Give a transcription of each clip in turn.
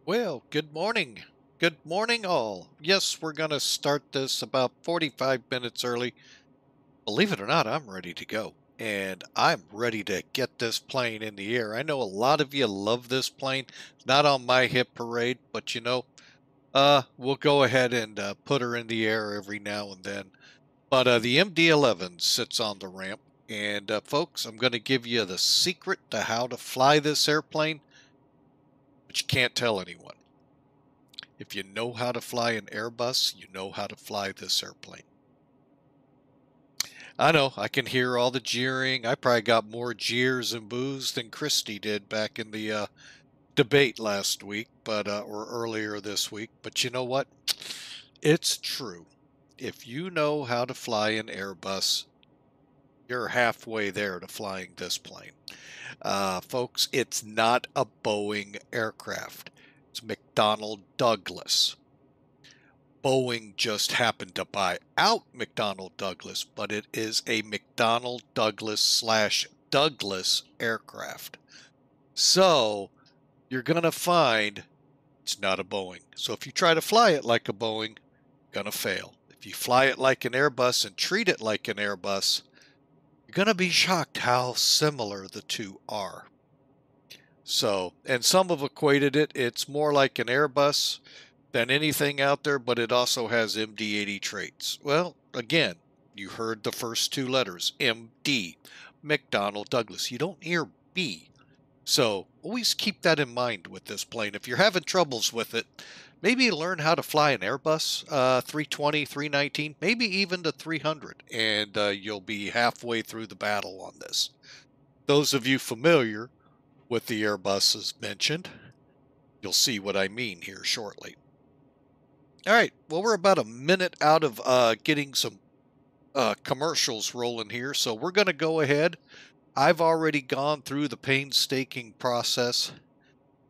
Well, good morning. Good morning, all. Yes, we're going to start this about 45 minutes early. Believe it or not, I'm ready to go. And I'm ready to get this plane in the air. I know a lot of you love this plane. It's not on my hit parade, but we'll go ahead and put her in the air every now and then. But the MD-11 sits on the ramp. And folks, I'm going to give you the secret to how to fly this airplane, but you can't tell anyone. If you know how to fly an Airbus, you know how to fly this airplane. I know, I can hear all the jeering. I probably got more jeers and boos than Christie did back in the debate last week, or earlier this week. But you know what? It's true. If you know how to fly an Airbus, you're halfway there to flying this plane. Folks, it's not a Boeing aircraft. It's McDonnell Douglas. Boeing just happened to buy out McDonnell Douglas, but it is a McDonnell Douglas / Douglas aircraft. So you're going to find it's not a Boeing. So if you try to fly it like a Boeing, you're going to fail. If you fly it like an Airbus and treat it like an Airbus, you're going to be shocked how similar the two are. So, and some have equated it, it's more like an Airbus than anything out there, but it also has MD-80 traits. Well, again, you heard the first two letters, MD, McDonnell Douglas. You don't hear B. So always keep that in mind with this plane. If you're having troubles with it, maybe learn how to fly an Airbus 320, 319, maybe even the 300, and you'll be halfway through the battle on this. Those of you familiar with the Airbuses mentioned, you'll see what I mean here shortly. All right, well, we're about a minute out of getting some commercials rolling here, so we're going to go ahead. I've already gone through the painstaking process.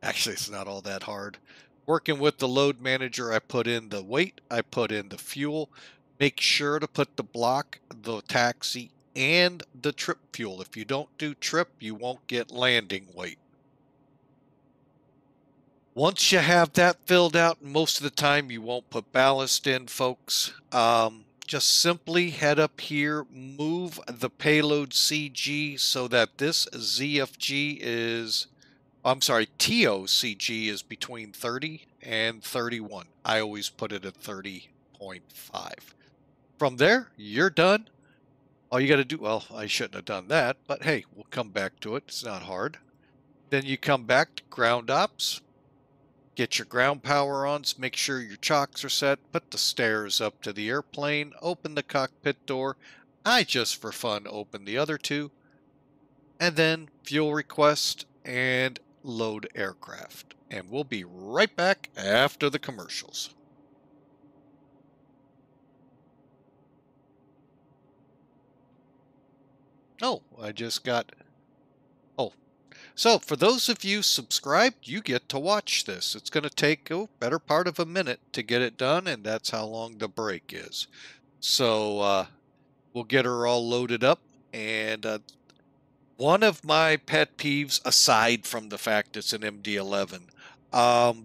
Actually, it's not all that hard. Working with the load manager, I put in the weight, I put in the fuel. Make sure to put the block, the taxi, and the trip fuel. If you don't do trip, you won't get landing weight. Once you have that filled out, most of the time you won't put ballast in, folks. Just simply head up here, move the payload CG so that this ZFG is, TOCG is between 30 and 31. I always put it at 30.5. From there, you're done. All you got to do, well, I shouldn't have done that, but hey, we'll come back to it. It's not hard. Then you come back to ground ops. Get your ground power on, make sure your chocks are set, put the stairs up to the airplane, open the cockpit door. I just for fun open the other two. And then fuel request and load aircraft. And we'll be right back after the commercials. Oh, I just got... Oh, so for those of you subscribed, you get to watch this. It's going to take better part of a minute to get it done, and that's how long the break is. So we'll get her all loaded up. And one of my pet peeves, aside from the fact it's an MD-11,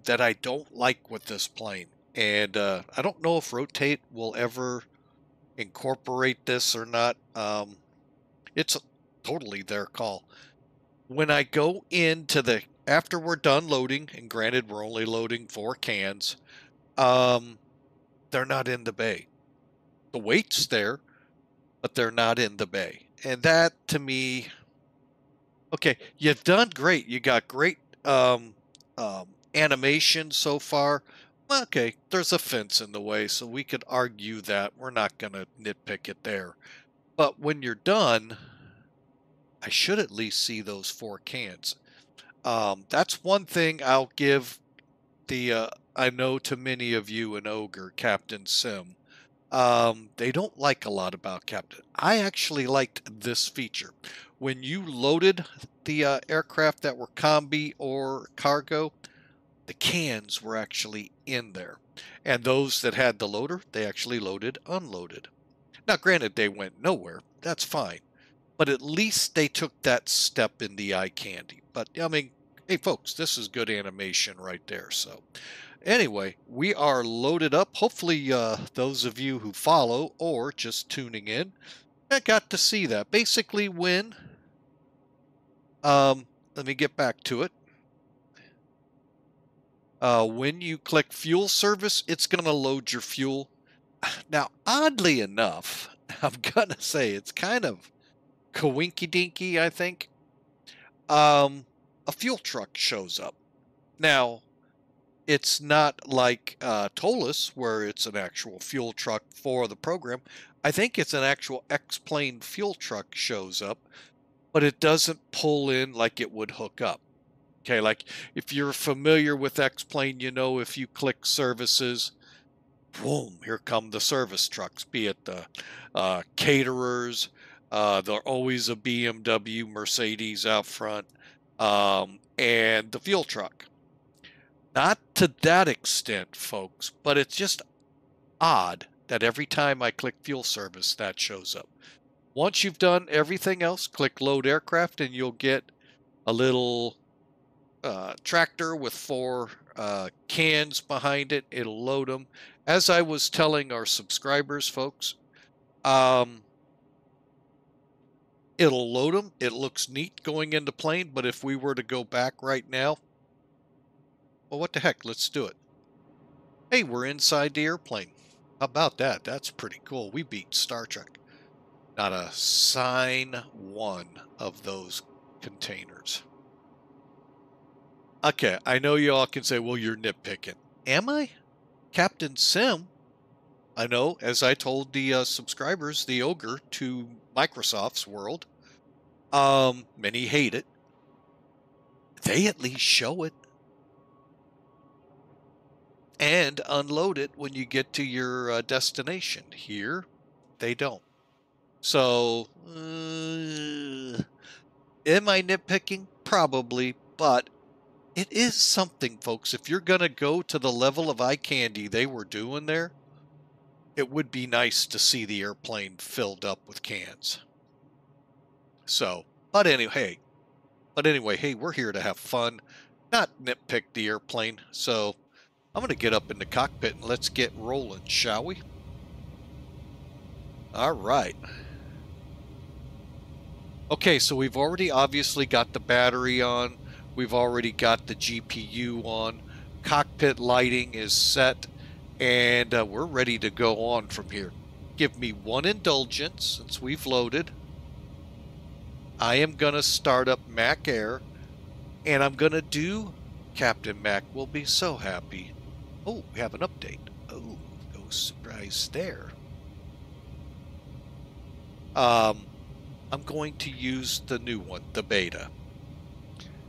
that I don't like with this plane, and I don't know if Rotate will ever incorporate this or not. It's totally their call. When I go into after we're done loading, and granted we're only loading 4 cans, they're not in the bay. The weight's there, but they're not in the bay. And that, to me, okay, you've done great. You got great animation so far. Okay, there's a fence in the way, so we could argue that. We're not going to nitpick it there. But when you're done, I should at least see those 4 cans. That's one thing I'll give I know to many of you an Ogre, Captain Sim. They don't like a lot about Captain. I actually liked this feature. When you loaded the aircraft that were combi or cargo, the cans were actually in there. And those that had the loader, they actually loaded, unloaded. Now, granted, they went nowhere. That's fine. But at least they took that step in the eye candy. But, I mean, Hey folks, this is good animation right there. So anyway, we are loaded up. Hopefully those of you who follow or just tuning in, I got to see that. Basically when, let me get back to it. When you click fuel service, it's going to load your fuel. Now, oddly enough, I'm going to say it's kind of coinky-dinky, I think. A fuel truck shows up. Now, it's not like Tolus, where it's an actual fuel truck for the program. I think it's an actual X-plane fuel truck shows up, but it doesn't pull in like it would hook up. Okay, like if you're familiar with X-plane, you know if you click services, boom, here come the service trucks, be it the caterers, they're always a BMW, Mercedes out front, and the fuel truck. Not to that extent, folks, but it's just odd that every time I click fuel service, that shows up. Once you've done everything else, click load aircraft, and you'll get a little tractor with 4 cans behind it. It'll load them. As I was telling our subscribers, folks, it'll load them. It looks neat going into plane, but if we were to go back right now, well, what the heck? Let's do it. Hey, we're inside the airplane. How about that? That's pretty cool. We beat Star Trek. Not a sign one of those containers. Okay, I know you all can say, well, you're nitpicking. Am I? Captain Sim, I know, as I told the subscribers, the ogre to Microsoft's world, many hate it. They at least show it. And unload it when you get to your destination. Here, they don't. So, am I nitpicking? Probably, but it is something, folks. If you're going to go to the level of eye candy they were doing there, it would be nice to see the airplane filled up with cans. So, but anyway, hey, we're here to have fun, not nitpick the airplane. So, I'm going to get up in the cockpit and let's get rolling, shall we? All right. Okay, so we've already obviously got the battery on. We've already got the GPU on. Cockpit lighting is set. And we're ready to go on from here. Give me one indulgence since we've loaded. I am going to start up Mac Air. And I'm going to do... Captain Mac will be so happy. Oh, we have an update. Oh, no surprise there. I'm going to use the new one, the beta.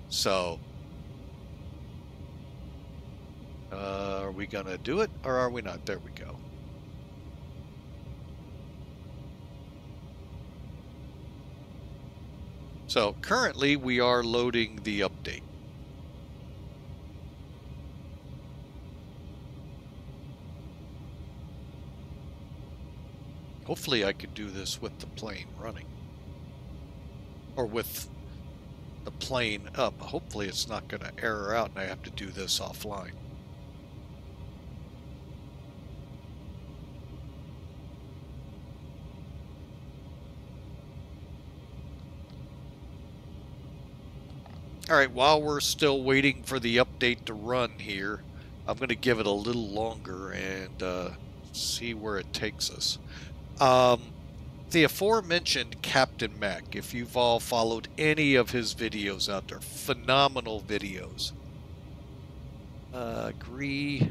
So, are we going to do it or are we not? There we go. So, currently we are loading the update. Hopefully I could do this with the plane running. Or with the plane up. Hopefully it's not going to error out and I have to do this offline. Alright, while we're still waiting for the update to run here, I'm going to give it a little longer and see where it takes us. The aforementioned Captain Mac, if you've all followed any of his videos out there, phenomenal videos. Agree.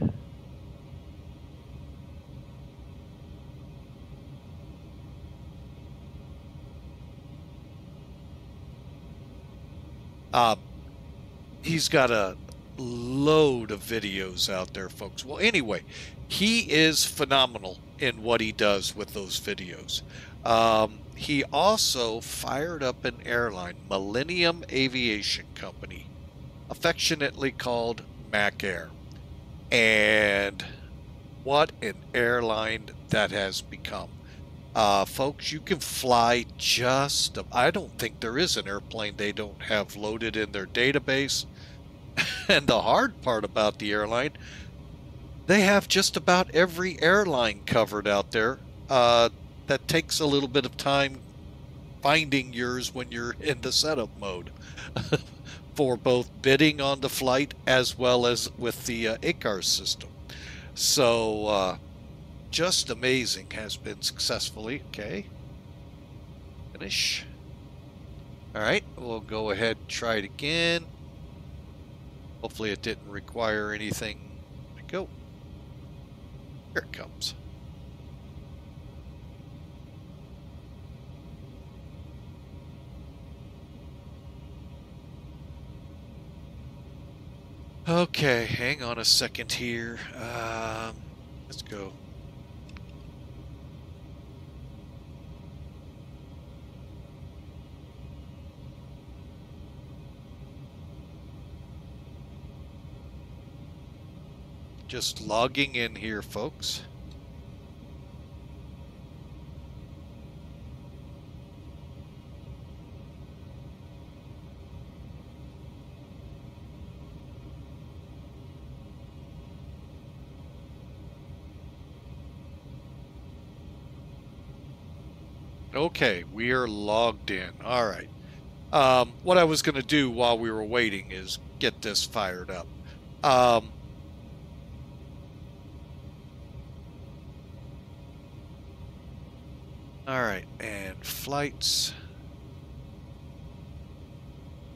He's got a load of videos out there, folks. Well, anyway, he is phenomenal in what he does with those videos. He also fired up an airline, Millennium Aviation Company, affectionately called Mac Air. And what an airline that has become. Folks, you can fly just... I don't think there is an airplane they don't have loaded in their database. And the hard part about the airline, they have just about every airline covered out there. That takes a little bit of time finding yours when you're in the setup mode for both bidding on the flight as well as with the ACARS system. So just amazing. Has been successfully. Okay. Finish. All right, we'll go ahead and try it again. Hopefully it didn't require anything. There we go. Here it comes. Okay, hang on a second here. Let's go. Just logging in here, folks. Okay, we are logged in. All right. What I was going to do while we were waiting is get this fired up. All right, and flights.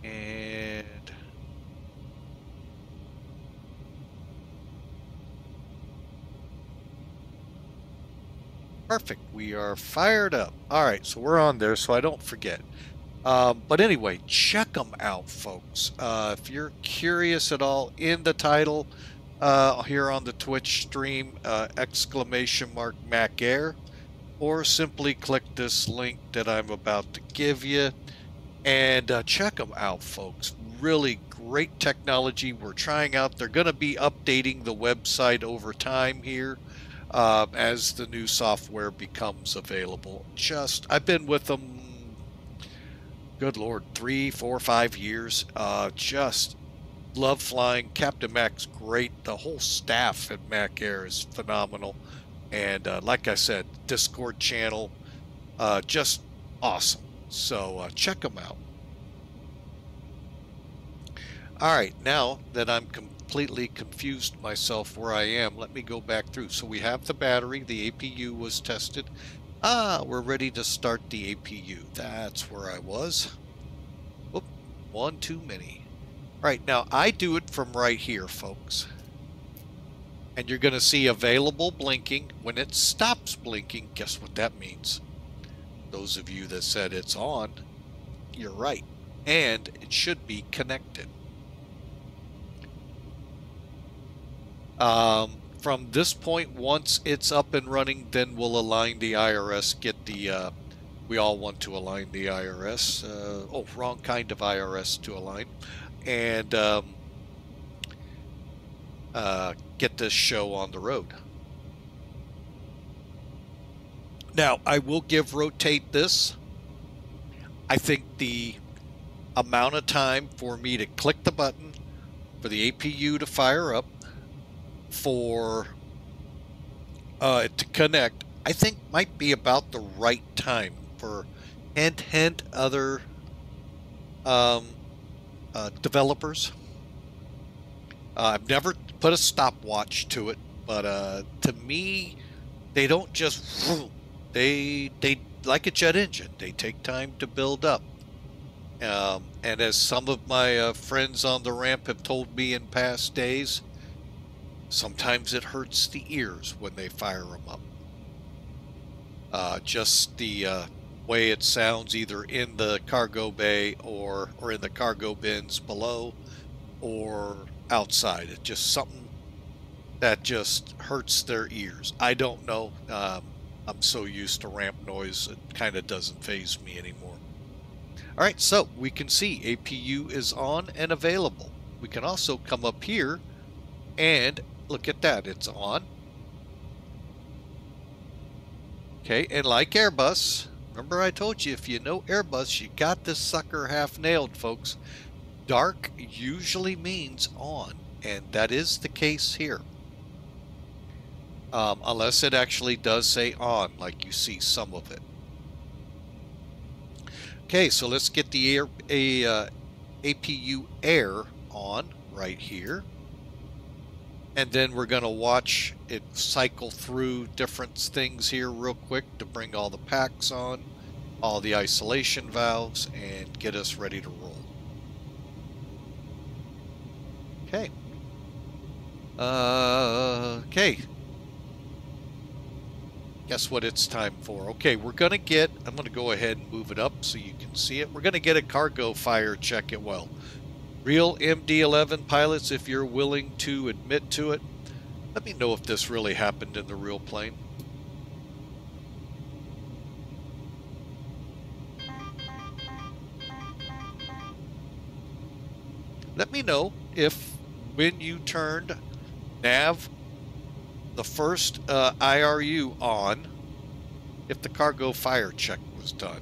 And perfect, we are fired up. All right, so we're on there so I don't forget. But anyway, check them out, folks. If you're curious at all, in the title here on the Twitch stream, !Mac Air, or simply click this link that I'm about to give you and check them out, folks. Really great technology we're trying out. They're going to be updating the website over time here as the new software becomes available. I've been with them, good Lord, 3, 4, 5 years. Just love flying. Captain Mac's great. The whole staff at Mac Air is phenomenal. And like I said, Discord channel, just awesome. So check them out. All right, now that I'm completely confused myself where I am, let me go back through. So we have the battery, the APU was tested. We're ready to start the APU. That's where I was. Whoop, one too many. All right, now I do it from right here, folks. And you're going to see available blinking. When it stops blinking, guess what that means? Those of you that said it's on, you're right. And it should be connected. From this point, once it's up and running, then we'll align the IRS, get the, we all want to align the IRS. Oh, wrong kind of IRS to align. And get this show on the road. Now, I will rotate this. I think the amount of time for me to click the button, for the APU to fire up, for it to connect, I think might be about the right time for hint other developers. I've never put a stopwatch to it, but to me, they don't just they like a jet engine. They take time to build up. And as some of my friends on the ramp have told me in past days, sometimes it hurts the ears when they fire them up. Just the way it sounds either in the cargo bay or in the cargo bins below or outside. It's just something that just hurts their ears. I don't know. I'm so used to ramp noise, it kind of doesn't faze me anymore. All right, so we can see APU is on and available. We can also come up here and look at that. It's on. Okay, and like Airbus, remember I told you, if you know Airbus, you got this sucker half nailed, folks. Dark usually means on, and that is the case here. Unless it actually does say on, like you see some of it. Okay, so let's get the APU air on right here. And then we're going to watch it cycle through different things here real quick to bring all the packs on, all the isolation valves, and get us ready to roll. Okay. Okay. Guess what it's time for? Okay, we're going to get, I'm going to go ahead and move it up so you can see it. We're going to get a cargo fire check at well. Real MD-11 pilots, if you're willing to admit to it, let me know if this really happened in the real plane. Let me know if when you turned nav, the first IRU on, if the cargo fire check was done.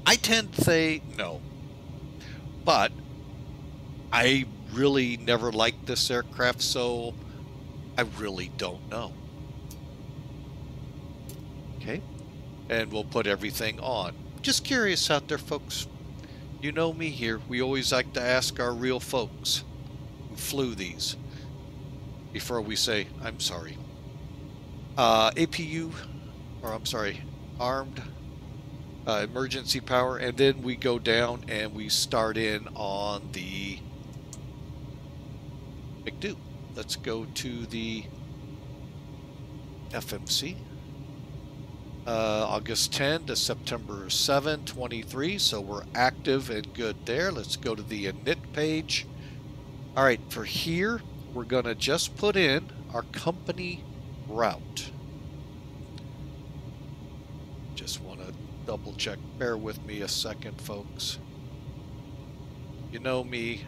I tend to say no, but I really never liked this aircraft, so I really don't know. Okay, and we'll put everything on. Just curious out there, folks. You know me here. We always like to ask our real folks who flew these before we say, I'm sorry. APU, or I'm sorry, armed emergency power, and then we go down and we start in on the McDo. Let's go to the FMC. August 10 to September 7, 23, so we're active and good there. Let's go to the init page. All right, for here, we're going to just put in our company route. Just want to double check. Bear with me a second, folks. You know me.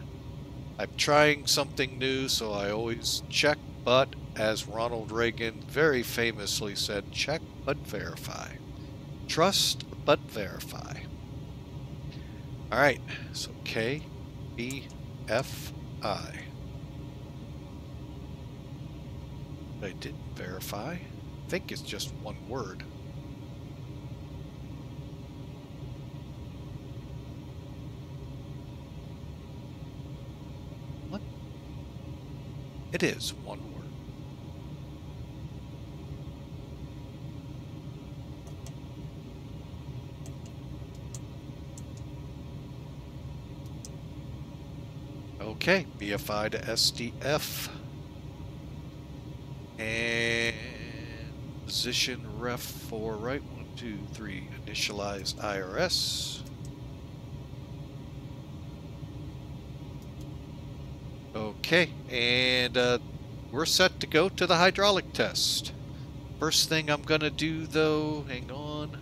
I'm trying something new, so I always check, but as Ronald Reagan very famously said, check but verify. Trust but verify. All right, so KBFI. I didn't verify. I think it's just one word. What? It is one word. Okay, BFI to SDF. And position ref 4 right, 1, 2, 3, initialize IRS. Okay, and we're set to go to the hydraulic test. First thing I'm gonna do though, hang on.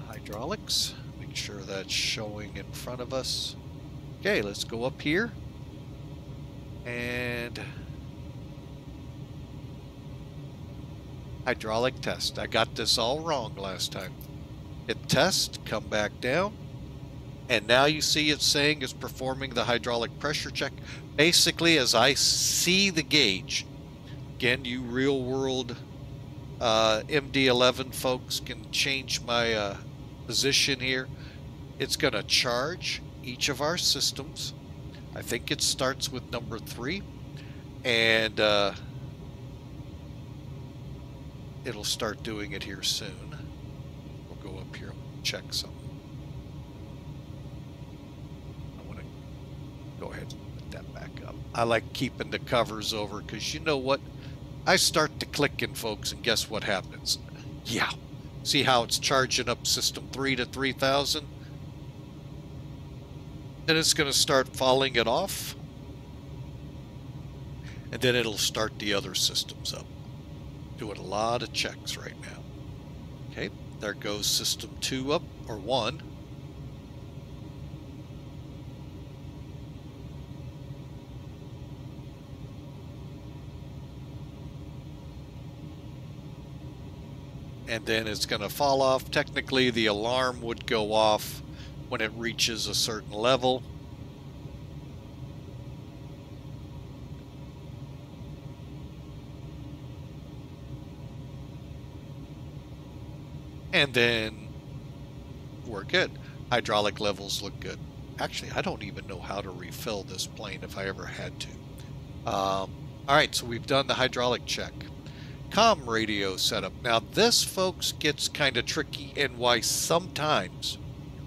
Hydraulics. Make sure that's showing in front of us. Okay, let's go up here. And hydraulic test. I got this all wrong last time. Hit test, come back down. And now you see it's saying it's performing the hydraulic pressure check. Basically, as I see the gauge, again, you real world MD-11 folks can change my position here. It's going to charge each of our systems. I think it starts with number 3, and it'll start doing it here soon. We'll go up here and check something. I want to go ahead and put that back up. I like keeping the covers over because you know what? I start to clicking, folks, and guess what happens? Yeah. See how it's charging up system 3 to 3,000? Then it's going to start falling it off. And then it'll start the other systems up. Doing a lot of checks right now. Okay, there goes system 2 up, or 1. And then it's going to fall off. Technically, the alarm would go off when it reaches a certain level. And then we're good. Hydraulic levels look good. Actually, I don't even know how to refill this plane if I ever had to. All right, so we've done the hydraulic check. Comm radio setup. Now this, folks, gets kind of tricky, and why sometimes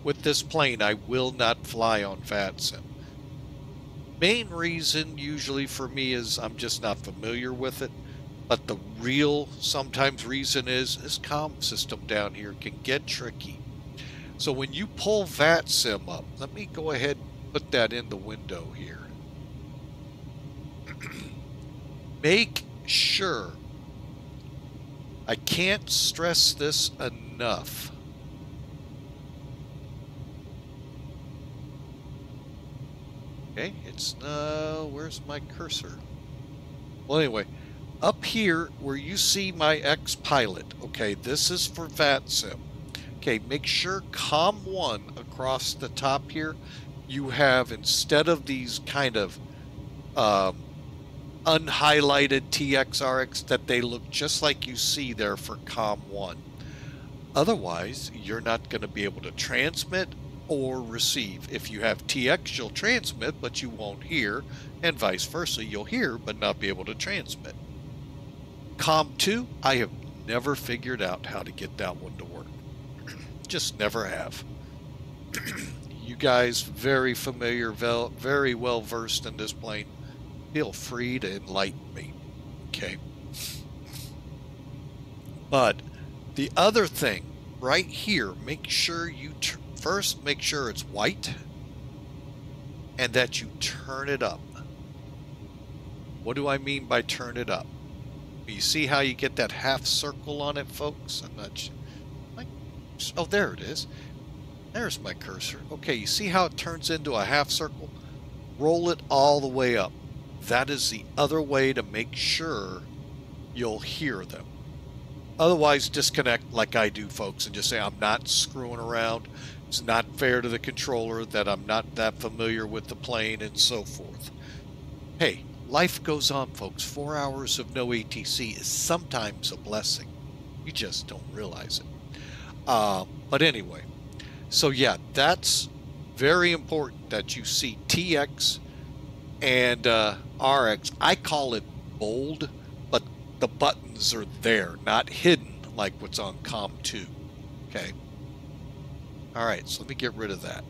with this plane I will not fly on VATSIM. Main reason usually for me is I'm just not familiar with it. But the real sometimes reason is this comm system down here can get tricky. So when you pull VATSIM up, let me go ahead and put that in the window here. Make sure, I can't stress this enough, okay, it's, where's my cursor? Well, anyway, up here where you see my X-Pilot, okay, this is for VATSIM. Okay, make sure COM 1 across the top here, you have, instead of these kind of unhighlighted TXRX, that they look just like you see there for COM 1. Otherwise, you're not going to be able to transmit or receive. If you have TX, you'll transmit, but you won't hear, and vice versa. You'll hear, but not be able to transmit. COM 2, I have never figured out how to get that one to work. Just never have. You guys very familiar, very well versed in this plane. Feel free to enlighten me. Okay. But the other thing right here, make sure you first make sure it's white and that you turn it up. What do I mean by turn it up? You see how you get that half circle on it, folks? I'm not sure. Oh, there it is. There's my cursor. Okay, you see how it turns into a half circle? Roll it all the way up. That is the other way to make sure you'll hear them. Otherwise, disconnect like I do, folks, and just say, I'm not screwing around. It's not fair to the controller that I'm not that familiar with the plane and so forth. Hey, life goes on, folks. 4 hours of no ATC is sometimes a blessing. You just don't realize it. But anyway, so yeah, that's very important that you see TX and RX. I call it bold, but the buttons are there, not hidden like what's on COM 2. Okay. All right, so let me get rid of that.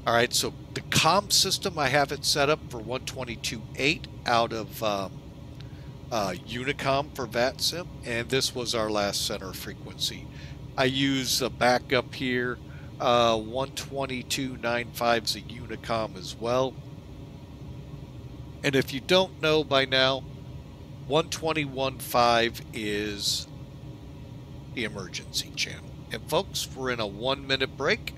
All right, so the COM system, I have it set up for 122.8 out of Unicom for VATSIM, and this was our last center frequency. I use a backup here, 122.95 is a Unicom as well. And if you don't know by now, 121.5 is the emergency channel. And folks, we're in a 1-minute break.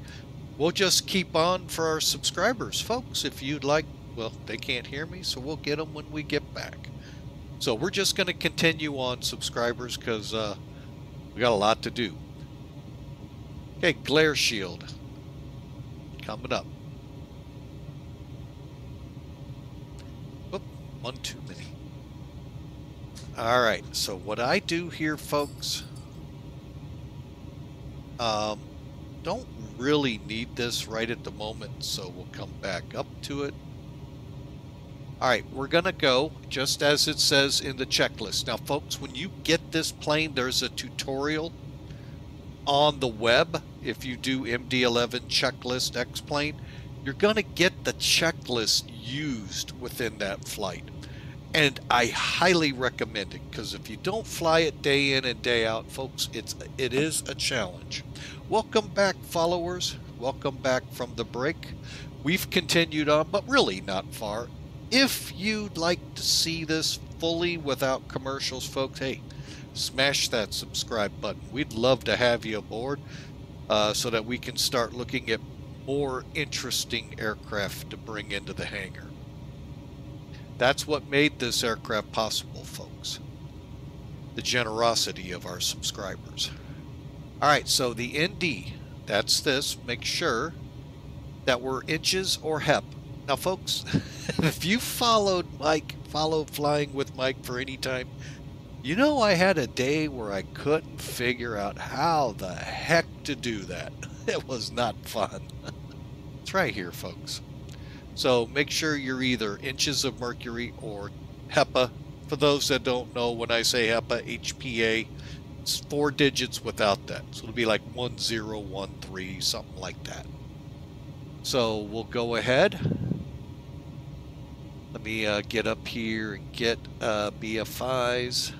We'll just keep on for our subscribers, folks. If you'd like, well, they can't hear me, so we'll get them when we get back. So we're just going to continue on, subscribers, because we got a lot to do. Okay, glare shield coming up. Oop, one too many. All right, so what I do here, folks, don't really need this right at the moment, so we'll come back up to it. All right, we're going to go just as it says in the checklist. Now, folks, when you get this plane, there's a tutorial on the web. If you do MD-11 checklist X-plane, you're going to get the checklist used within that flight. And I highly recommend it, because if you don't fly it day in and day out, folks, it is a challenge. Welcome back, followers. Welcome back from the break. We've continued on, but really not far. If you'd like to see this fully without commercials, folks, hey, smash that subscribe button. We'd love to have you aboard so that we can start looking at more interesting aircraft to bring into the hangar. That's what made this aircraft possible, folks. The generosity of our subscribers. All right, so the ND, that's this. Make sure that we're inches or HEP. Now, folks, if you followed Flying with Mike for any time, you know I had a day where I couldn't figure out how the heck to do that. It was not fun. It's right here, folks. So make sure you're either inches of mercury or HEPA. For those that don't know, when I say HEPA, HPA, it's 4 digits without that. So it'll be like 1013, something like that. So we'll go ahead. Let me get up here and get BFIs.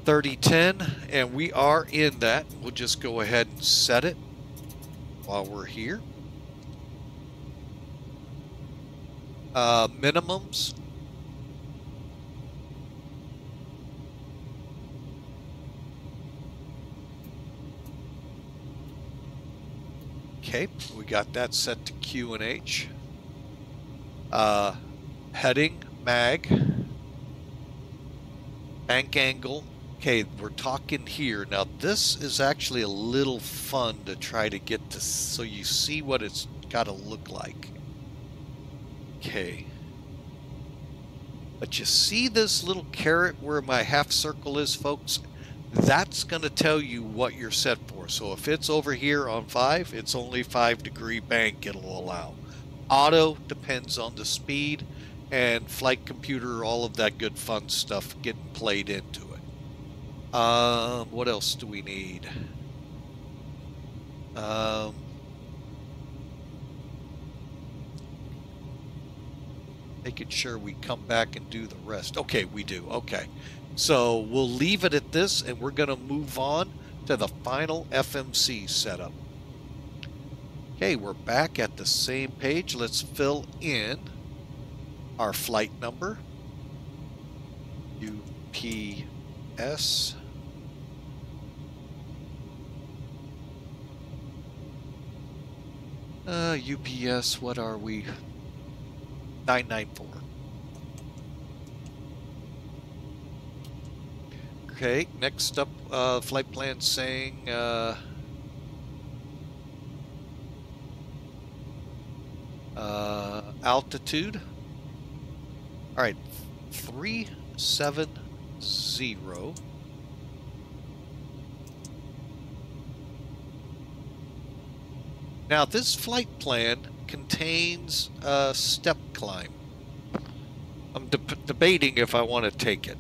3010, and we are in that. We'll just go ahead and set it while we're here. Minimums. Okay, we got that set to Q and H. Heading, mag, bank angle. Okay, we're talking here. Now this is actually a little fun to try to get to, so you see what it's got to look like. Okay. But you see this little caret where my half circle is, folks? That's going to tell you what you're set for. So if it's over here on 5, it's only 5-degree bank it'll allow. Auto depends on the speed, and flight computer, all of that good fun stuff getting played into it. What else do we need? Making sure we come back and do the rest. Okay, we do. Okay. So we'll leave it at this, and we're going to move on to the final FMC setup. Okay, we're back at the same page. Let's fill in our flight number. UPS. UPS, what are we? 994. Okay, next up, flight plan saying altitude. All right, 370. Now this flight plan contains a step climb. I'm debating if I want to take it.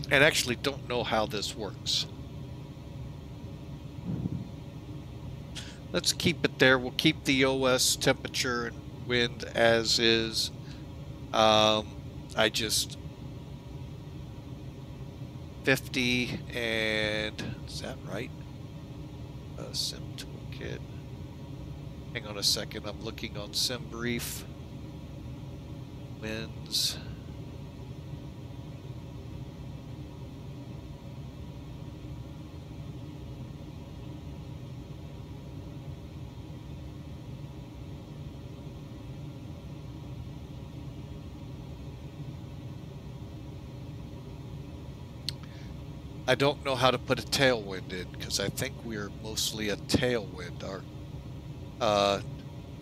And actually don't know how this works. Let's keep it there. We'll keep the OS temperature and wind as is. I just 50 and is that right? Sim toolkit. Hang on a second. I'm looking on sim brief. Winds. I don't know how to put a tailwind in because I think we're mostly a tailwind.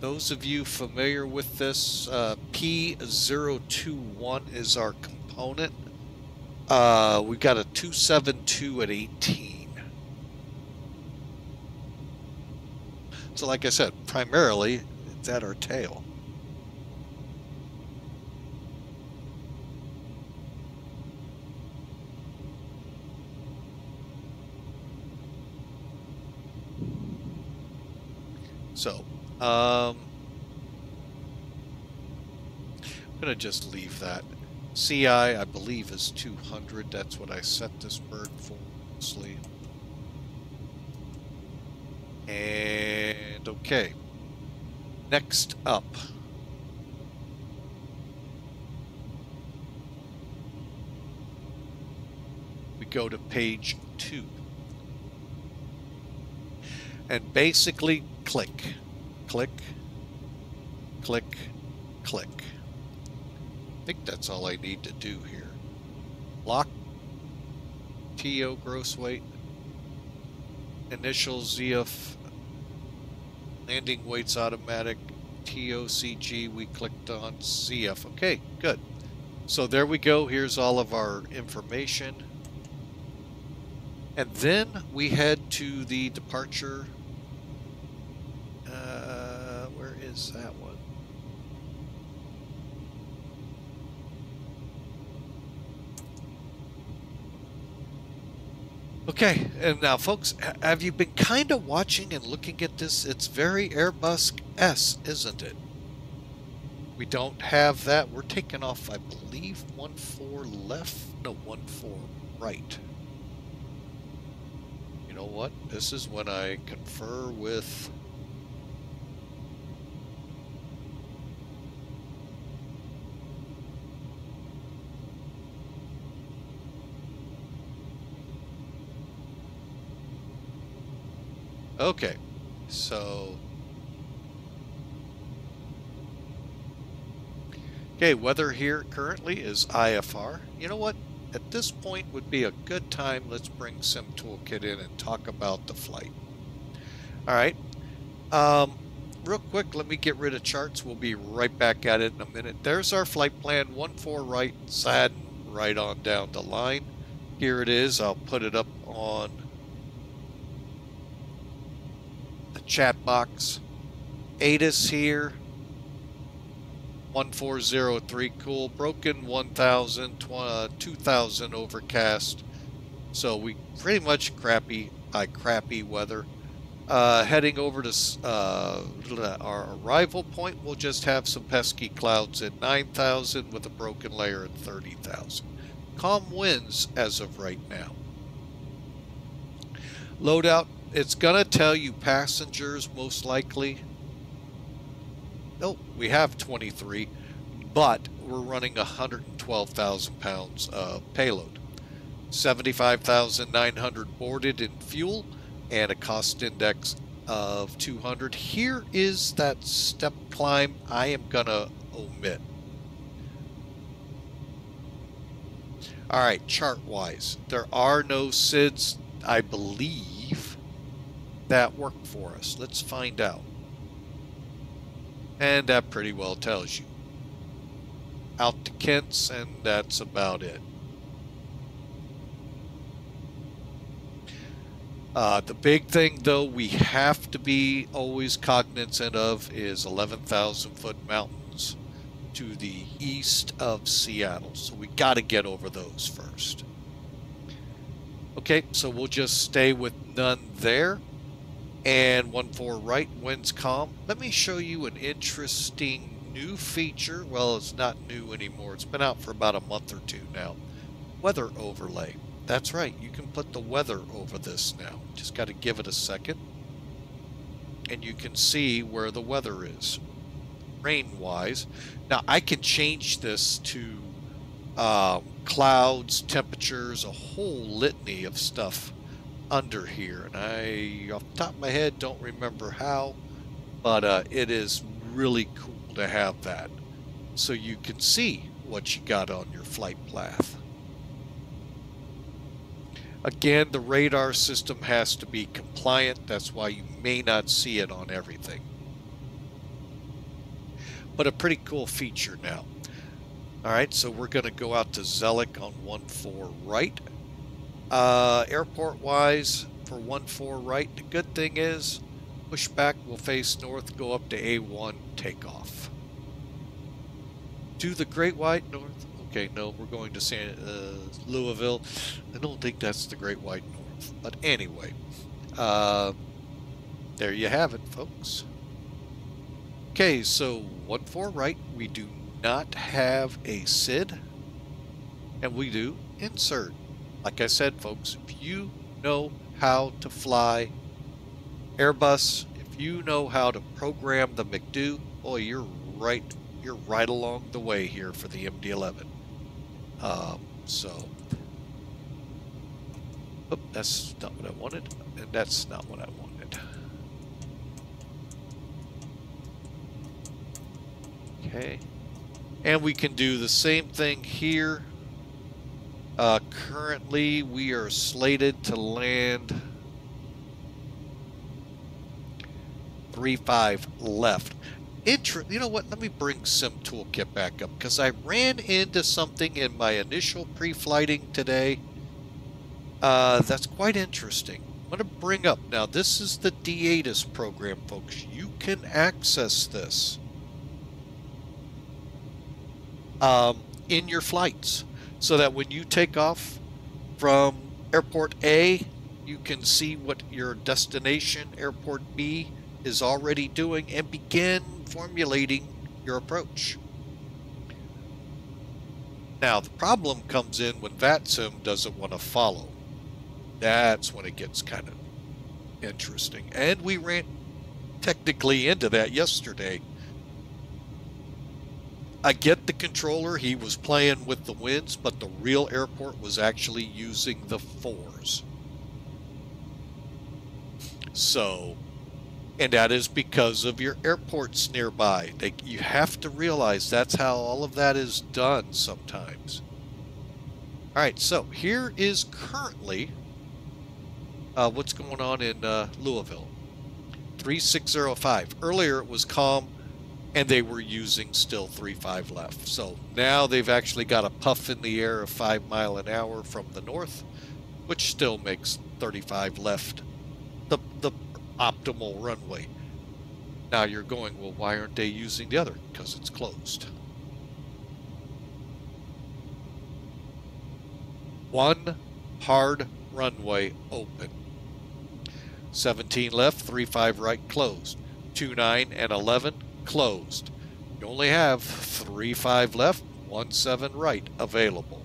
Those of you familiar with this, P021 is our component. We've got a 272 at 18. So like I said, primarily it's at our tail. So, I'm going to just leave that. CI, I believe, is 200. That's what I set this bird for, mostly. And, okay. Next up. We go to page 2. And basically, click, click, click, click. I think that's all I need to do here. Lock, TO gross weight, initial ZF, landing weights automatic, TOCG we clicked on, CF. Okay, good. So there we go. Here's all of our information. And then we head to the departure. Where is that one? Okay, and now folks, have you been kind of watching and looking at this? It's very Airbus S, isn't it? We don't have that. We're taking off, I believe, 14 left. No, 14 right. You know what? This is when I confer with... Okay, so... Okay, weather here currently is IFR. You know what? At this point would be a good time. Let's bring Sim Toolkit in and talk about the flight. All right. Real quick, let me get rid of charts. We'll be right back at it in a minute. There's our flight plan, 14 right, ZADON right on down the line. Here it is. I'll put it up on the chat box. ATIS here. 1403, cool. Broken 1000, 2000 overcast. So we pretty much crappy weather. Heading over to our arrival point, we'll just have some pesky clouds at 9,000 with a broken layer at 30,000. Calm winds as of right now. Loadout, it's gonna tell you passengers most likely. Oh, we have 23, but we're running 112,000 pounds of payload. 75,900 boarded in fuel and a cost index of 200. Here is that step climb I am gonna omit. All right, chart-wise, there are no SIDs, I believe, that work for us. Let's find out. And that pretty well tells you. Out to Kent's, and that's about it. The big thing, though, we have to be always cognizant of is 11,000-foot mountains to the east of Seattle. So we got to get over those first. Okay, so we'll just stay with none there. And 14 right, winds calm. Let me show you an interesting new feature. Well, it's not new anymore. It's been out for about a month or two now. Weather overlay. That's right. You can put the weather over this now. Just got to give it a second. And you can see where the weather is, rain-wise. Now, I can change this to clouds, temperatures, a whole litany of stuff under here, and I off the top of my head don't remember how, but it is really cool to have that so you can see what you got on your flight path. Again, the radar system has to be compliant. That's why you may not see it on everything, but a pretty cool feature now. All right, so we're going to go out to ZELAK on 14 right. Airport-wise, for 14 right, the good thing is, push back, we'll face north, go up to A1, take off. To the Great White North. Okay, no, we're going to Louisville. I don't think that's the Great White North. But anyway, there you have it, folks. Okay, so 14 right, we do not have a SID, and we do insert. Like I said, folks, if you know how to fly Airbus, if you know how to program the McDo, boy, you're right along the way here for the MD-11. That's not what I wanted, and that's not what I wanted. Okay. And we can do the same thing here. Currently, we are slated to land 3-5 left. You know what? Let me bring Sim Toolkit back up, because I ran into something in my initial pre-flighting today that's quite interesting. I'm going to bring up, now this is the DATIS program, folks. You can access this in your flights, so that when you take off from airport A, you can see what your destination airport B is already doing and begin formulating your approach. Now, the problem comes in when VATSIM doesn't want to follow. That's when it gets kind of interesting. And we ran technically into that yesterday. I get the controller, he was playing with the winds, but the real airport was actually using the 4s. So, and that is because of your airports nearby. You have to realize that's how all of that is done sometimes. Alright, so here is currently what's going on in Louisville. 3605. Earlier it was calm, and they were using still 3-5 left. So now they've actually got a puff in the air of 5 miles an hour from the north, which still makes 35 left the optimal runway. Now you're going, well, why aren't they using the other? Because it's closed. One hard runway open. 17 left, 3-5 right closed. 2-9 and 11 closed. You only have 3-5 left, 1-7 right available.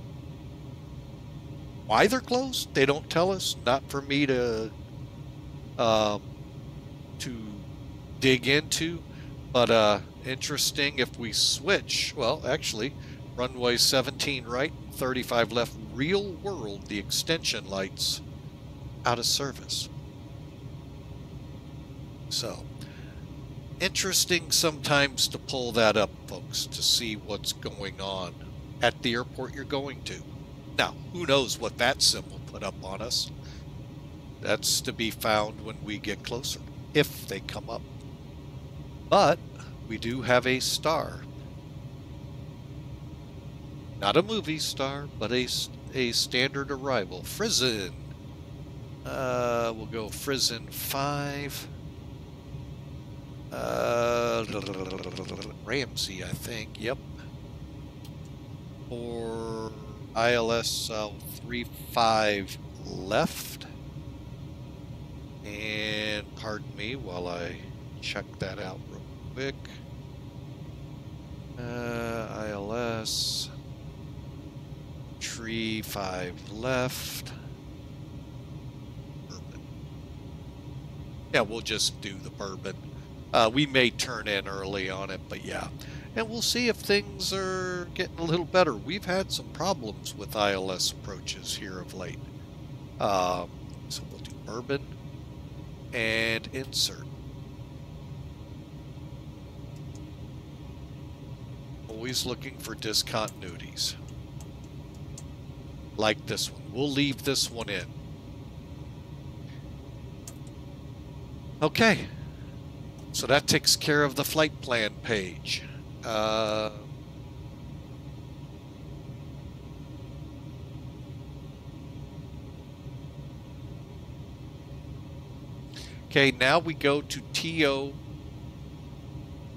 Why they're closed? They don't tell us. Not for me to dig into. But interesting if we switch. Well, actually, runway 17 right, 35 left. Real world, the extension lights out of service. So, interesting sometimes to pull that up, folks, to see what's going on at the airport you're going to. Now, who knows what VATSIM will put up on us? That's to be found when we get closer, if they come up. But we do have a star. Not a movie star, but a standard arrival. Frizen. We'll go Frizen 5. RAMSE, I think. Yep. For ILS 3-5 left. And pardon me while I check that out real quick. ILS 3-5 left. Bourbon. Yeah, we'll just do the bourbon. We may turn in early on it, but yeah. And we'll see if things are getting a little better. We've had some problems with ILS approaches here of late. So we'll do bourbon and insert. Always looking for discontinuities. Like this one. We'll leave this one in. Okay. So that takes care of the flight plan page. Okay, now we go to TO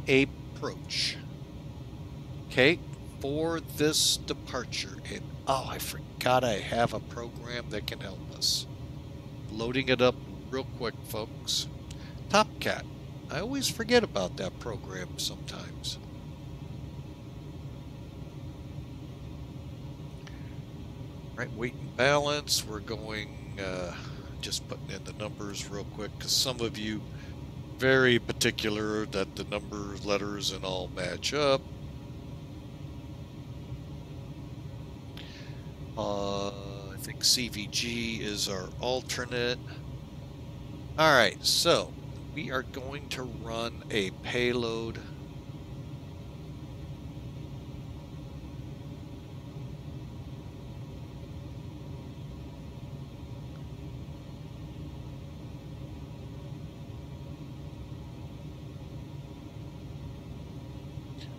approach. Okay, for this departure. And oh, I forgot I have a program that can help us. Loading it up real quick, folks. TopCat. I always forget about that program sometimes. Right, weight and balance. We're going, just putting in the numbers real quick, because some of you very particular that the numbers, letters, and all match up. I think CVG is our alternate. All right, so we are going to run a payload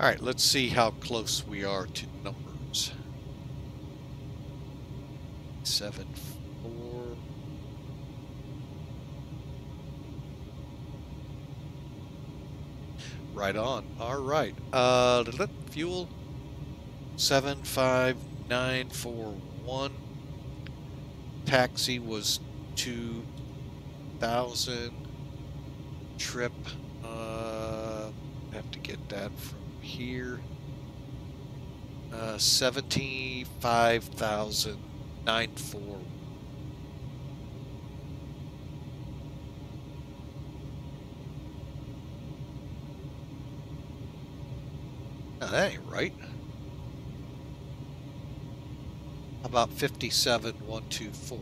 All right, let's see how close we are to numbers. 7, 4. Right on. All right. Fuel 75941. Taxi was 2,000. Trip. Have to get that from here. 75,094. Now that ain't right. How about 57,124?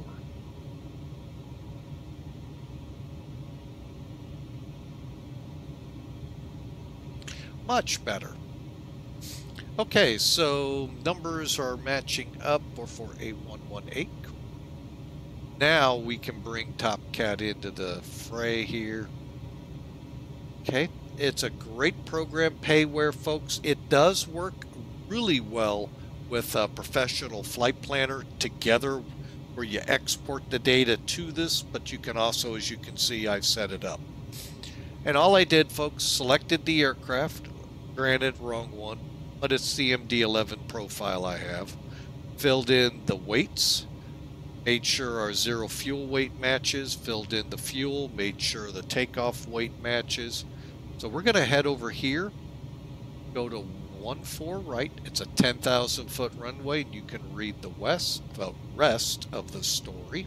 Much better. Okay, so numbers are matching up for A118. Now we can bring Top Cat into the fray here. Okay, it's a great program, Payware, folks. It does work really well with a professional flight planner together, where you export the data to this, but you can also, as you can see, I've set it up. And all I did, folks, selected the aircraft. Granted, wrong one, but it's the MD-11 profile I have. Filled in the weights, made sure our zero fuel weight matches, filled in the fuel, made sure the takeoff weight matches. So we're going to head over here, go to 14 right. It's a 10,000 foot runway, and you can read the rest of the story.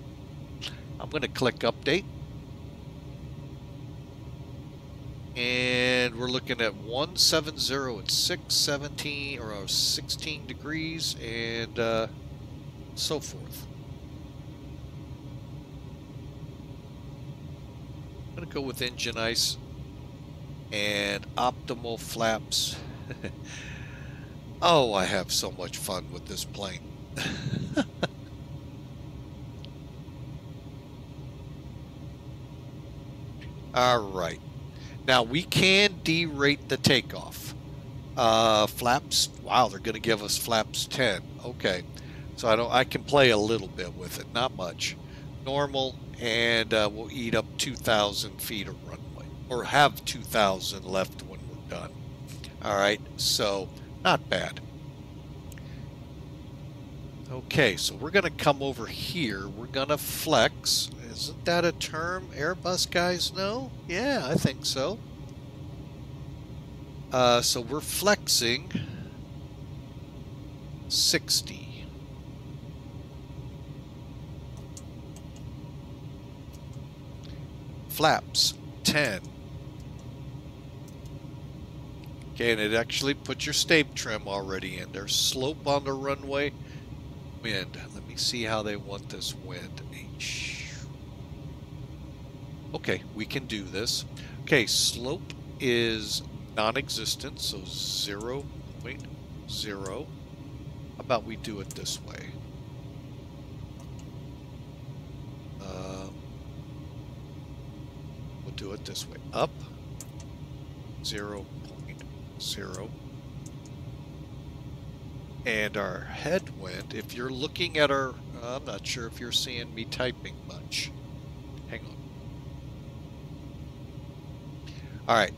I'm going to click update. And we're looking at 170 at 617 or 16 degrees and so forth. I'm going to go with engine ice and optimal flaps. Oh, I have so much fun with this plane. All right. Now we can derate the takeoff. Flaps, wow, they're going to give us flaps 10. Okay, so I can play a little bit with it, not much. Normal, and we'll eat up 2,000 feet of runway, or have 2,000 left when we're done. All right, so not bad. Okay, so we're going to come over here. We're going to flex. Isn't that a term Airbus guys know? Yeah, I think so. So we're flexing 60. Flaps 10. Okay, and it actually put your state trim already in there. Slope on the runway. Wind. Let me see how they want this wind. Okay, we can do this. Okay, slope is non-existent, so 0.0. How about we do it this way? We'll do it this way. Up 0.0. And our headwind, if you're looking at our, I'm not sure if you're seeing me typing much. Hang on. All right.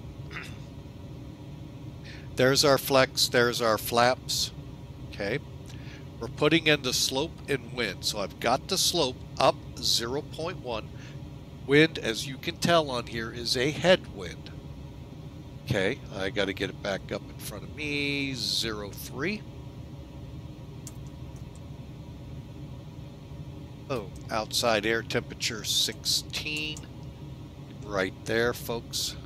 There's our flex, there's our flaps. Okay. We're putting in the slope and wind. So I've got the slope up 0.1. Wind, as you can tell on here, is a headwind. Okay, I got to get it back up in front of me. 0.3. Oh, outside air temperature 16. Right there, folks.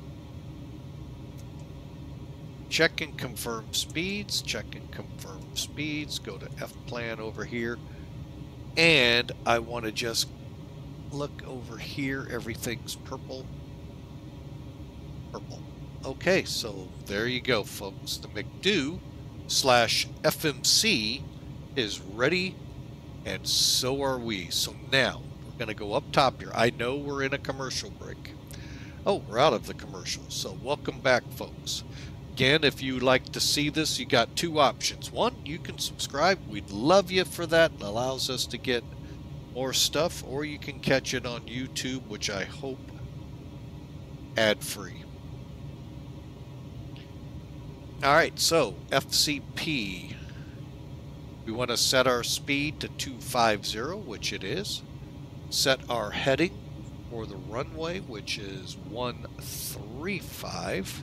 Check and confirm speeds. Check and confirm speeds. Go to F-plan over here. And I want to just look over here. Everything's purple. Purple. Okay, so there you go, folks. The McDo/FMC is ready, and so are we. So now we're going to go up top here. I know we're in a commercial break. Oh, we're out of the commercial. So welcome back, folks. Again, if you like to see this, you got two options. One, you can subscribe. We'd love you for that. It allows us to get more stuff. Or you can catch it on YouTube, which I hope ad-free. Alright, so FCP. We want to set our speed to 250, which it is. Set our heading for the runway, which is 135.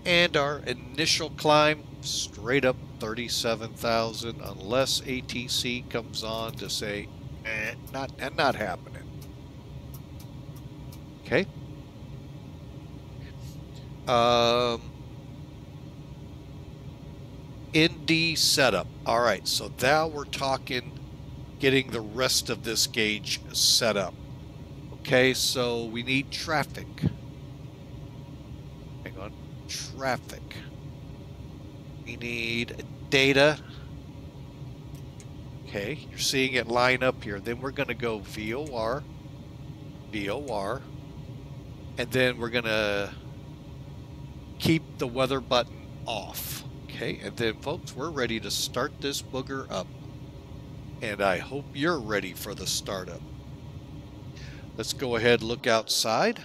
And our initial climb, straight up 37,000, unless ATC comes on to say, not happening. Okay. ND setup. All right, so now we're talking getting the rest of this gauge set up. Okay, so we need traffic. Hang on. Traffic. We need data. Okay, you're seeing it line up here. Then we're going to go VOR, VOR, and then we're going to keep the weather button off. Okay, and then folks, we're ready to start this booger up. And I hope you're ready for the startup. Let's go ahead and look outside.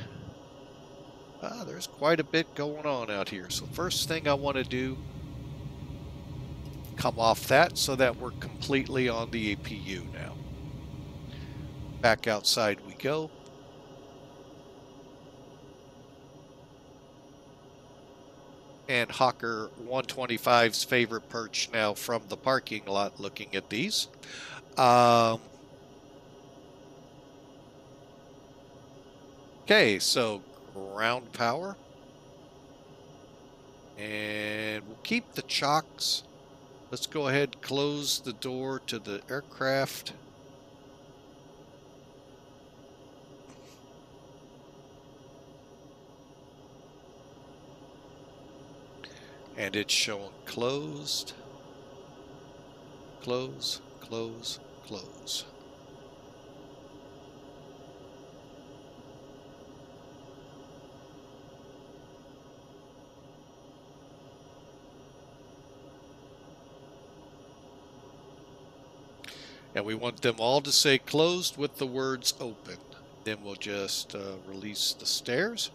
There's quite a bit going on out here. So first thing I want to do, come off that so that we're completely on the APU now. Back outside we go. And Hawker 125's favorite perch now from the parking lot looking at these. Okay, so ground power. And we'll keep the chocks. Let's go ahead and close the door to the aircraft. And it's showing closed, close, close, close. And we want them all to say closed with the words open. Then we'll just release the stairs.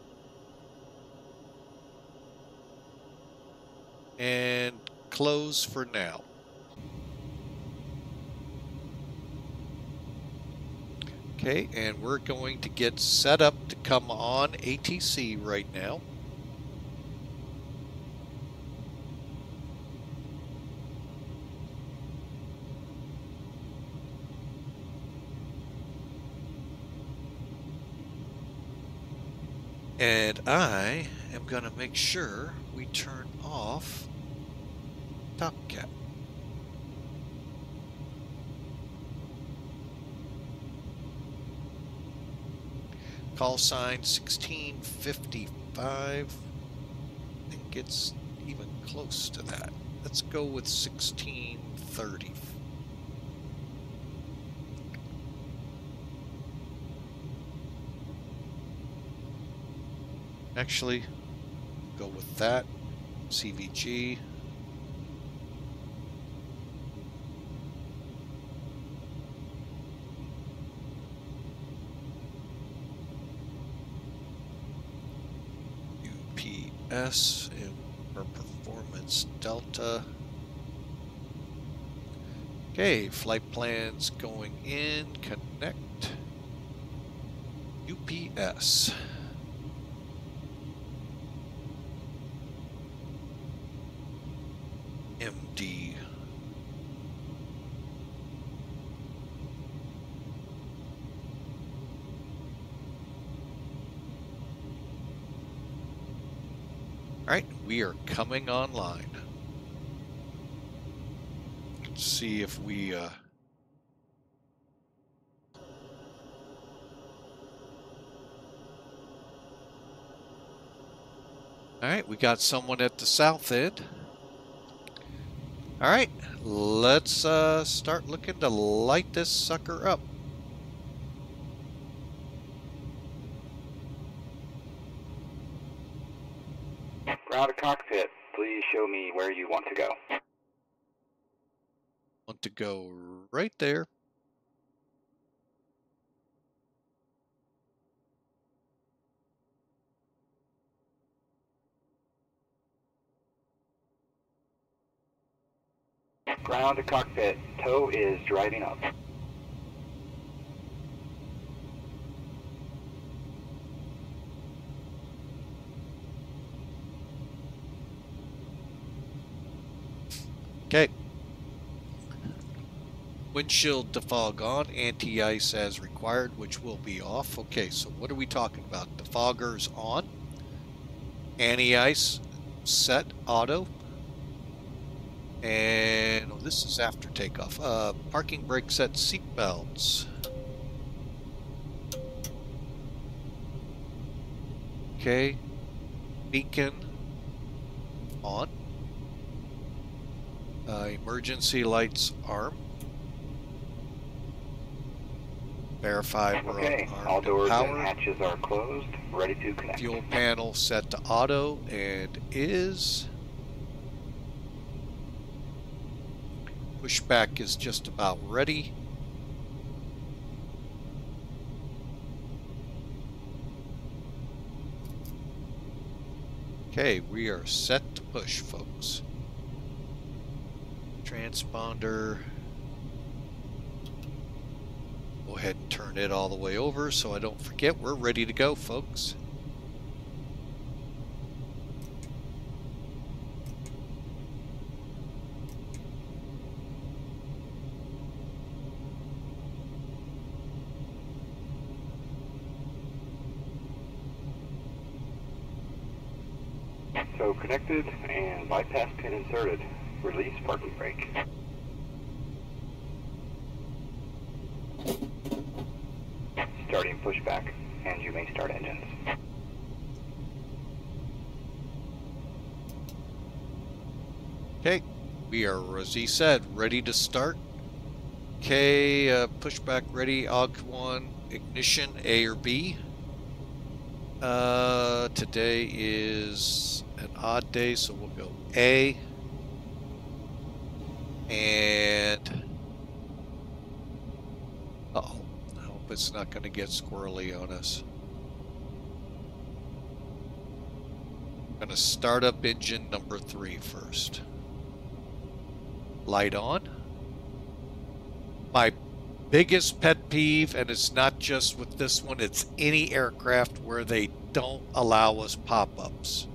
And close for now. Okay, and we're going to get set up to come on ATC right now. And I am going to make sure we turn off top cap. Call sign 1655. I think it's even close to that. Let's go with 1630. Actually, go with that. CVG. UPS and our performance delta. Okay, flight plans going in, connect. UPS. MD. All right, we are coming online. Let's see if we all right, we got someone at the south end. All right, let's start looking to light this sucker up. Ground to cockpit, please show me where you want to go. Want to go right there. Ground to cockpit, tow is driving up. Okay. Windshield defog on, anti-ice as required, which will be off. Okay, so what are we talking about? Defogger's on, anti-ice set auto, and oh, this is after takeoff. Parking brake set seat belts. Okay, beacon on. Emergency lights arm. Verify we're okay, on all doors power. and hatches are closed, ready to connect. Fuel panel set to auto and is. Pushback is just about ready. Okay, we are set to push, folks. Transponder. Go ahead and turn it all the way over so I don't forget. We're ready to go, folks. So connected and bypass pin inserted. Release parking brake. Starting pushback, and you may start engines. Okay, we are, as he said, ready to start. Okay, pushback ready, AUG1, ignition, A or B. Today is an odd day, so we'll go A. And uh-oh, I hope it's not going to get squirrely on us. I'm going to start up engine number 3 first. Light on. My biggest pet peeve, and it's not just with this one, it's any aircraft where they don't allow us pop-ups.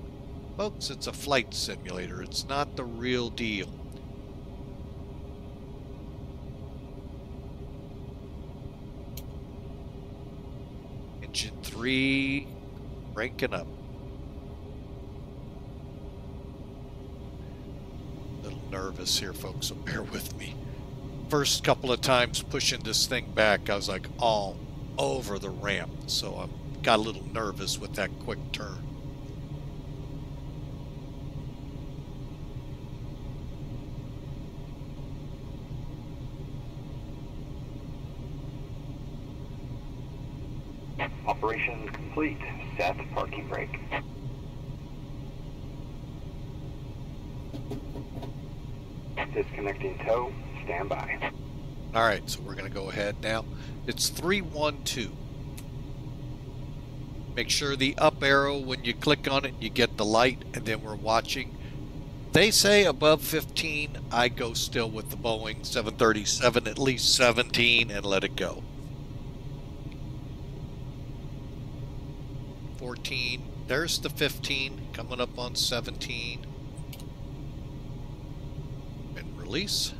Folks, it's a flight simulator. It's not the real deal. Engine 3, cranking up. A little nervous here, folks, so bear with me. First couple of times pushing this thing back, I was like all over the ramp, so I got a little nervous with that quick turn. Operation complete. Set parking brake. Disconnecting tow. Stand by. All right, so we're going to go ahead now. It's 312. Make sure the up arrow, when you click on it, you get the light, and then we're watching. They say above 15. I go still with the Boeing 737, at least 17, and let it go. 14. There's the 15 coming up on 17. And release.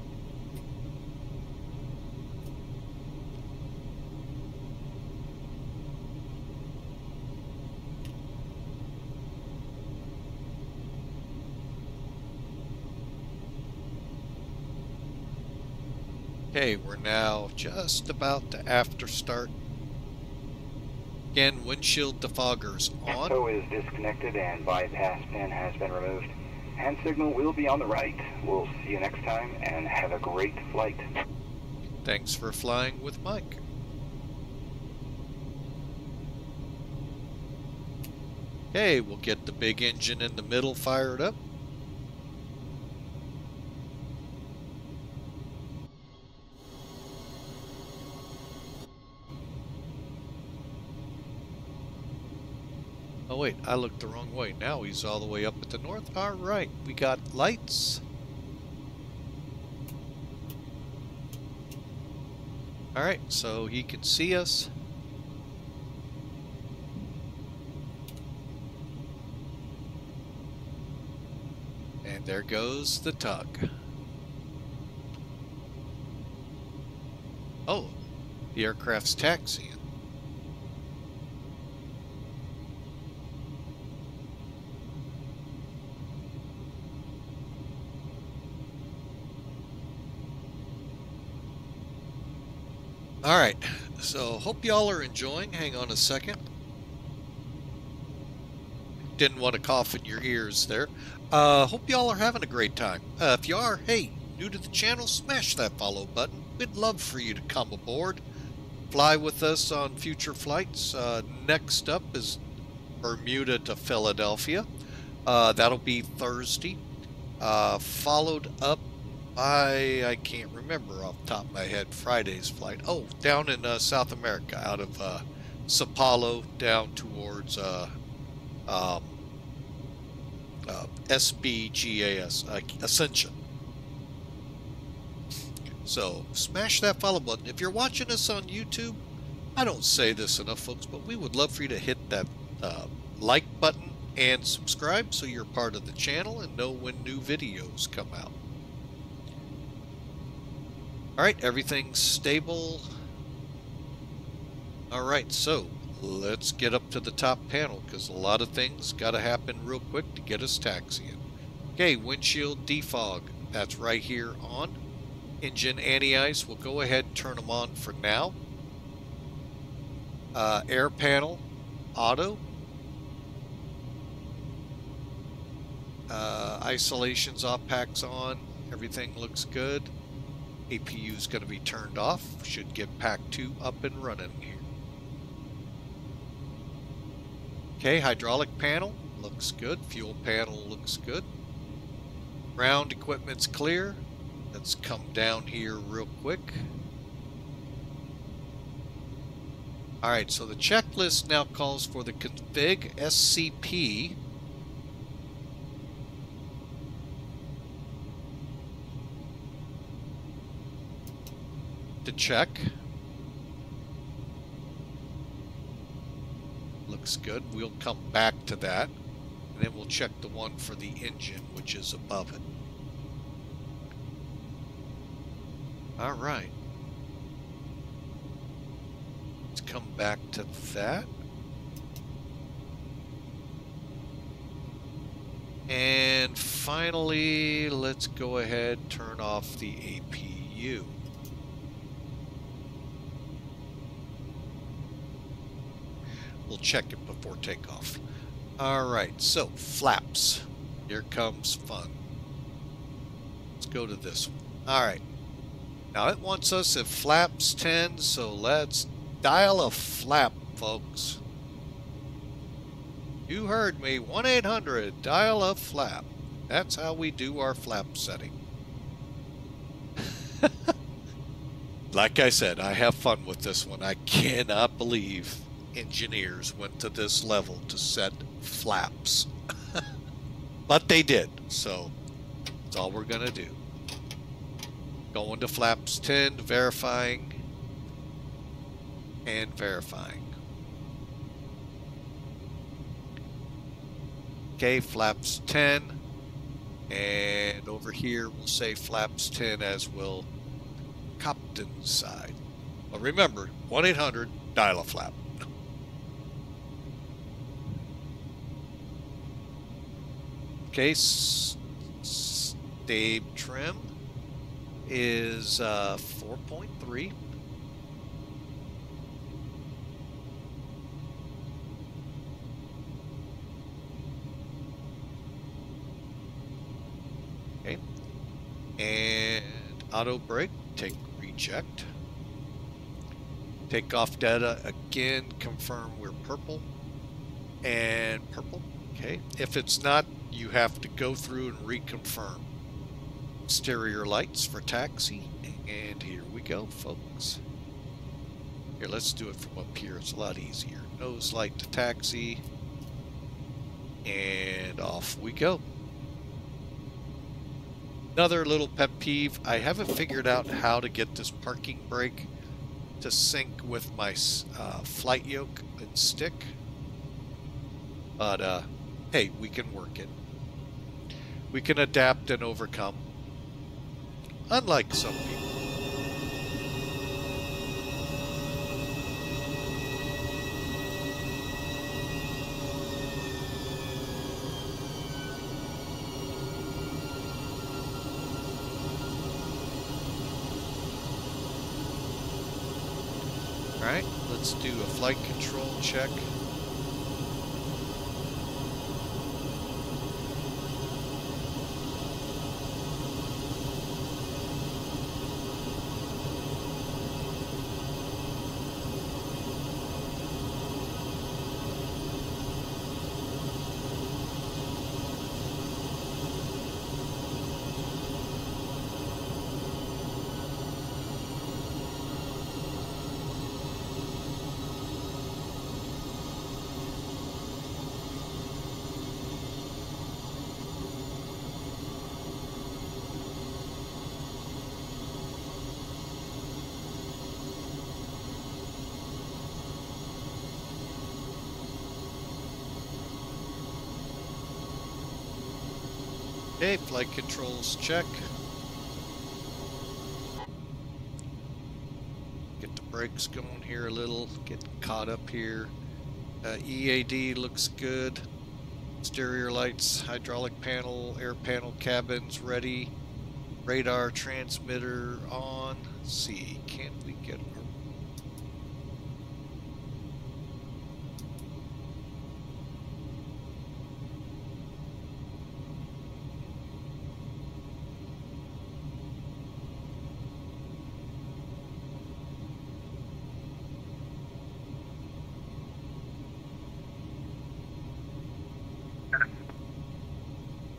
Okay, we're now just about to after start. Again, windshield defoggers on. Tow is disconnected and bypass pin has been removed. Hand signal will be on the right. We'll see you next time and have a great flight. Thanks for flying with Mike. Okay, we'll get the big engine in the middle fired up. Oh wait, I looked the wrong way. Now he's all the way up at the north. All right, we got lights. All right, so he can see us. And there goes the tug. Oh, the aircraft's taxiing. All right, so hope y'all are enjoying. Hang on a second. Didn't want to cough in your ears there. Hope y'all are having a great time. If you are, hey, new to the channel, smash that follow button. We'd love for you to come aboard. Fly with us on future flights. Next up is Bermuda to Philadelphia. That'll be Thursday. Followed up by, I can't remember off the top of my head, Friday's flight. Oh, down in South America, out of Sao down towards SBGAS, Ascension. So smash that follow button. If you're watching us on YouTube, I don't say this enough, folks, but we would love for you to hit that like button and subscribe so you're part of the channel and know when new videos come out. All right, everything's stable. All right, so let's get up to the top panel because a lot of things got to happen real quick to get us taxiing. Okay, windshield defog. That's right here on. Engine anti-ice, we'll go ahead and turn them on for now. Air panel, auto. Isolations off, packs on. Everything looks good. APU is going to be turned off. Should get pack 2 up and running here. Okay, hydraulic panel looks good. Fuel panel looks good. Ground equipment's clear. Let's come down here real quick. Alright, so the checklist now calls for the config SCP. To check. Looks good. We'll come back to that. And then we'll check the one for the engine, which is above it. All right. Let's come back to that. And finally, let's go ahead and turn off the APU. We'll check it before takeoff. All right, so flaps. Here comes fun. Let's go to this one. All right. Now it wants us at flaps 10, so let's dial a flap, folks. You heard me, 1-800, dial a flap. That's how we do our flap setting. Like I said, I have fun with this one. I cannot believe engineers went to this level to set flaps. But they did, so that's all we're going to do. Going to flaps 10, verifying, and verifying. Okay, flaps 10, and over here we'll say flaps 10 as will captain's side. But remember, 1-800, dial a flap. Okay, stabe trim is 4.3. Okay, and auto brake, take reject. Takeoff data again, confirm we're purple. And purple. Okay. If it's not, you have to go through and reconfirm. Exterior lights for taxi. And here we go, folks. Here, let's do it from up here. It's a lot easier. Nose light to taxi. And off we go. Another little pet peeve. I haven't figured out how to get this parking brake to sync with my flight yoke and stick. But, hey, we can work it. We can adapt and overcome. Unlike some people. Alright, let's do a flight control check. Okay, flight controls check. Get the brakes going here a little, get caught up here. EAD looks good. Exterior lights, hydraulic panel, air panel cabins ready. Radar transmitter on. Let's see, can we get...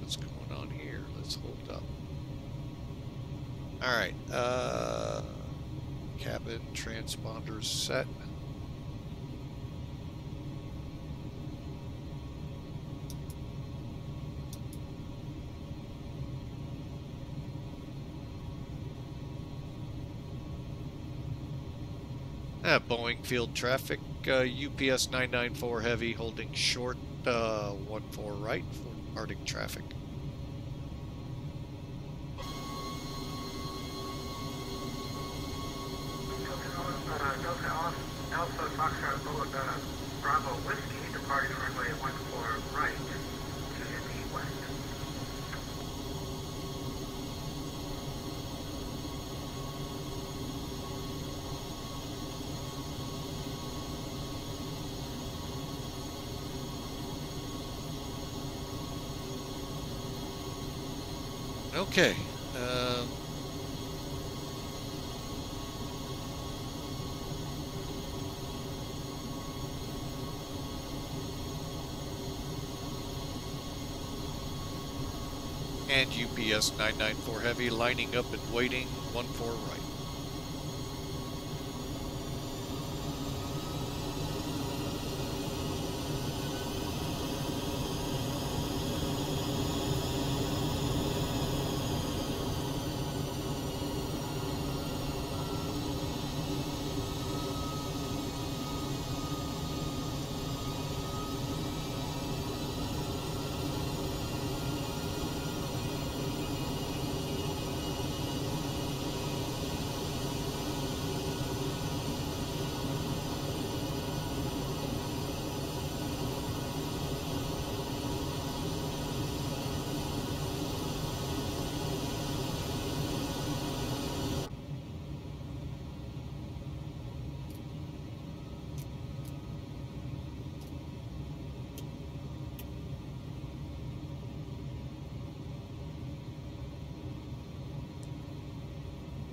What's going on here? Let's hold up. Alright, cabin transponders set. Boeing field traffic, UPS 994 heavy holding short 14 right for Arctic traffic. Alpha Foxtrot Bullet Bravo Whiskey departing runway 14 right to the west. Okay. And UPS 994 heavy lining up and waiting 14 right.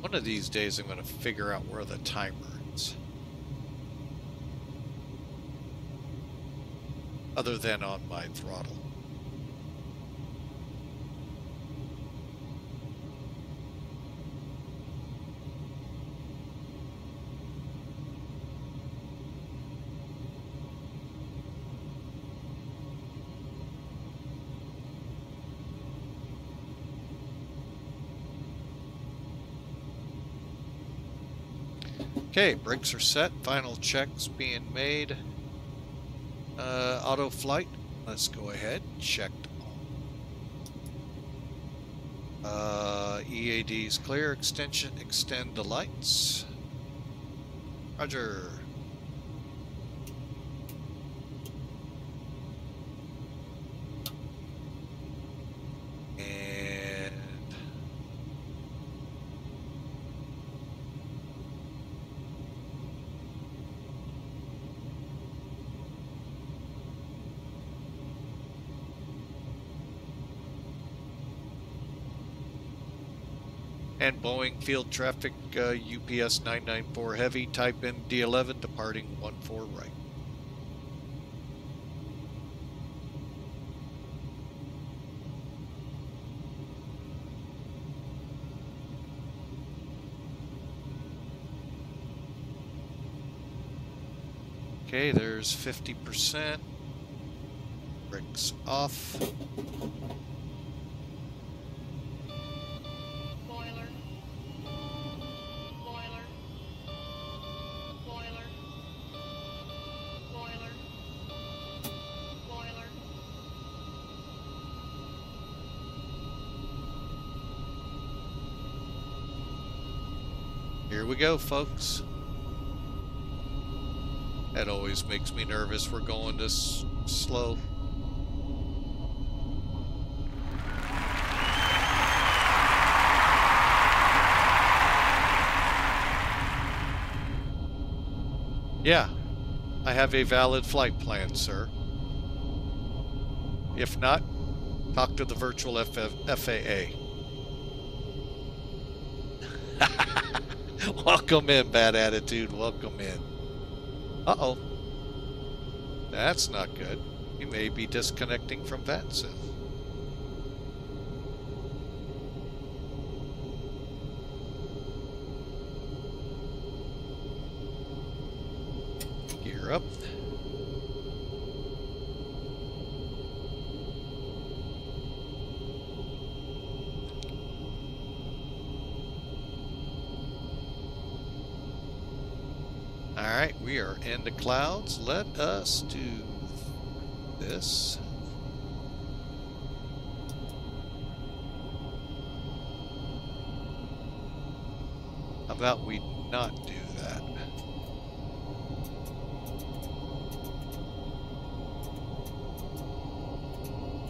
One of these days I'm going to figure out where the timer is. other than on my throttle. Okay, brakes are set. Final checks being made. Auto flight. Let's go ahead. Checked. EAD's clear. Extend the lights. Roger. And Boeing field traffic UPS 994 Heavy, type MD-11, departing 14 right. Okay, there's 50%. Brakes off. Here we go, folks. That always makes me nervous. We're going this slow. Yeah, I have a valid flight plan, sir. If not, talk to the virtual FAA. Welcome in, bad attitude. Welcome in. Uh-oh. That's not good. You may be disconnecting from VATSIM. Gear up. Alright, we are in the clouds. Let us do this. How about we not do that?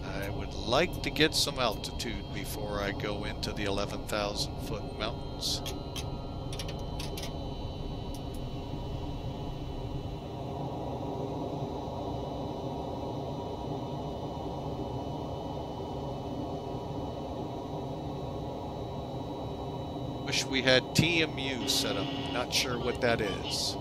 I would like to get some altitude before I go into the 11,000 foot mountains. Wish we had TMU set up. Not sure what that is.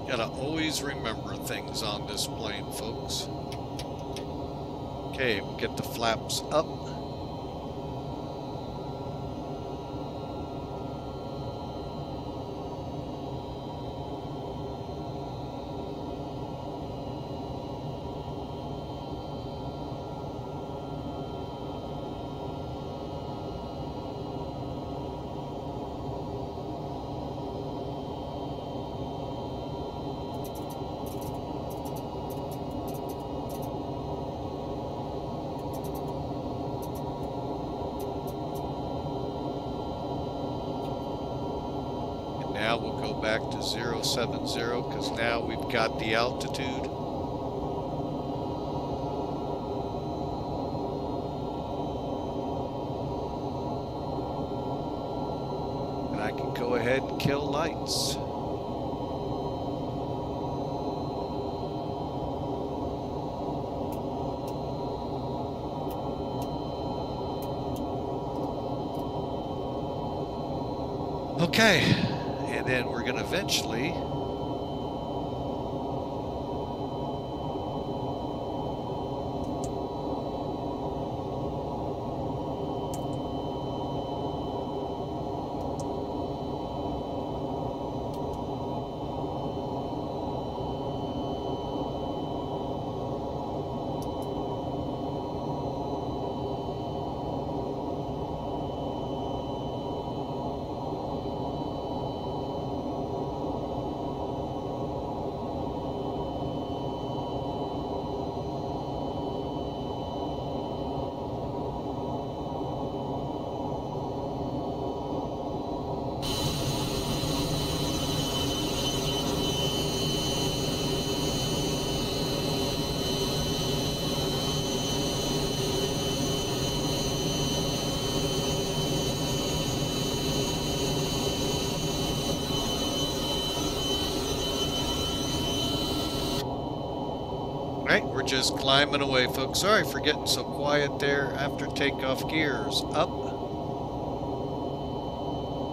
Gotta always remember things on this plane, folks. Okay, we'll get the flaps up. back to 070 because now we've got the altitude. And I can go ahead and kill lights. Okay, and then we're going to eventually Right, we're just climbing away, folks. Sorry for getting so quiet there. After takeoff, gears up.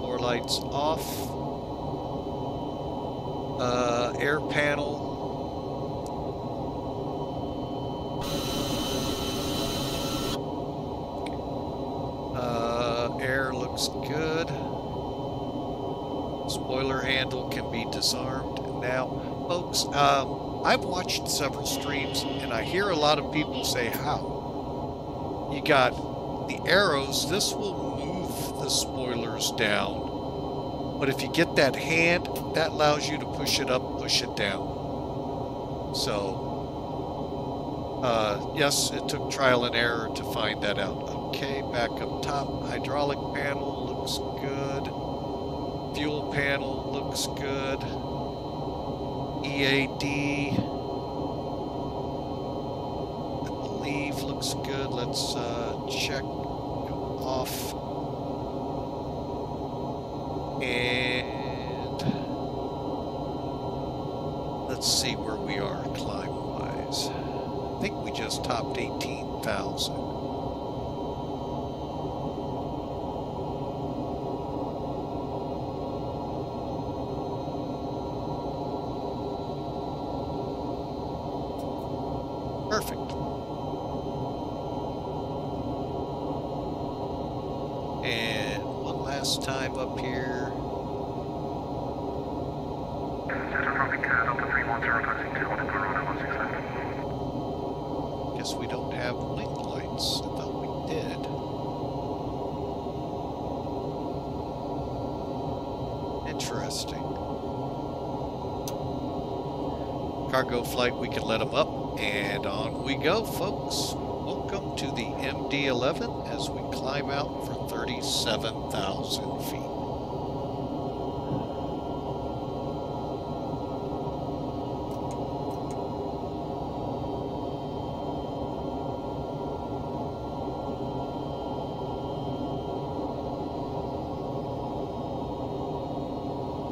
Floor lights off. Air panel. Air looks good. Spoiler handle can be disarmed. Now, folks, I've watched several streams, and I hear a lot of people say, how? You got the arrows, this will move the spoilers down. But if you get that hand, that allows you to push it up, push it down. So, yes, it took trial and error to find that out. Okay, back up top, hydraulic panel looks good. Fuel panel looks good. EAD, I believe, looks good. Let's check off. And let's see where we are climb-wise. I think we just topped 18,000. Perfect. And one last time up here. Guess we don't have link lights. I thought we did. Interesting. Cargo flight, we can let them up. And on we go, folks. Welcome to the MD-11 as we climb out for 37,000 feet.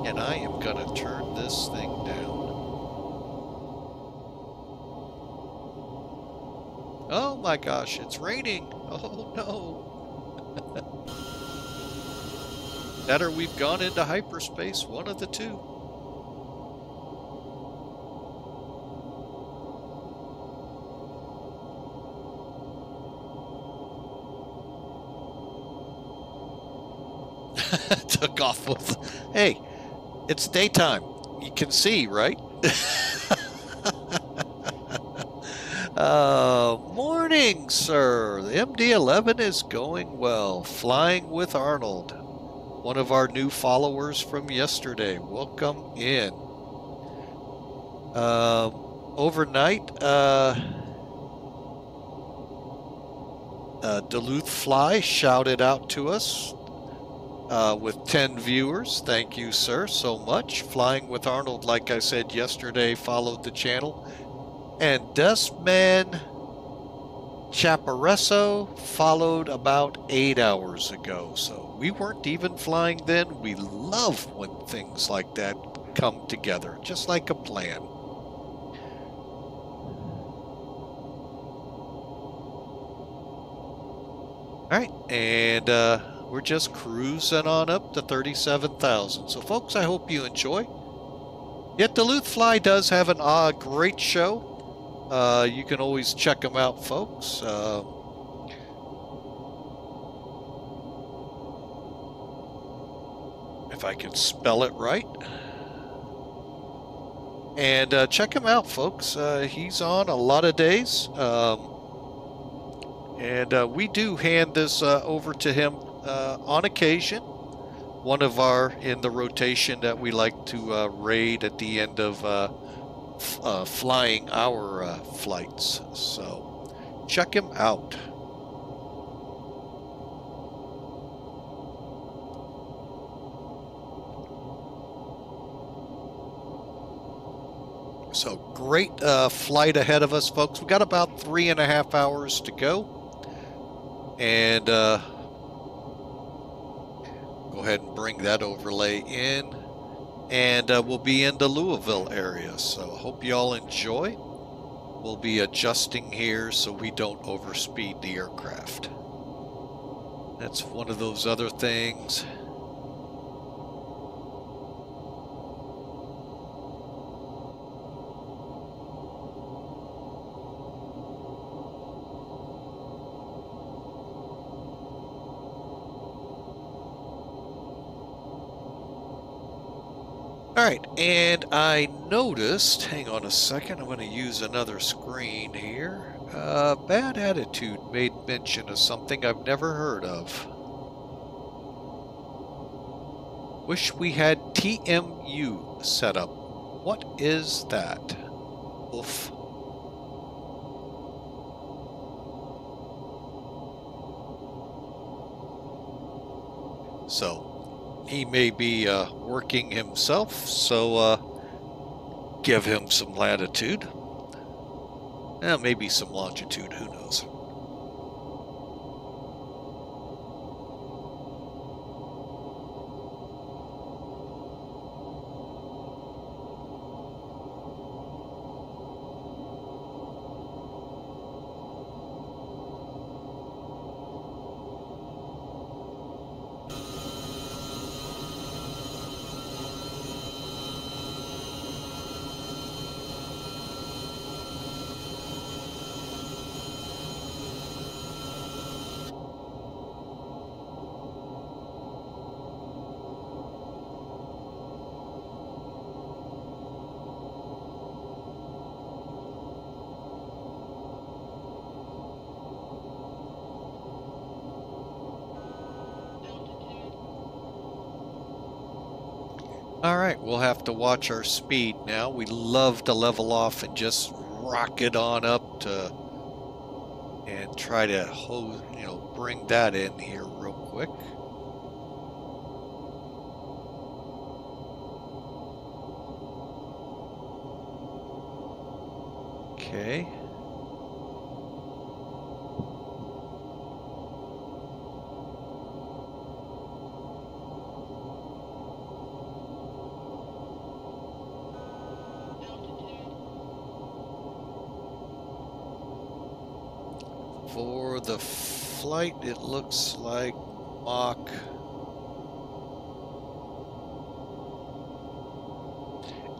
And I am going to turn this thing down. Oh my gosh, it's raining. Oh no. That or we've gone into hyperspace, one of the two. Took off with, hey, it's daytime. You can see, right? Morning, sir. The MD-11 is going well. Flying with Arnold, one of our new followers from yesterday. Welcome in. Overnight, Duluth Fly shouted out to us. with 10 viewers. Thank you, sir, so much. Flying with Arnold, like I said yesterday, followed the channel. And Dustman Chaparesso followed about 8 hours ago. So we weren't even flying then. We love when things like that come together, just like a plan. All right, and we're just cruising on up to 37,000. So, folks, I hope you enjoy. Yet Duluth Fly does have a great show. You can always check them out, folks. If I can spell it right. And check him out, folks. He's on a lot of days. And we do hand this over to him on occasion. One of our in the rotation that we like to raid at the end of flying our flights. So check him out. So great flight ahead of us, folks. We've got about 3.5 hours to go. And go ahead and bring that overlay in. And we'll be in the Louisville area. So hope you all enjoy. We'll be adjusting here so we don't overspeed the aircraft. That's one of those other things. Alright, and I noticed, hang on a second, I'm going to use another screen here. Bad Attitude made mention of something I've never heard of. Wish we had TMU set up. What is that? Oof. So, he may be working himself, so give him some latitude. Maybe some longitude, who knows. Alright, we'll have to watch our speed now. We love to level off and just rocket on up to and try to bring that in here real quick. Okay. For the flight, it looks like Mach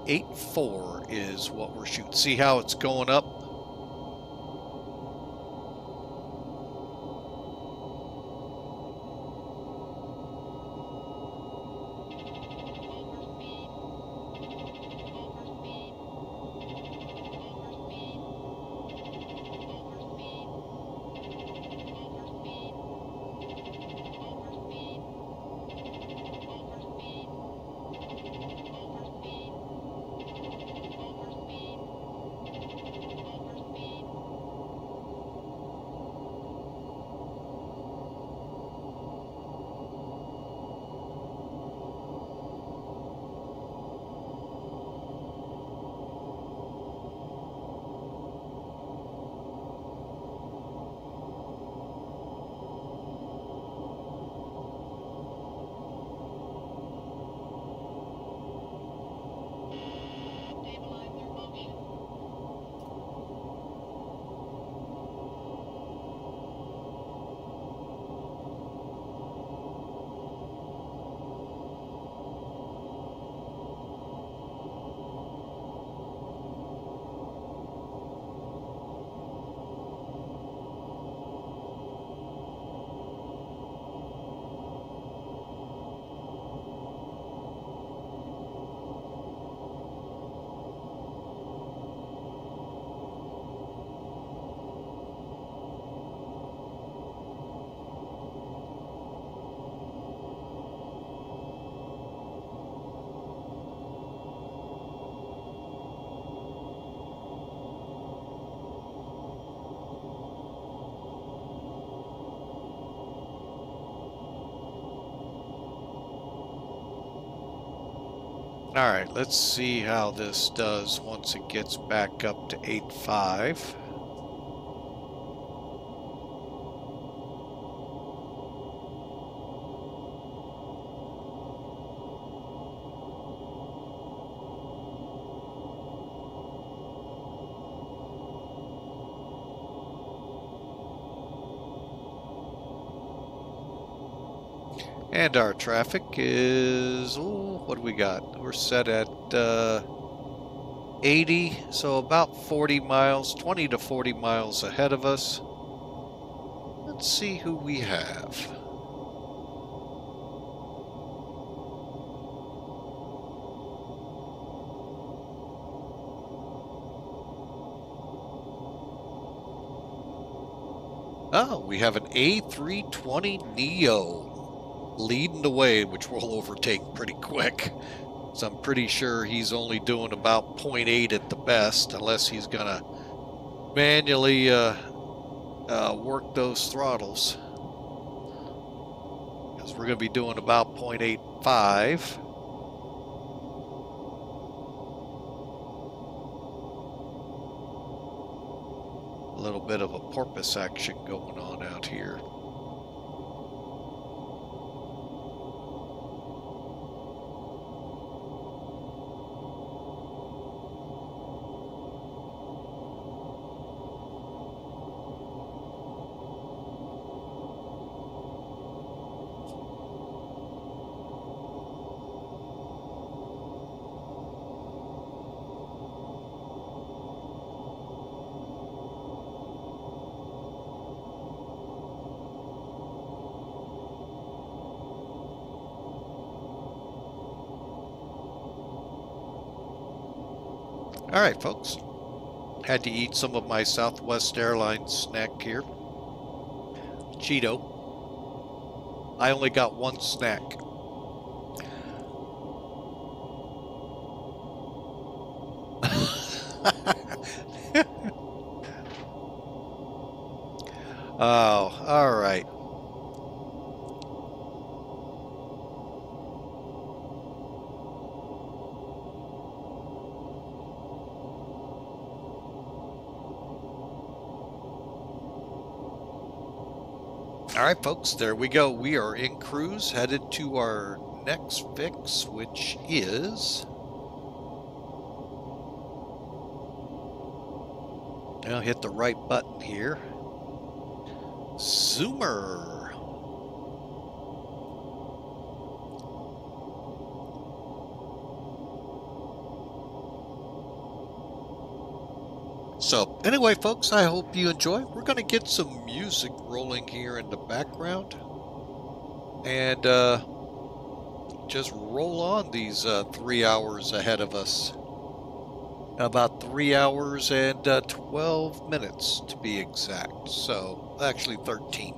8.4 is what we're shooting. See how it's going up? All right, let's see how this does once it gets back up to 8.5. And our traffic is, what do we got? We're set at 80, so about 40 miles, 20 to 40 miles ahead of us. Let's see who we have. Oh, we have an A320neo leading the way, which we'll overtake pretty quick. So I'm pretty sure he's only doing about 0.8 at the best, unless he's gonna manually work those throttles. Because we're gonna be doing about 0.85. A little bit of a porpoise action going on out here. All right, folks. Had to eat some of my Southwest Airlines snack here. Cheeto. I only got one snack. Oh, all right. All right, folks, there we go. We are in cruise, headed to our next fix, which is... I'll hit the right button here. ZOOMR. So, anyway, folks, I hope you enjoy. We're going to get some music rolling here in the background. And just roll on these 3 hours ahead of us. About 3 hours and 12 minutes to be exact. So, actually 13.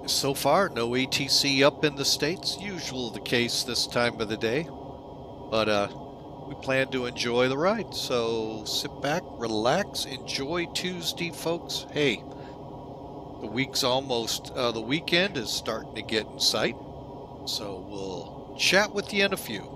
So far, no ATC up in the States. Usual the case this time of the day. But we plan to enjoy the ride. So sit back, relax, enjoy Tuesday, folks. Hey, the week's almost, the weekend is starting to get in sight. So we'll chat with you in a few.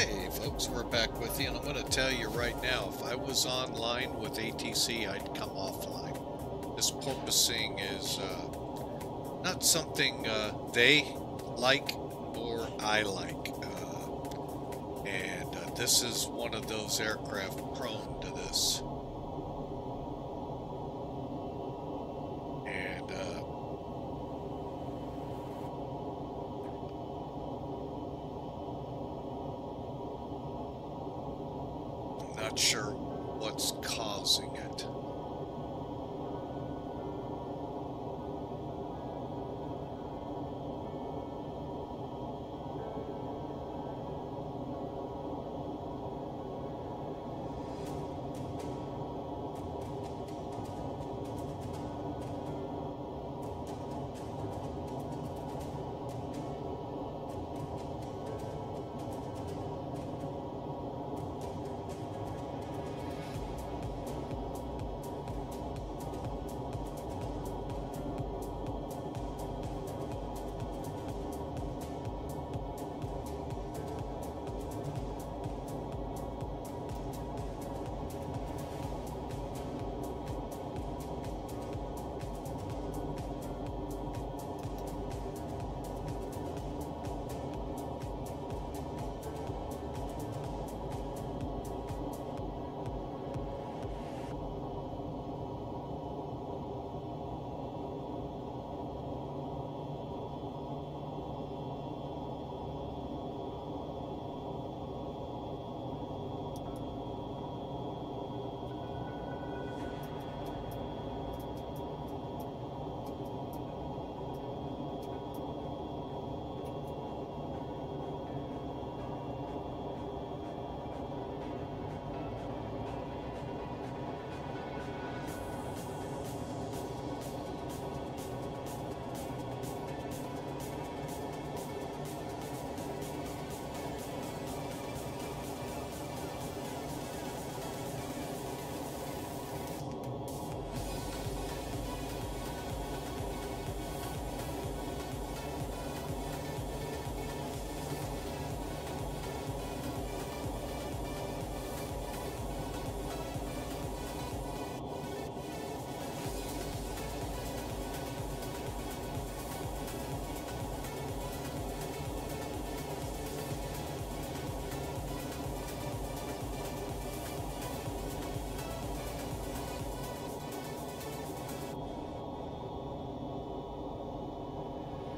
Hey folks, we're back with you, and I'm going to tell you right now, if I was online with ATC, I'd come offline. This porpoising is not something they like or I like. This is one of those aircraft prone to this. And I'm not sure what's causing it.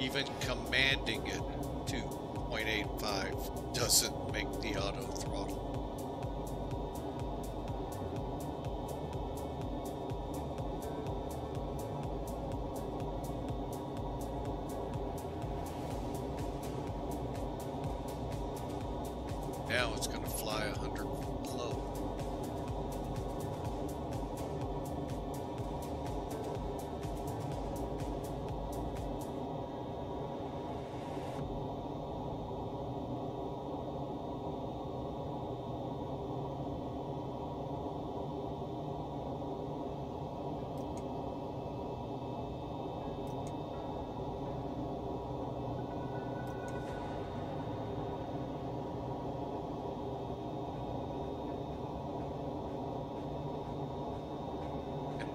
Even commanding it to 0.85 doesn't make the auto throttle. Now it's going to fly 100 feet low.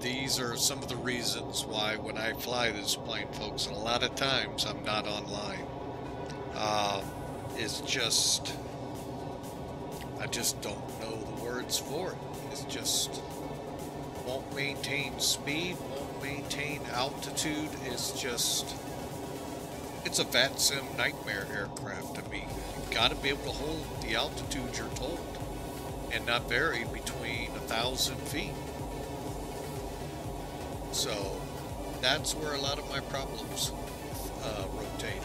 These are some of the reasons why when I fly this plane, folks, and a lot of times I'm not online, it's just, I just don't know the words for it. It's just won't maintain speed, won't maintain altitude. It's just, it's a VATSIM nightmare aircraft to me. You've got to be able to hold the altitude you're told and not vary between 1,000 feet. So that's where a lot of my problems rotate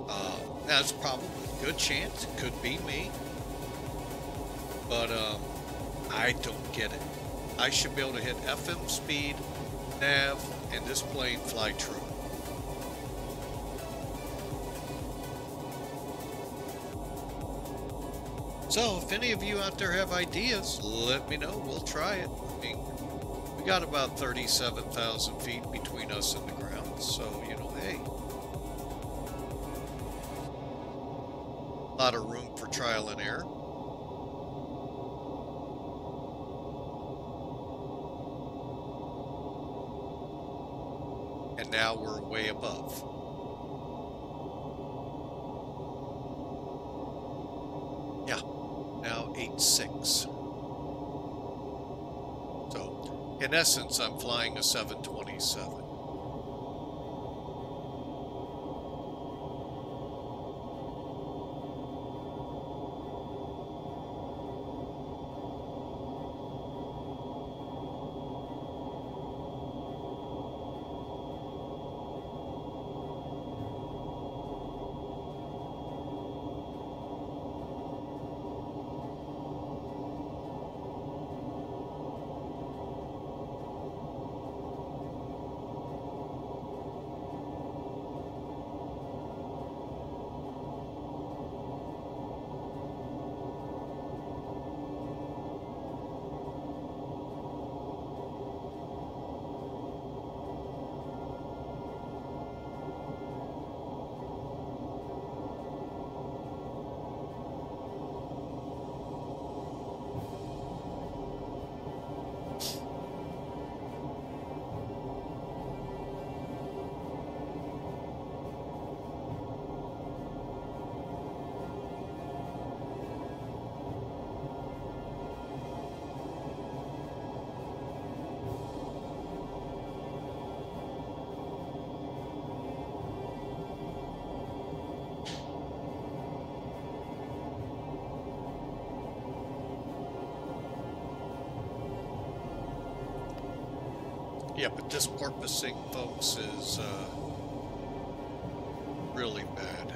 are. That's probably a good chance. It could be me. But I don't get it. I should be able to hit FM speed, nav, and this plane fly true. So if any of you out there have ideas, let me know. We'll try it. I mean, we got about 37,000 feet between us and the ground, so, you know, hey. A lot of room for trial and error. And now we're way above. Yeah, now 8.6. So, in essence, I'm flying a 727. Yeah, but this porpoising, folks, is really bad.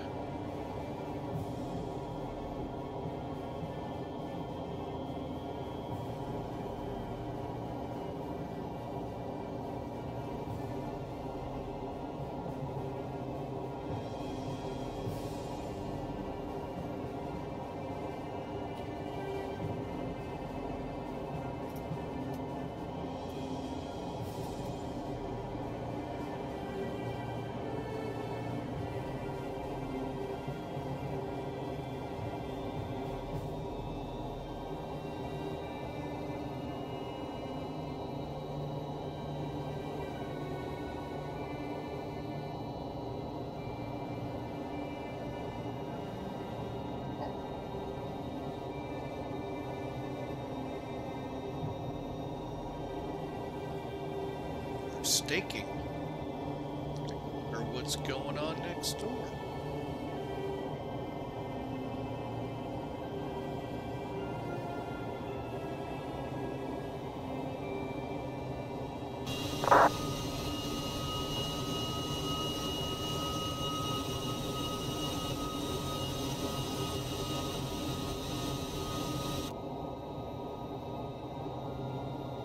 Staking, or what's going on next door.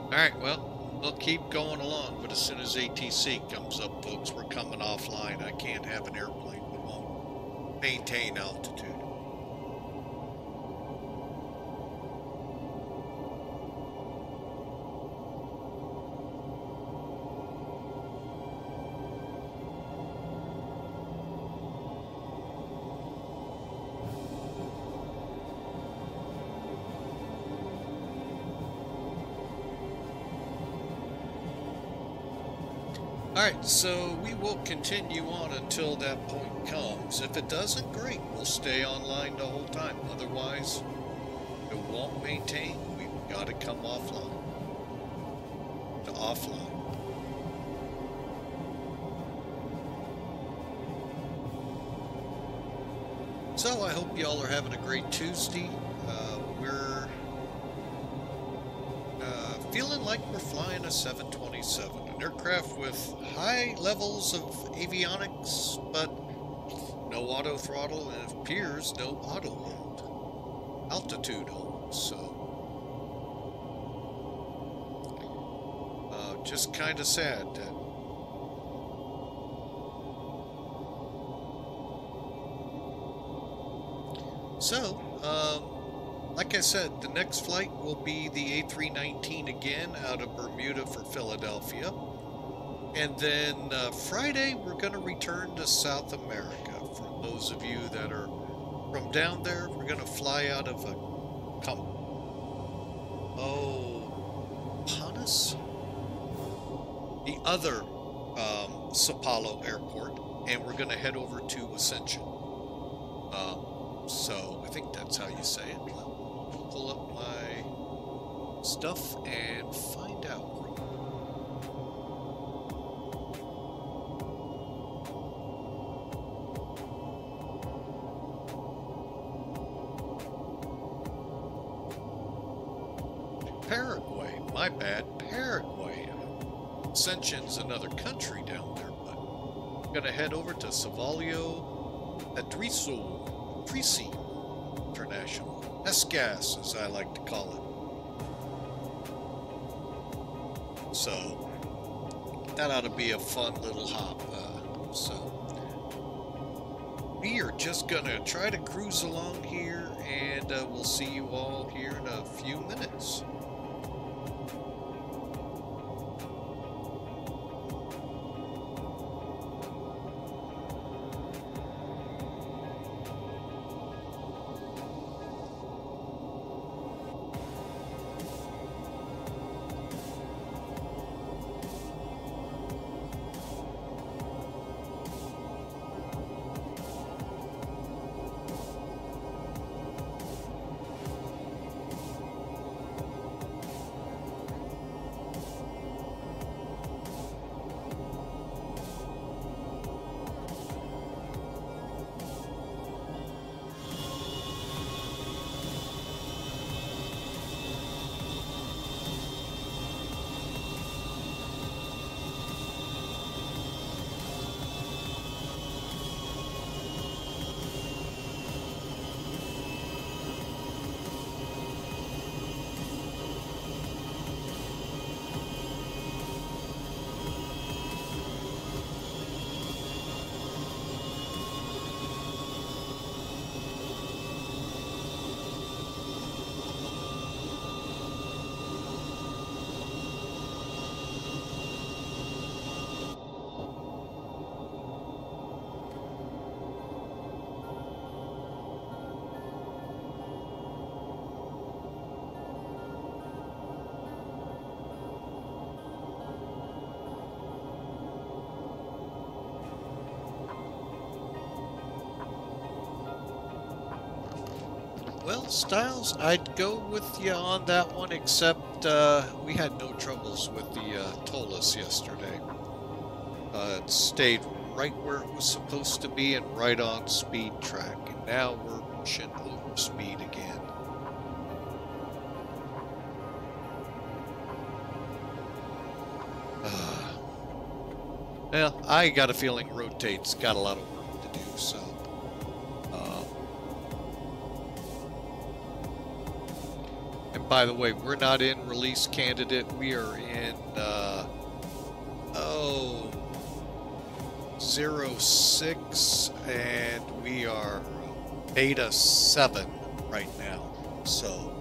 All right, well, we'll keep going along, but as soon as ATC comes up, folks, we're coming offline. I can't have an airplane that won't maintain altitude. Alright, so we will continue on until that point comes. If it doesn't, great. We'll stay online the whole time. Otherwise, it won't maintain. We've got to come offline. To offline. So I hope y'all are having a great Tuesday. We're feeling like we're flying a 727. Aircraft with high levels of avionics, but no auto throttle, and it appears no auto hold, altitude hold. So just kind of sad that like I said, the next flight will be the A319 again out of Bermuda for Philadelphia. And then Friday, we're going to return to South America. For those of you that are From down there, we're going to fly out of a Panas? The other Sapalo airport, and we're going to head over to Ascension. So I think that's how you say it. I'll pull up my stuff and find out. Paraguay, my bad, Paraguay. Ascension's another country down there, but I'm gonna head over to Savalio Trisi International. S-Gas, as I like to call it. So, that ought to be a fun little hop. We are just gonna try to cruise along here, and we'll see you all here in a few minutes. Well, Styles, I'd go with you on that one, except we had no troubles with the TOLUS yesterday. It stayed right where it was supposed to be and right on speed track, and now we're pushing over speed again. Well, I got a feeling Rotate's got a lot of work to do, so... And by the way, we're not in release candidate. We are in, 06, and we are beta 7 right now. So,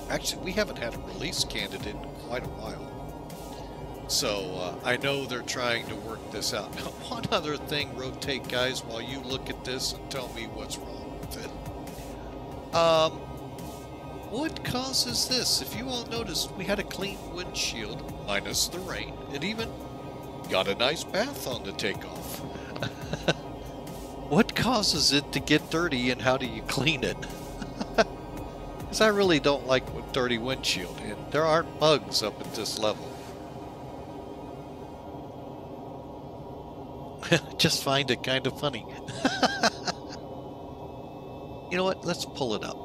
actually, we haven't had a release candidate in quite a while. So, I know they're trying to work this out. Now, one other thing, Rotate guys, while you look at this and tell me what's wrong with it. What causes this? If you all noticed, we had a clean windshield, minus the rain. It even got a nice bath on the takeoff. What causes it to get dirty, and how do you clean it? Because I really don't like a dirty windshield, and there aren't bugs up at this level. Just find it kind of funny. You know what? Let's pull it up.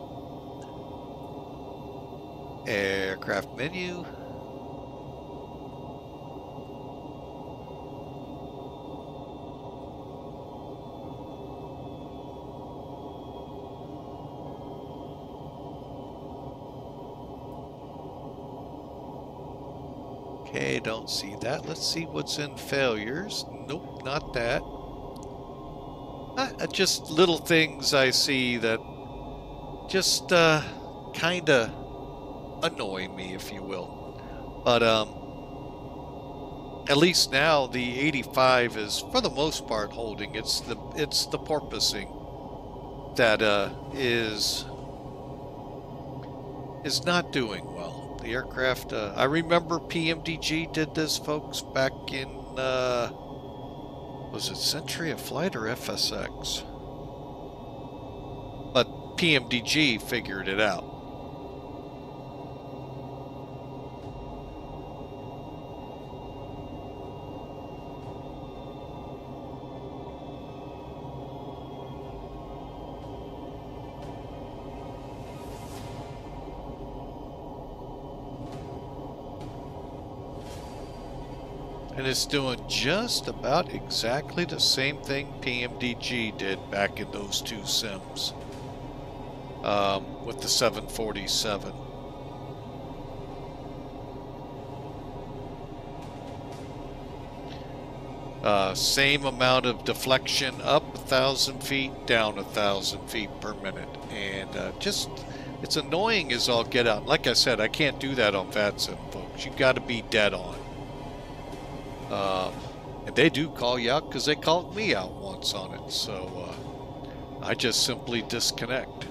Aircraft menu. Okay, don't see that. Let's see what's in failures. Nope, not that. Just little things I see that just kind of annoy me, if you will. But at least now the 85 is for the most part holding. It's the porpoising that is not doing well. The aircraft, I remember PMDG did this, folks, back in, was it Century of Flight or FSX? But PMDG figured it out. And it's doing just about exactly the same thing PMDG did back in those two sims with the 747. Same amount of deflection, up 1,000 feet, down 1,000 feet per minute. And just, it's annoying as all get out. Like I said, I can't do that on VATSIM, folks. You got to be dead on. And they do call you out because they called me out once on it. So I just simply disconnect.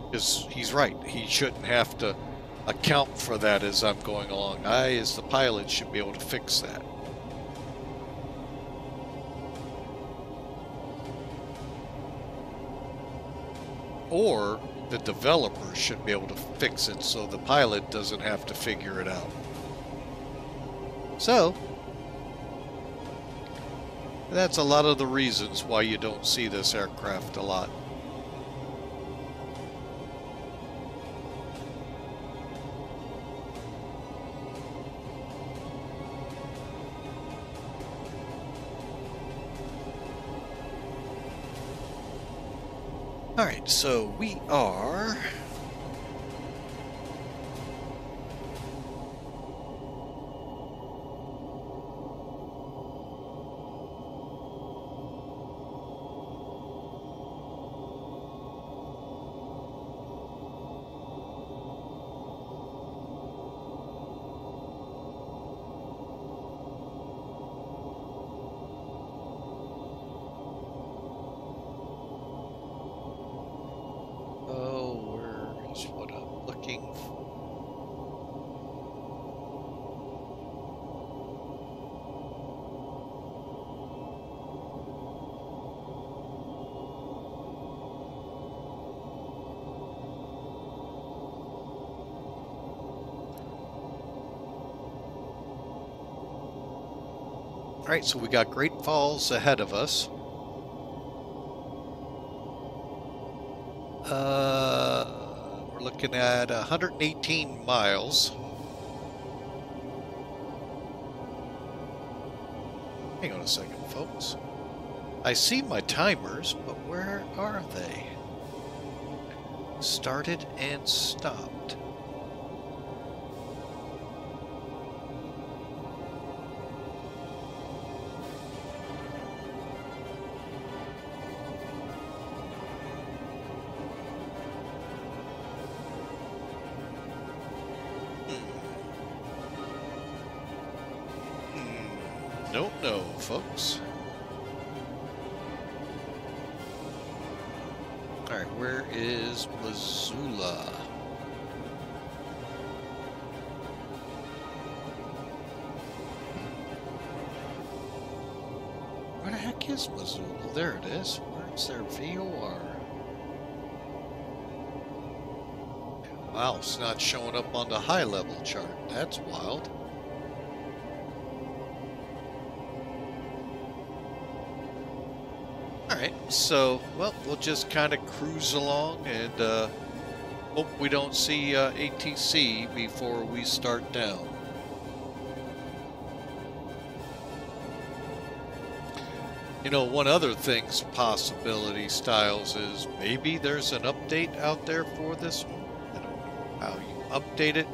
Because he's right. He shouldn't have to account for that as I'm going along. I, as the pilot, should be able to fix that. Or the developer should be able to fix it so the pilot doesn't have to figure it out. So, that's a lot of the reasons why you don't see this aircraft a lot. Alright, so we are... Alright, so we got Great Falls ahead of us. We're looking at 118 miles. Hang on a second, folks. I see my timers, but where are they? Started and stopped. Don't know, folks. Alright, where is Missoula? Where the heck is Missoula? There it is. Where's their VOR? Wow, it's not showing up on the high level chart. That's wild. Alright, so, well, we'll just kind of cruise along and hope we don't see ATC before we start down. You know, one other thing's possibility, Styles, is maybe there's an update out there for this one. I don't know how you update it.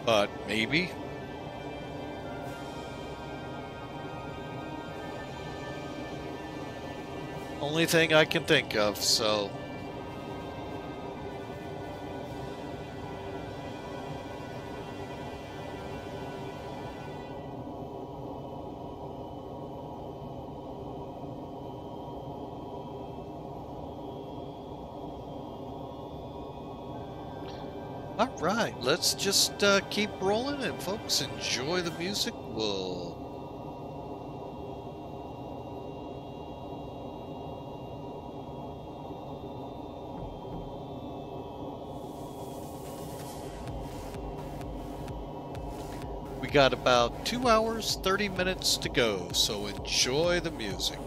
But maybe. Only thing I can think of, so. All right, let's just keep rolling, and folks, enjoy the music. We got about 2 hours, 30 minutes to go, so enjoy the music.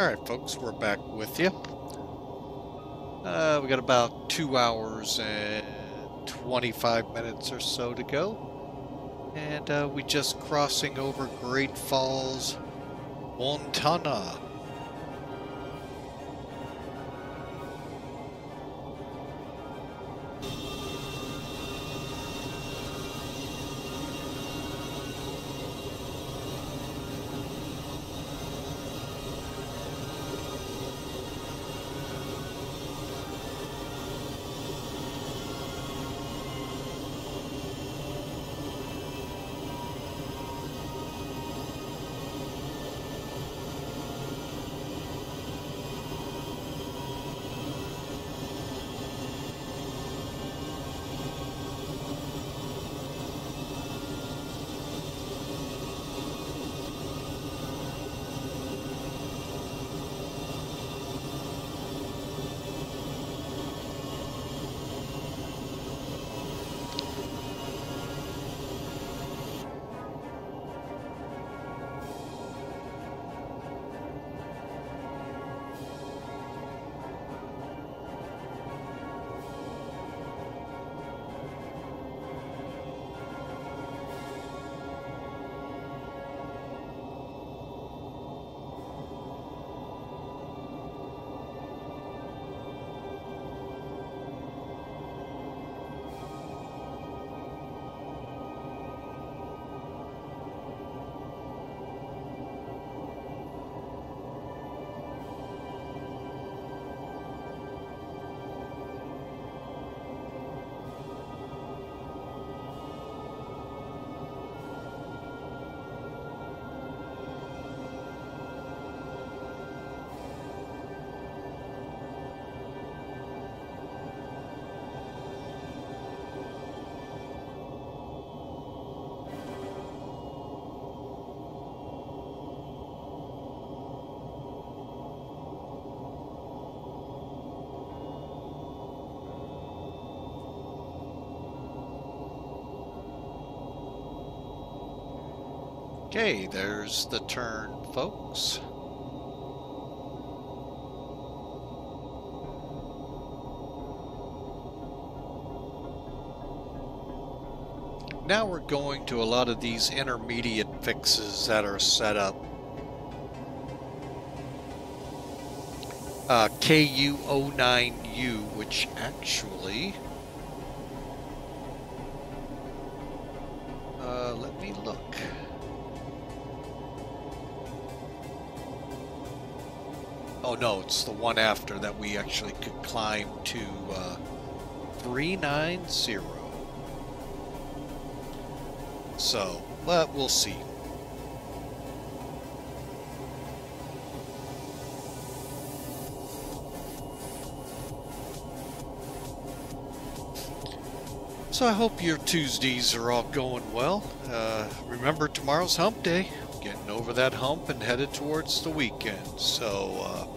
Alright folks, we're back with you. We got about 2 hours and 25 minutes or so to go. And we just crossing over Great Falls, Montana. Okay, there's the turn, folks. Now we're going to a lot of these intermediate fixes that are set up. KU09U, which actually... let me look. Oh no, it's the one after that we actually could climb to 390. So, but we'll see. So I hope your Tuesdays are all going well. Remember, tomorrow's hump day. Getting over that hump and headed towards the weekend. So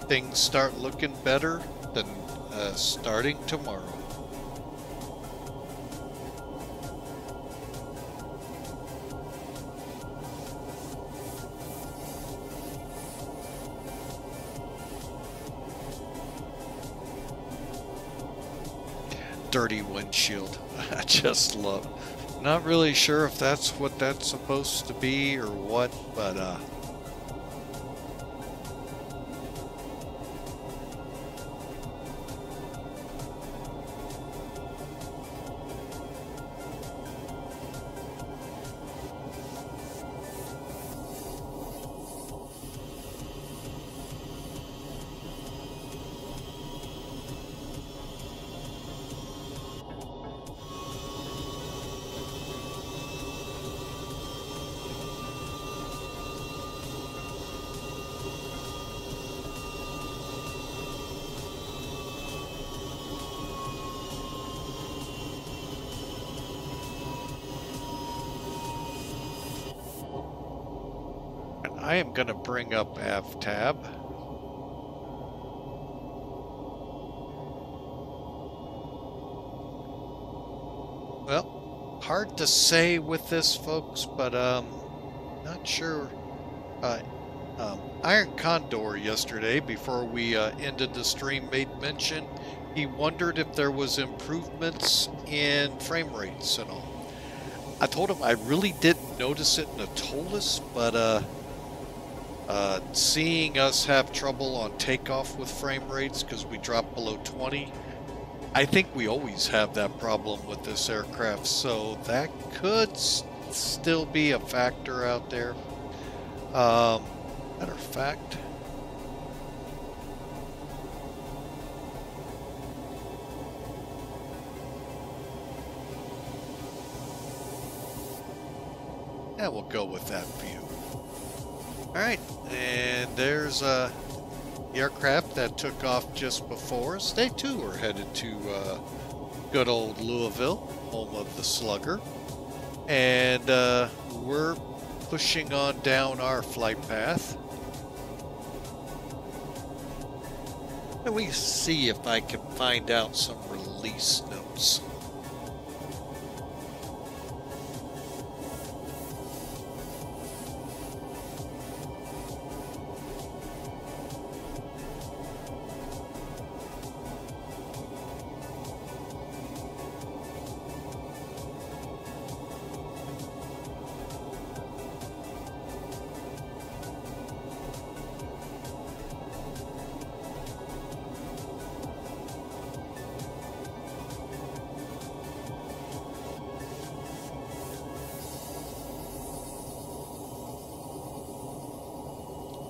things start looking better than starting tomorrow. Dirty windshield. I just love. Not really sure if that's what that's supposed to be or what, but I am going to bring up AvTab. Well, hard to say with this, folks, but not sure Uh, Iron Condor yesterday, before we ended the stream, made mention he wondered if there was improvements in frame rates and all. I told him I really didn't notice it in the TOLUS, but seeing us have trouble on takeoff with frame rates because we dropped below 20, I think we always have that problem with this aircraft, so that could still be a factor out there. Matter of fact, yeah, we'll go with that view. Alright, and there's the aircraft that took off just before us. They too are headed to good old Louisville, home of the Slugger. And we're pushing on down our flight path. Let me see if I can find out some release notes.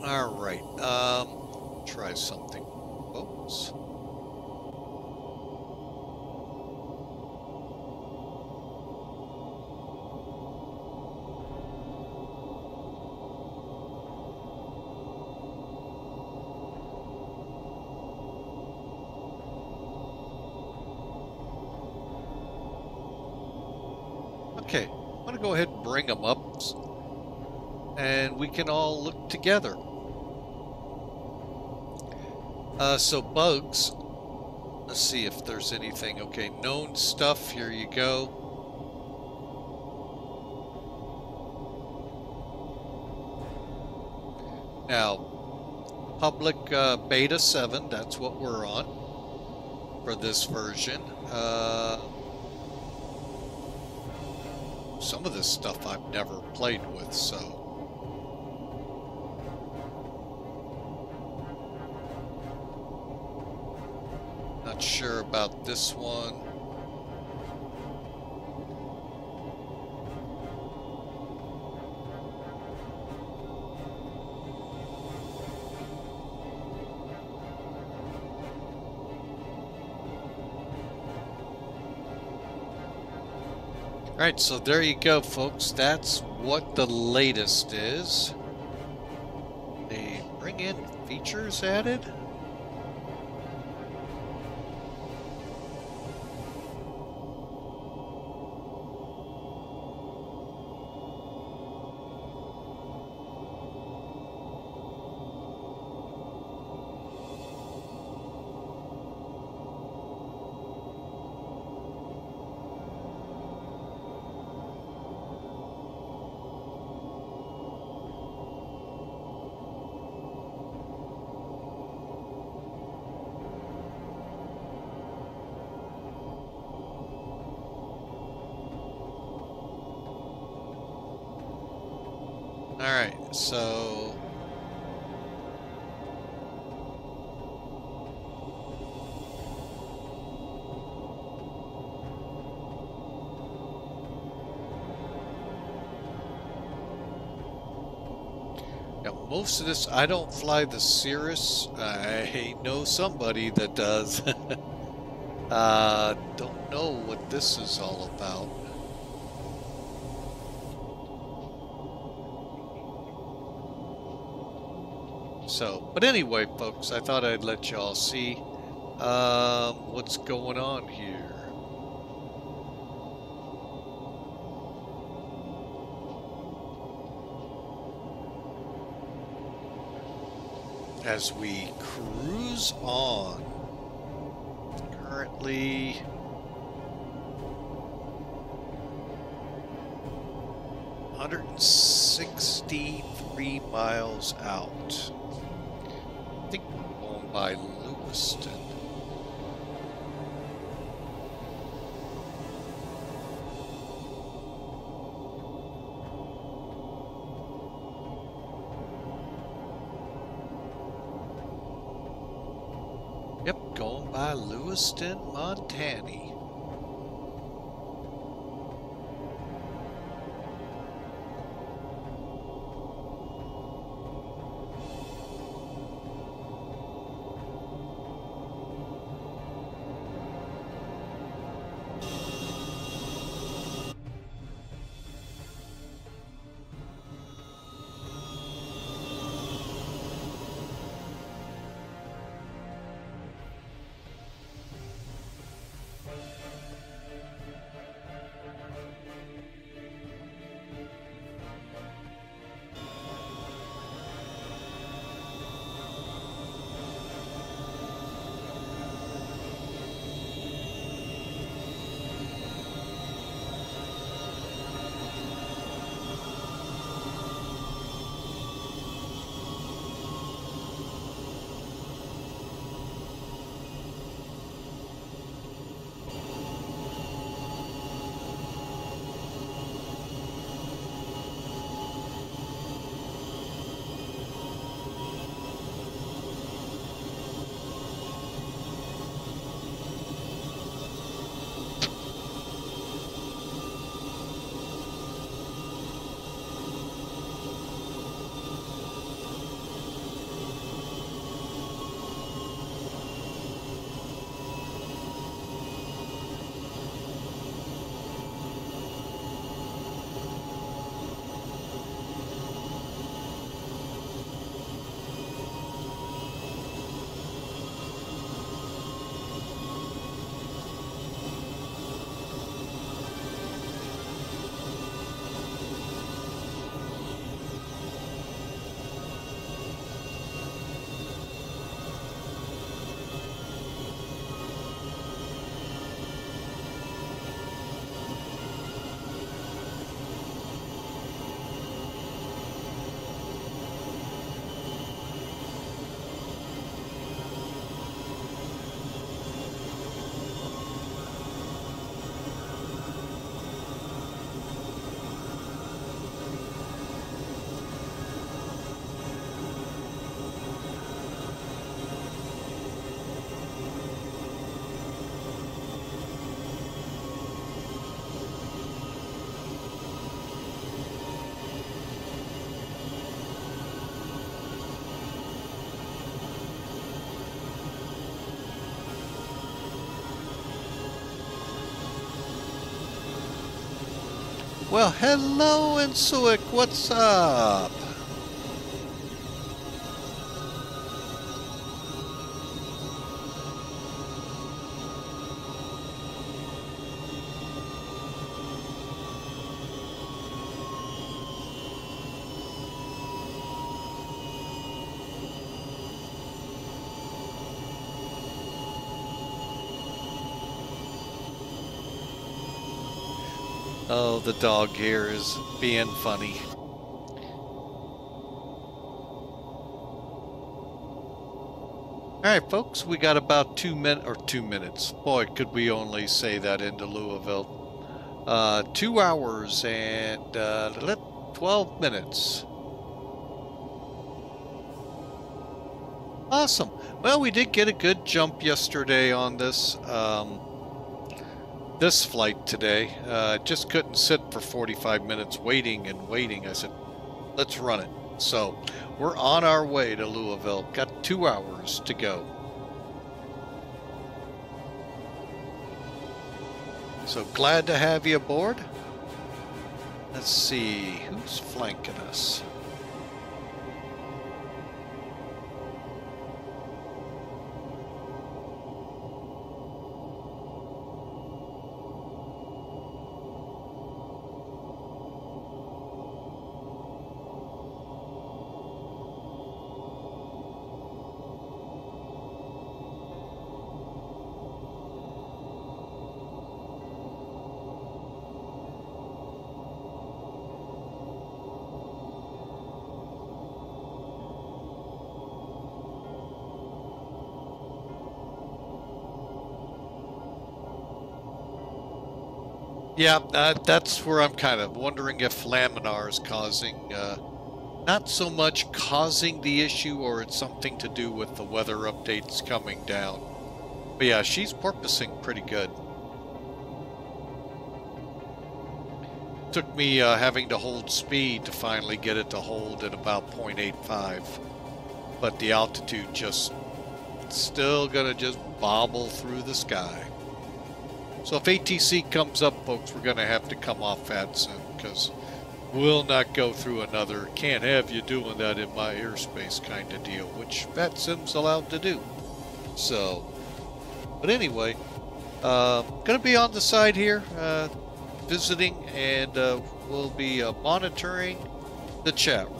Alright, try something, folks. Okay, I'm going to go ahead and bring them up, and we can all look together. So bugs, let's see if there's anything. Okay, known stuff, here you go. Now, public beta 7, that's what we're on for this version. Some of this stuff I've never played with, so. Not sure about this one. Alright, so there you go, folks. That's what the latest is. They bring in features added? Alright, so now most of this, I don't fly the Cirrus. I know somebody that does. Don't know what this is all about. So, but anyway, folks, I thought I'd let y'all see what's going on here. As we cruise on, currently 106. 63 miles out. I think we're going by Lewiston. Yep, going by Lewiston, Montana. Well, hello, Int'l, what's up? Oh, the dog here is being funny. Alright, folks, we got about 2 minutes. Boy, could we only say that into Louisville. 2 hours and 12 minutes. Awesome. Well, we did get a good jump yesterday on this. This flight today. Just couldn't sit for 45 minutes waiting and waiting. I said, let's run it. So we're on our way to Louisville. Got 2 hours to go. So glad to have you aboard. Let's see, who's flanking us? Yeah, that's where I'm kind of wondering if laminar is causing, not so much causing the issue, or it's something to do with the weather updates coming down. But yeah, she's porpoising pretty good. Took me having to hold speed to finally get it to hold at about 0.85. But the altitude just still gonna just bobble through the sky. So if ATC comes up, folks, we're gonna have to come off VATSIM, because we'll not go through another "can't have you doing that in my airspace" kind of deal, which VATSIM's allowed to do. So, but anyway, gonna be on the side here, visiting, and we'll be monitoring the chat room.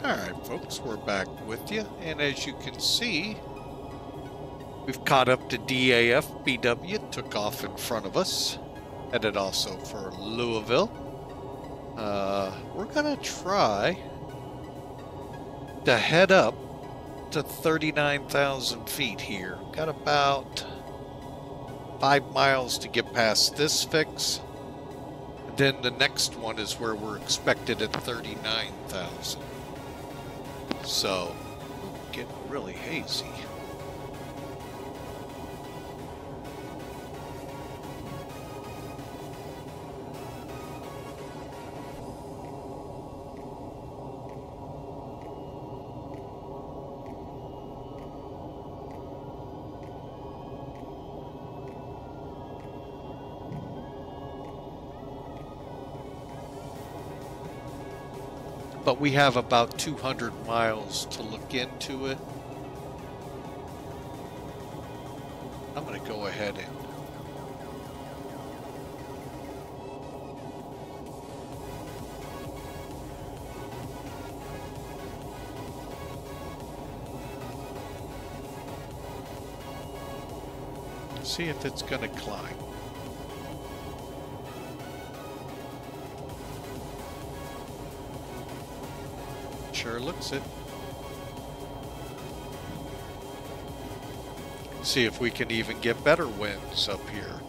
Alright folks, we're back with you, and as you can see, we've caught up to DAF. BW took off in front of us, headed also for Louisville. We're gonna try to head up to 39,000 feet here. Got about 5 miles to get past this fix. Then the next one is where we're expected at 39,000. So, getting really hazy. But we have about 200 miles to look into it. I'm going to go ahead and see if it's going to climb. Sure looks it. See if we can even get better winds up here.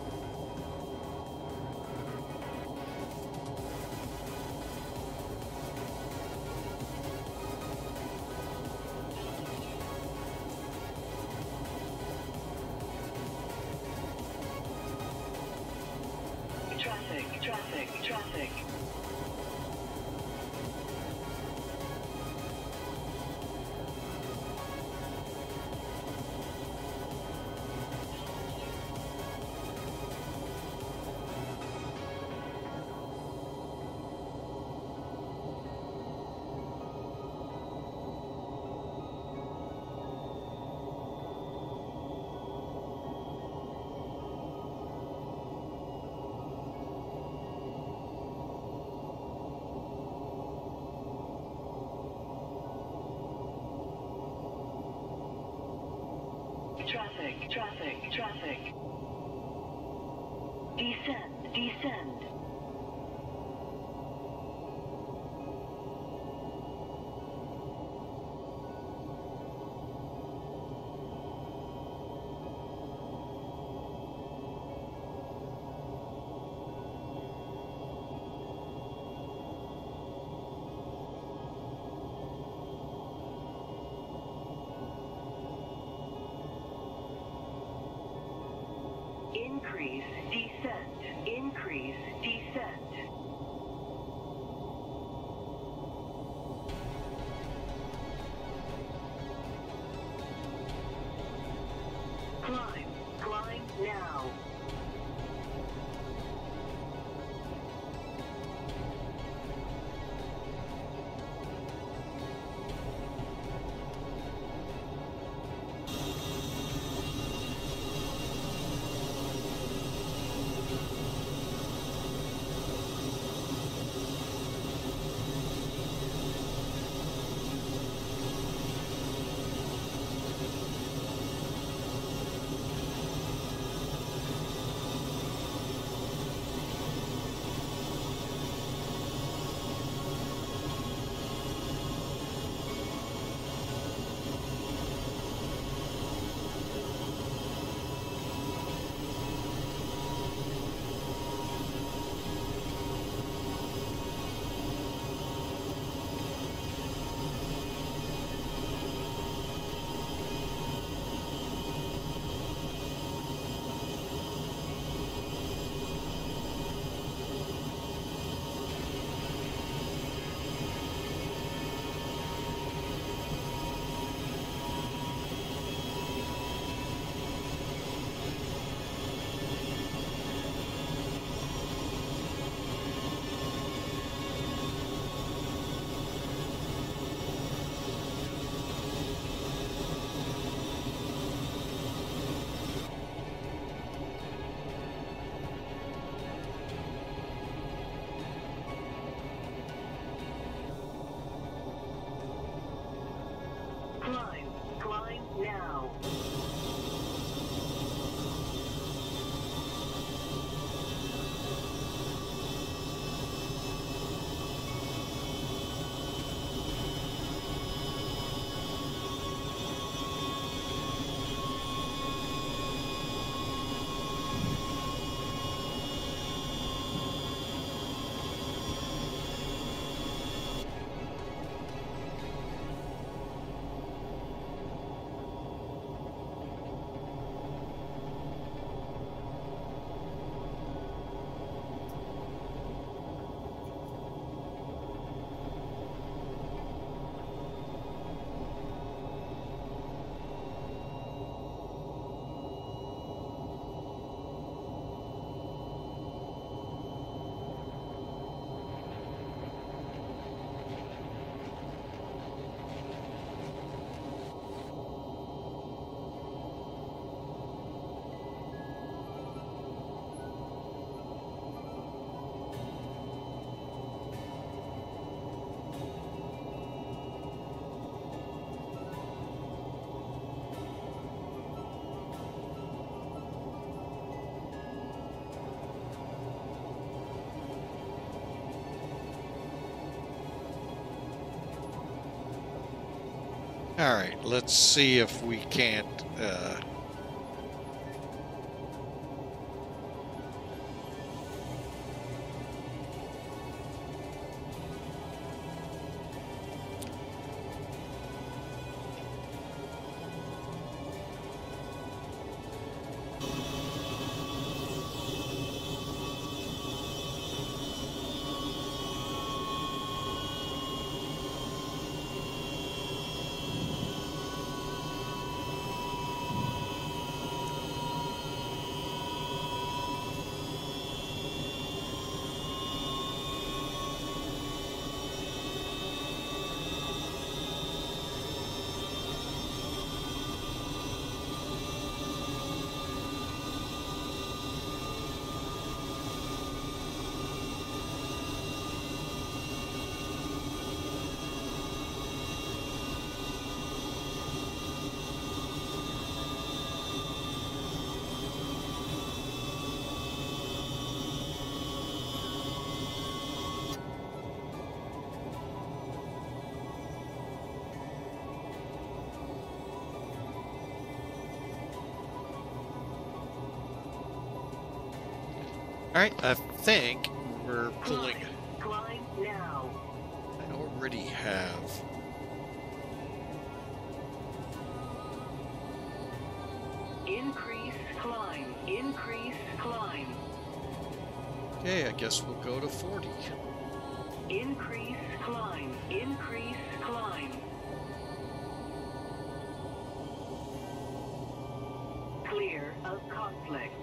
Traffic. Traffic. Descend. All right, let's see if we can't All right, I think we're pulling. Climb now. I already have. Increase climb. Increase climb. Okay, I guess we'll go to 40. Increase climb. Increase climb. Clear of conflict.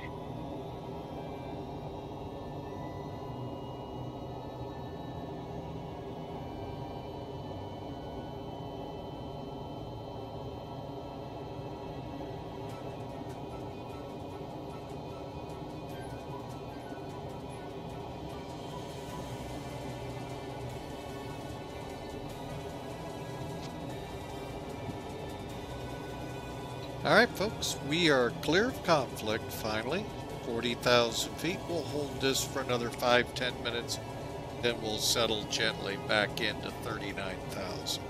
All right, folks, we are clear of conflict finally. 40,000 feet. We'll hold this for another 5-10 minutes. Then we'll settle gently back into 39,000.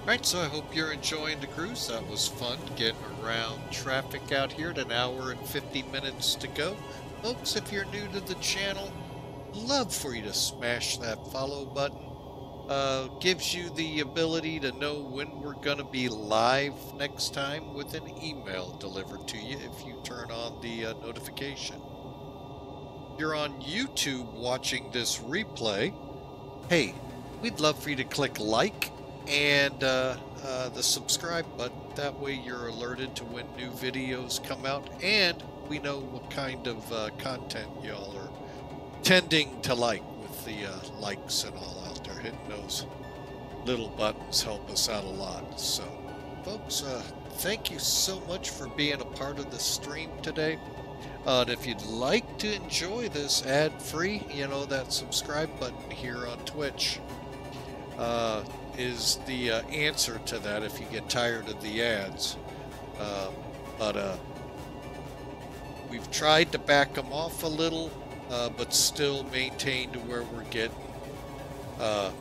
Alright, so I hope you're enjoying the cruise. That was fun getting around traffic out here at 1 hour and 50 minutes to go. Folks, if you're new to the channel, love for you to smash that follow button. Gives you the ability to know when we're going to be live next time with an email delivered to you if you turn on the notification. If you're on YouTube watching this replay, hey, we'd love for you to click like and the subscribe button. That way you're alerted to when new videos come out, and we know what kind of content y'all are tending to like with the likes and all out there. Hitting those little buttons help us out a lot. So, folks, thank you so much for being a part of the stream today. And if you'd like to enjoy this ad-free, you know, that subscribe button here on Twitch is the answer to that if you get tired of the ads. But we've tried to back them off a little, but still maintain to where we're getting a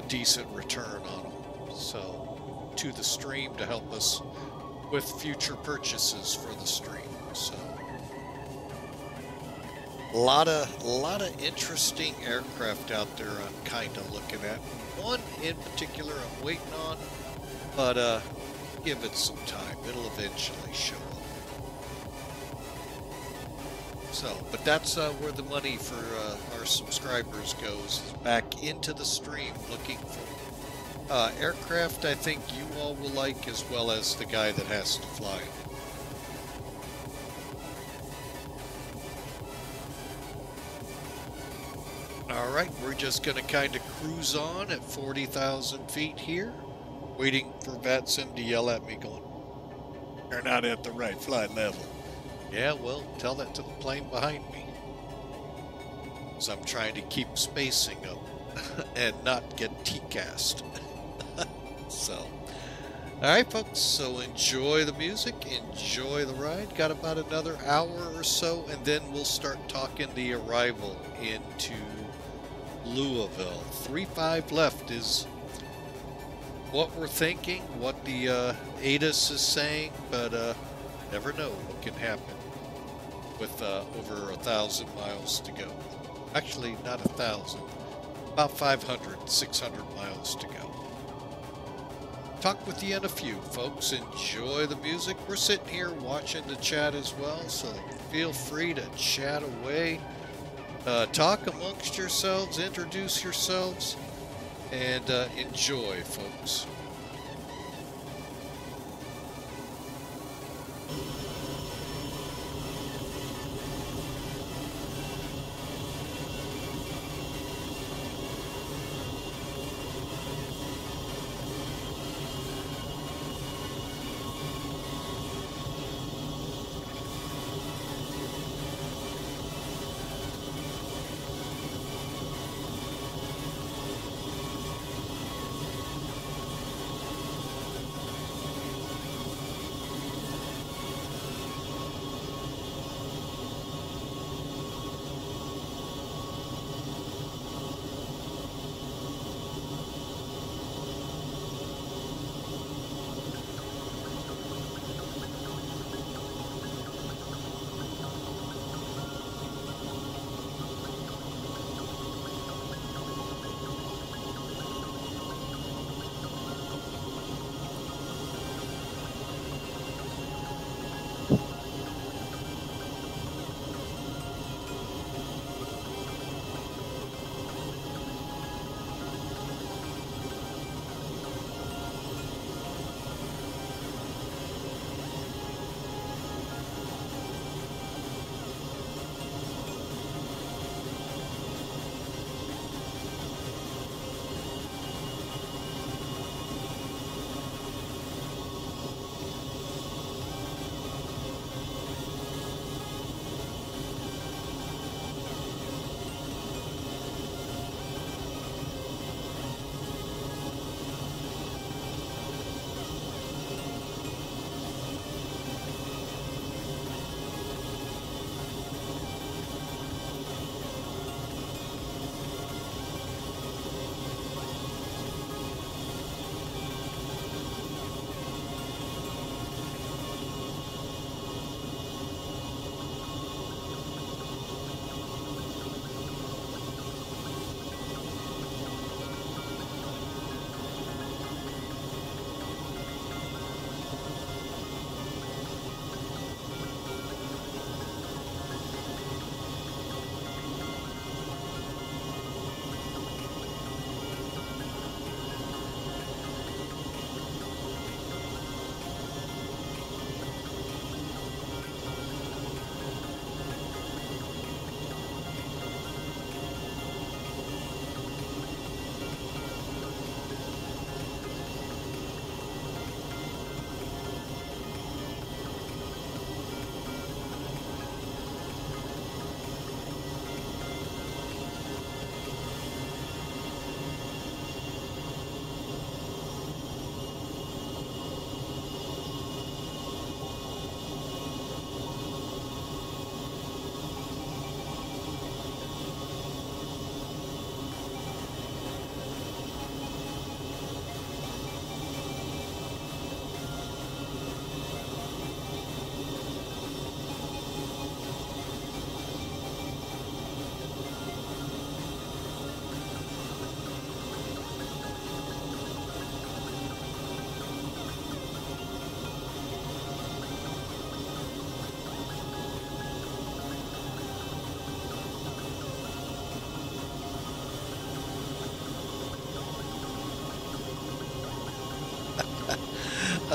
decent return on them. So, to the stream to help us with future purchases for the stream. So, a lot of interesting aircraft out there I'm kind of looking at. One in particular I'm waiting on, but give it some time. It'll eventually show up. So, but that's where the money for our subscribers goes, back into the stream, looking for aircraft I think you all will like, as well as the guy that has to fly them. Alright, we're just going to kind of cruise on at 40,000 feet here, waiting for VATSIM to yell at me going, You're not at the right flight level. Yeah, well, tell that to the plane behind me. So I'm trying to keep spacing up and not get T-cast. So, alright folks, so enjoy the music, enjoy the ride. Got about another hour or so, and then we'll start talking the arrival into Louisville. 3-5 left is what we're thinking, what the ATIS is saying, but never know what can happen with over 1,000 miles to go. Actually, not 1,000, about 500, 600 miles to go. Talk with you in a few, folks. Enjoy the music. We're sitting here watching the chat as well, so feel free to chat away. Talk amongst yourselves, introduce yourselves, and enjoy, folks.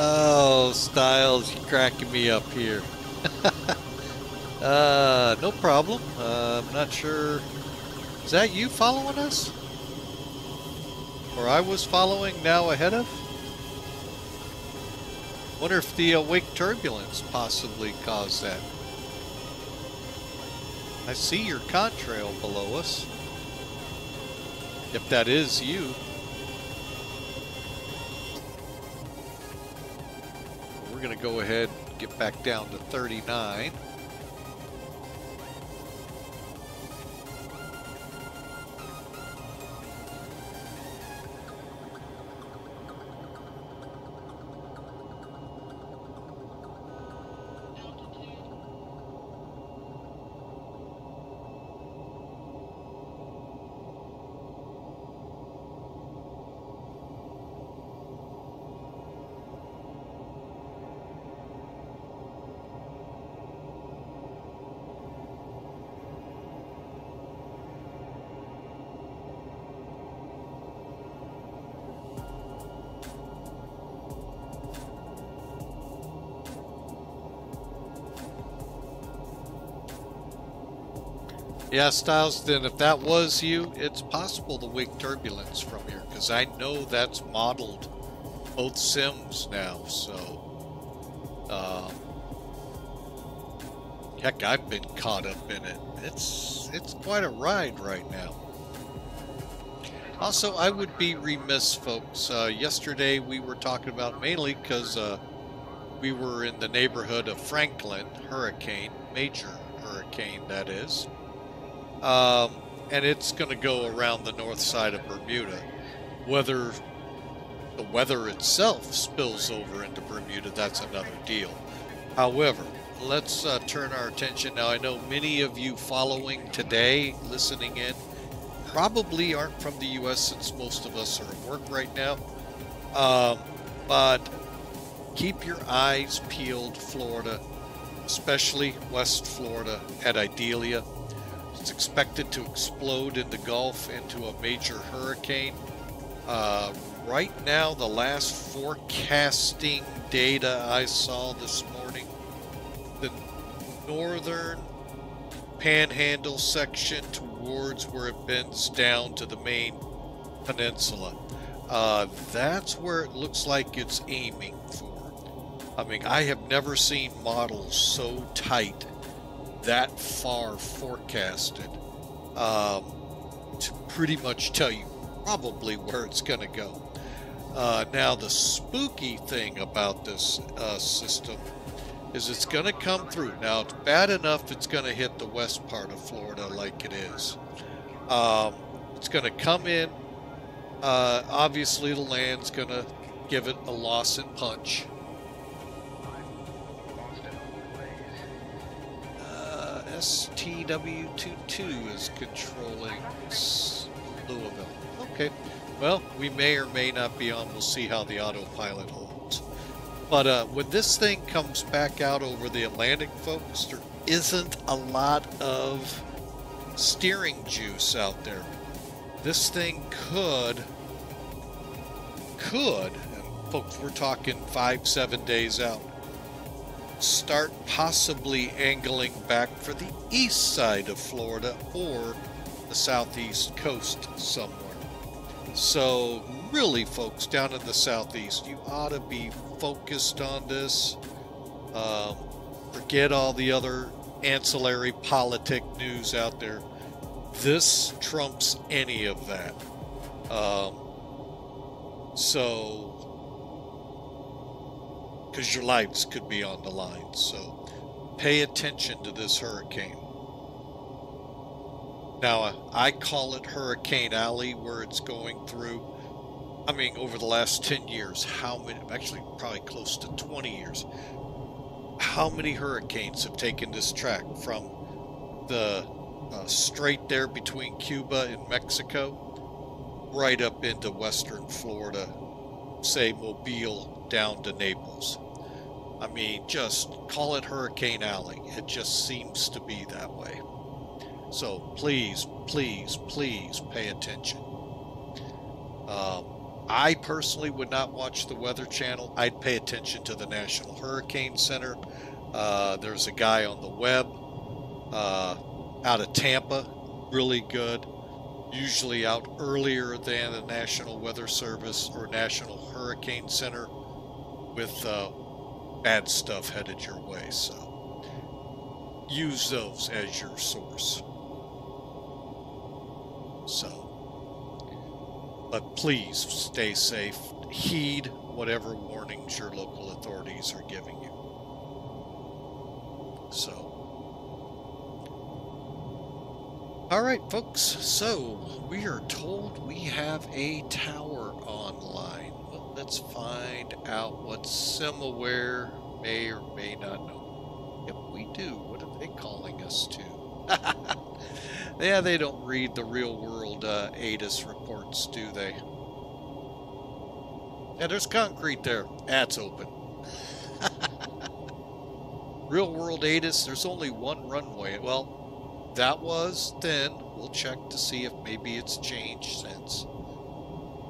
Oh, Styles, you're cracking me up here. No problem. I'm not sure. Is that you following us? Or I was following, now ahead of? Wonder if the wake turbulence possibly caused that. I see your contrail below us. If that is you. We're going to go ahead and get back down to 39. Yeah, Styles, then if that was you, it's possible to wake turbulence from here, because I know that's modeled both sims now, so heck, I've been caught up in it. It's quite a ride right now. Also, I would be remiss, folks. Yesterday we were talking about, mainly because we were in the neighborhood of Franklin hurricane, major hurricane that is. And it's going to go around the north side of Bermuda. Whether the weather itself spills over into Bermuda, that's another deal. However, let's turn our attention now. I know many of you following today, listening in, probably aren't from the U.S. since most of us are at work right now. But keep your eyes peeled, Florida, especially West Florida at Idalia. It's expected to explode in the Gulf into a major hurricane. Right now, the last forecasting data I saw this morning, the northern panhandle section towards where it bends down to the main peninsula, that's where it looks like it's aiming for. I mean, I have never seen models so tight, that far forecasted, to pretty much tell you probably where it's going to go. Now, the spooky thing about this system is it's going to come through. Now, it's bad enough it's going to hit the west part of Florida like it is. It's going to come in. Obviously, the land's going to give it a loss and punch. STW22 is controlling Louisville. Okay, well, we may or may not be on. We'll see how the autopilot holds. But when this thing comes back out over the Atlantic, folks, there isn't a lot of steering juice out there. This thing could, and folks, we're talking 5-7 days out, start possibly angling back for the east side of Florida or the southeast coast somewhere. So really, folks, down in the southeast, you ought to be focused on this. Forget all the other ancillary politic news out there. This trumps any of that. Because your lives could be on the line. So pay attention to this hurricane. Now, I call it Hurricane Alley, where it's going through. I mean, over the last 10 years, how many, actually probably close to 20 years, how many hurricanes have taken this track from the strait there between Cuba and Mexico right up into western Florida, say Mobile down to Naples. I mean, just call it Hurricane Alley. It just seems to be that way. So please, please, please pay attention. I personally would not watch the Weather Channel. I'd pay attention to the National Hurricane Center. There's a guy on the web out of Tampa, really good, usually out earlier than the National Weather Service or National Hurricane Center with bad stuff headed your way. So use those as your source. So, but please stay safe. Heed whatever warnings your local authorities are giving you. So, all right, folks. So we are told we have a tower online. Well, let's find out what SimAware may or may not know. Yep, we do. What are they calling us to? Yeah, they don't read the real world ATIS reports, do they? Yeah, there's concrete there. That's open. Real world ATIS, there's only one runway. Well, that was then. We'll check to see if maybe it's changed since.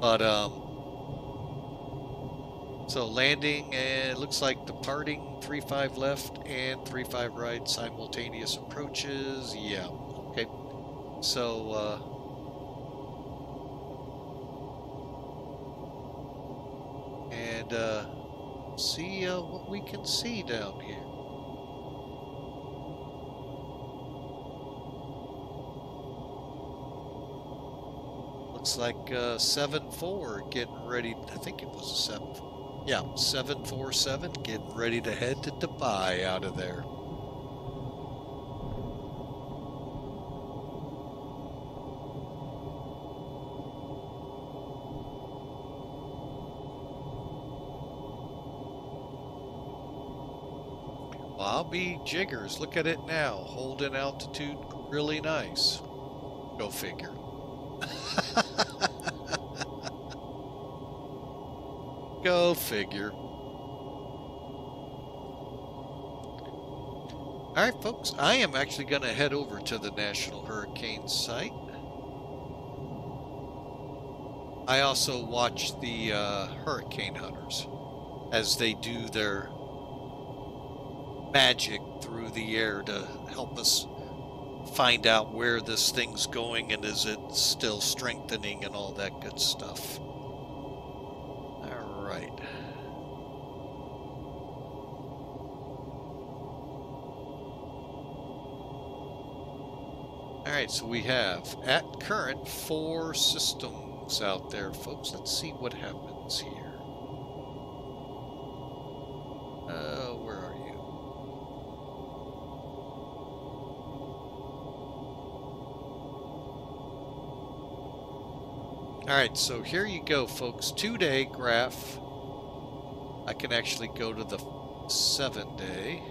But, so landing, and it looks like departing 35 left and 35 right, simultaneous approaches. Yeah, okay. So, and see what we can see down here. Looks like 7-4 getting ready. I think it was a 7-4. Yeah, 747 getting ready to head to Dubai out of there. Well, I'll be jiggers. Look at it now. Holding altitude really nice. Go figure. Go figure. All right, folks. I am actually going to head over to the National Hurricane site. I also watch the hurricane hunters as they do their magic through the air to help us find out where this thing's going and is it still strengthening and all that good stuff. All right. All right, so we have at current 4 systems out there, folks. Let's see what happens here. Where are you? All right, so here you go, folks. 2-day graph. I can actually go to the 7-day.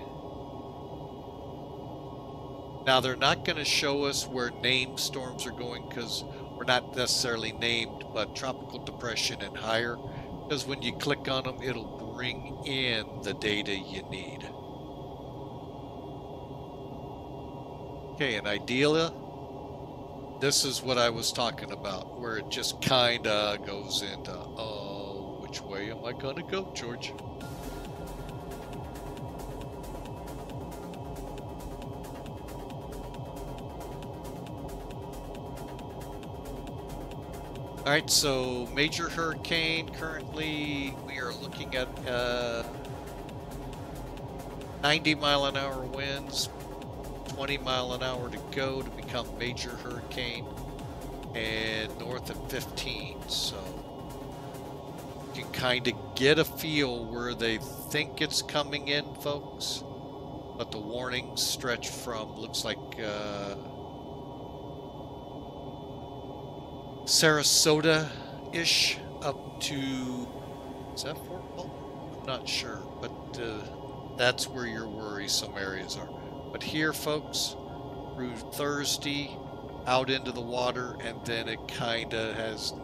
Now, they're not going to show us where named storms are going because we're not necessarily named, but tropical depression and higher. Because when you click on them, it'll bring in the data you need. Okay, and ideally, this is what I was talking about, where it just kind of goes into, oh, which way am I going to go, George? All right, so major hurricane, currently we are looking at 90-mile-an-hour winds, 20-mile-an-hour to go to become major hurricane, and north of 15. So you can kind of get a feel where they think it's coming in, folks. But the warnings stretch from, looks like Sarasota-ish up to, is that Fort Walton? I'm not sure, but that's where your worrisome areas are. But here, folks, through Thursday, out into the water, and then it kind of has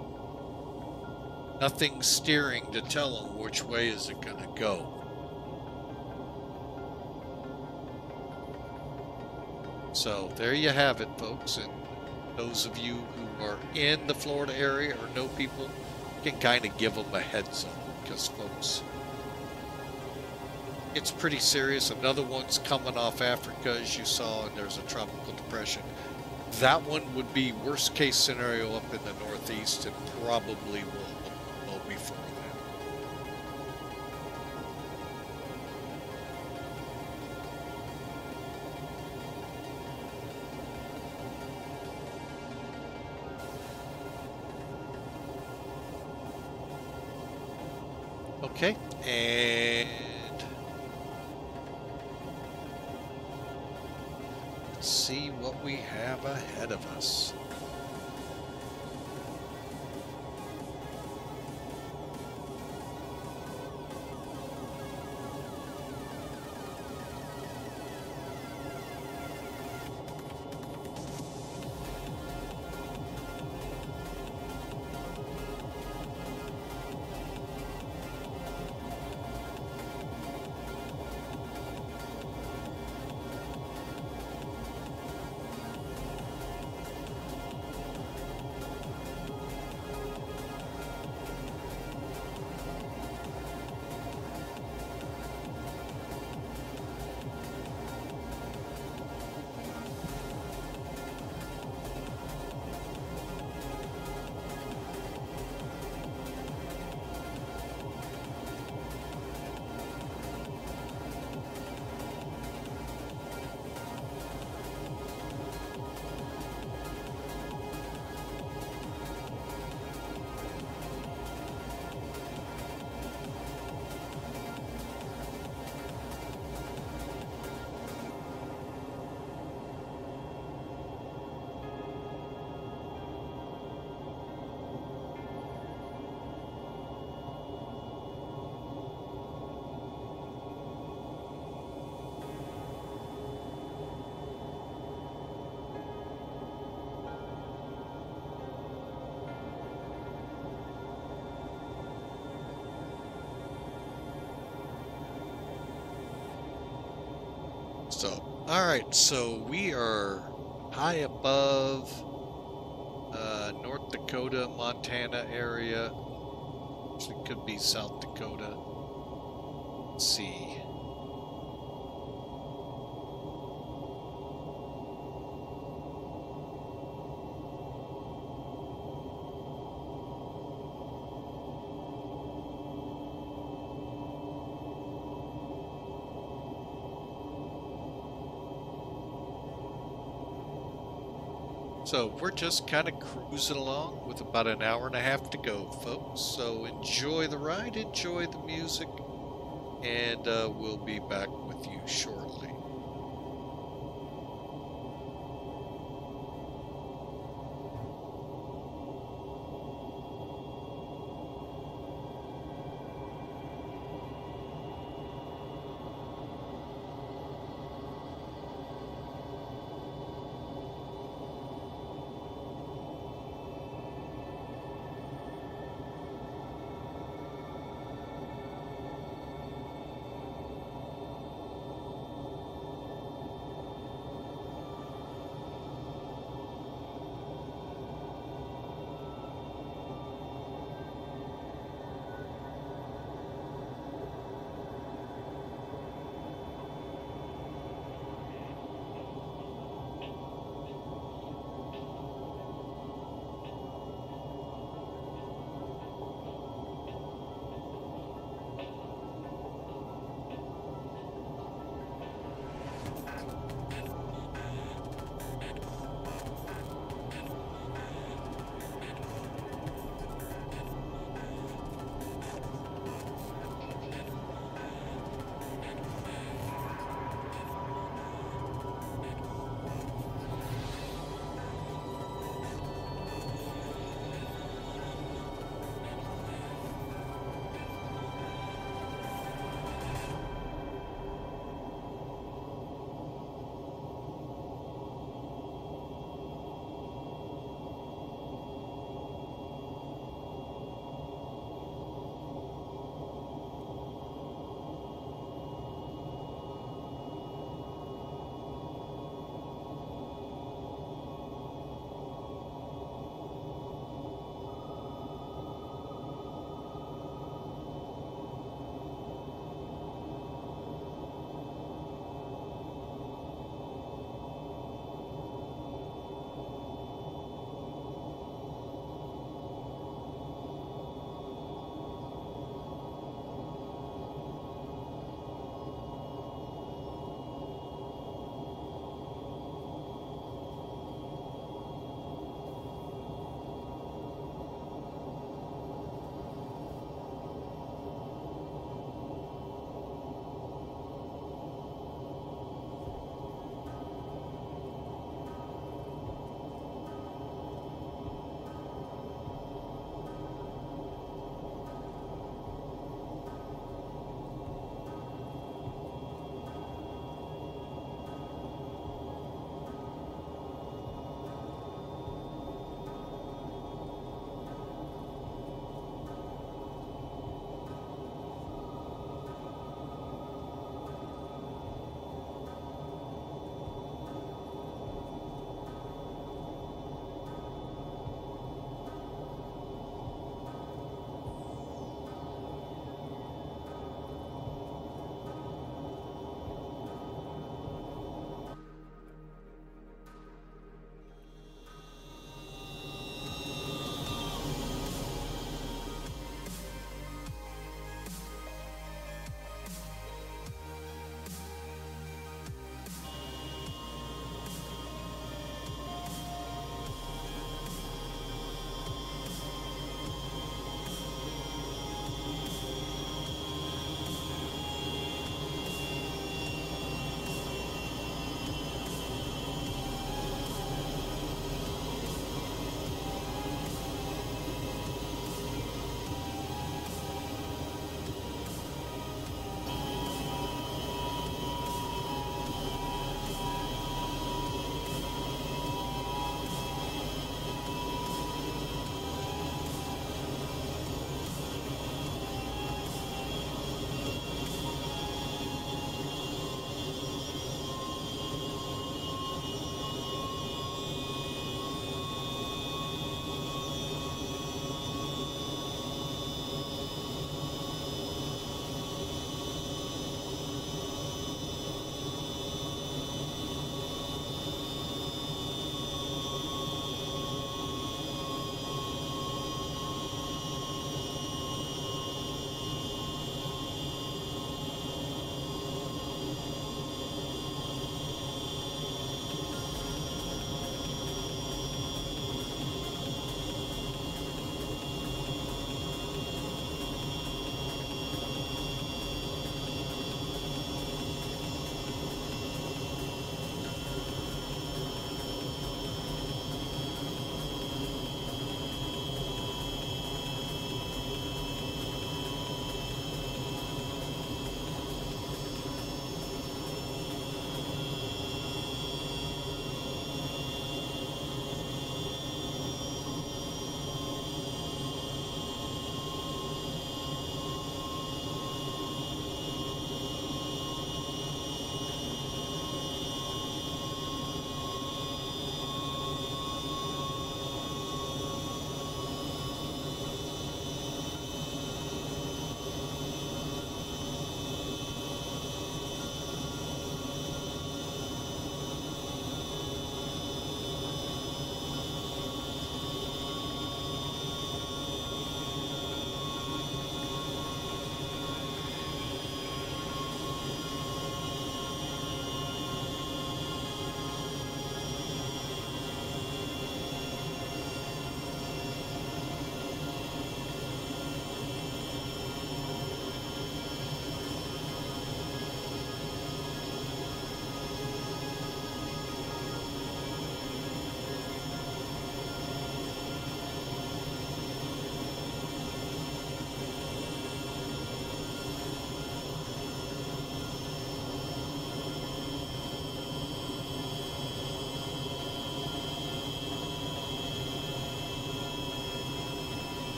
nothing steering to tell them which way is it going to go. So there you have it, folks, and those of you who are in the Florida area or know people can kind of give them a heads up, because, folks, it's pretty serious. Another one's coming off Africa, as you saw, and there's a tropical depression. That one would be worst case scenario up in the northeast, and probably will before Okay, and let's see what we have ahead of us. So, all right, so we are high above North Dakota, Montana area. Actually, could be South Dakota. Let's see. So we're just kind of cruising along with about an hour and a half to go, folks. So enjoy the ride, enjoy the music, and we'll be back with you shortly.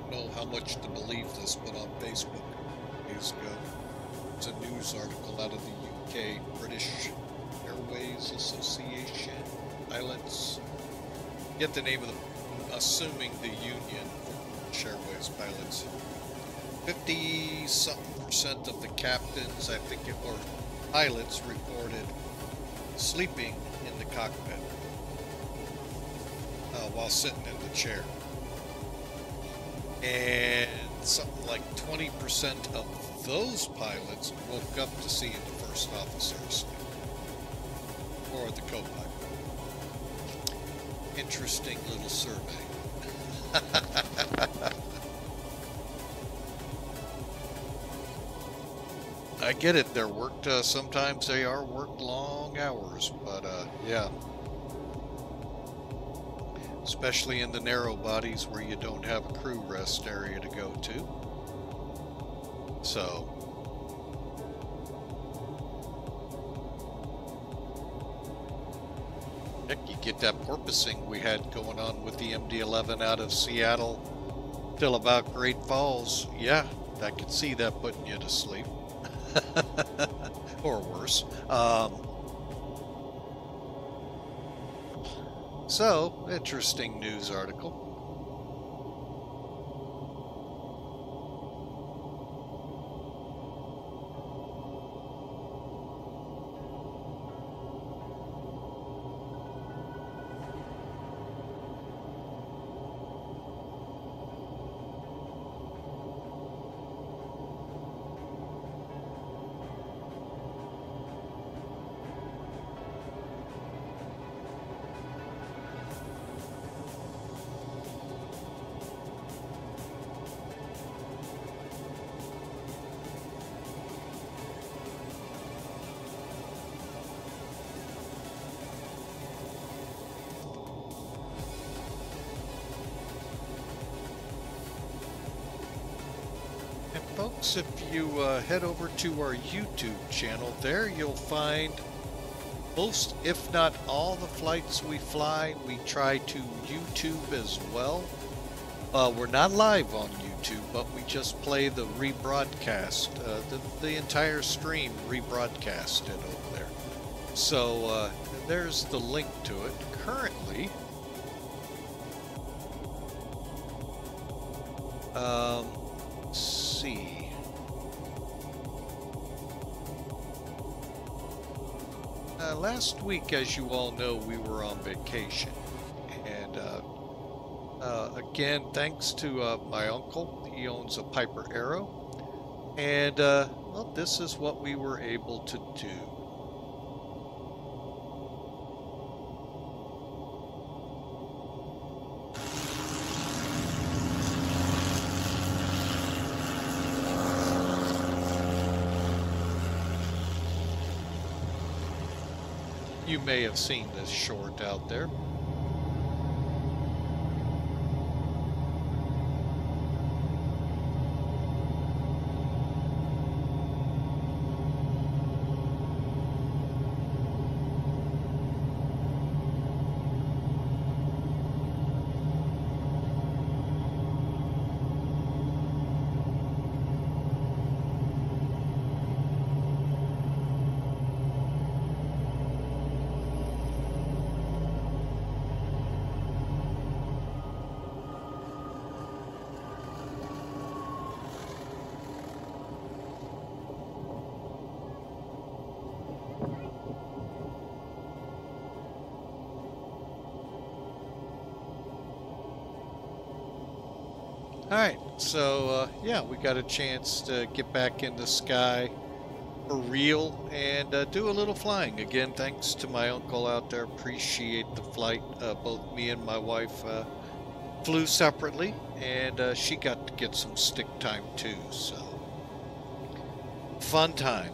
don't know how much to believe this, but on Facebook days ago, there's a news article out of the UK, British Airways Association, pilots. Get the name of the, assuming the union for British Airways pilots. 50-something% of the captains, I think it were pilots, reported sleeping in the cockpit while sitting in the chair. And something like 20% of those pilots woke up to see the first officer asleep. Or the co-pilot. Interesting little survey. I get it, they're worked, sometimes they are worked long hours, but yeah. Especially in the narrow bodies where you don't have a crew rest area to go to. So, heck, you get that porpoising we had going on with the MD-11 out of Seattle till about Great Falls. Yeah, I could see that putting you to sleep. Or worse. So, interesting news article. Folks, if you head over to our YouTube channel, there you'll find most, if not all, the flights we fly. We try to YouTube as well. We're not live on YouTube, but we just play the rebroadcast, the entire stream rebroadcasted over there. So there's the link to it. Currently, let's see. Last week, as you all know, we were on vacation. And again, thanks to my uncle. He owns a Piper Arrow. And, well, this is what we were able to do. You may have seen this short out there. Alright, so yeah, we got a chance to get back in the sky for real and do a little flying. Again, thanks to my uncle out there. Appreciate the flight. Both me and my wife flew separately, and she got to get some stick time too, so fun time.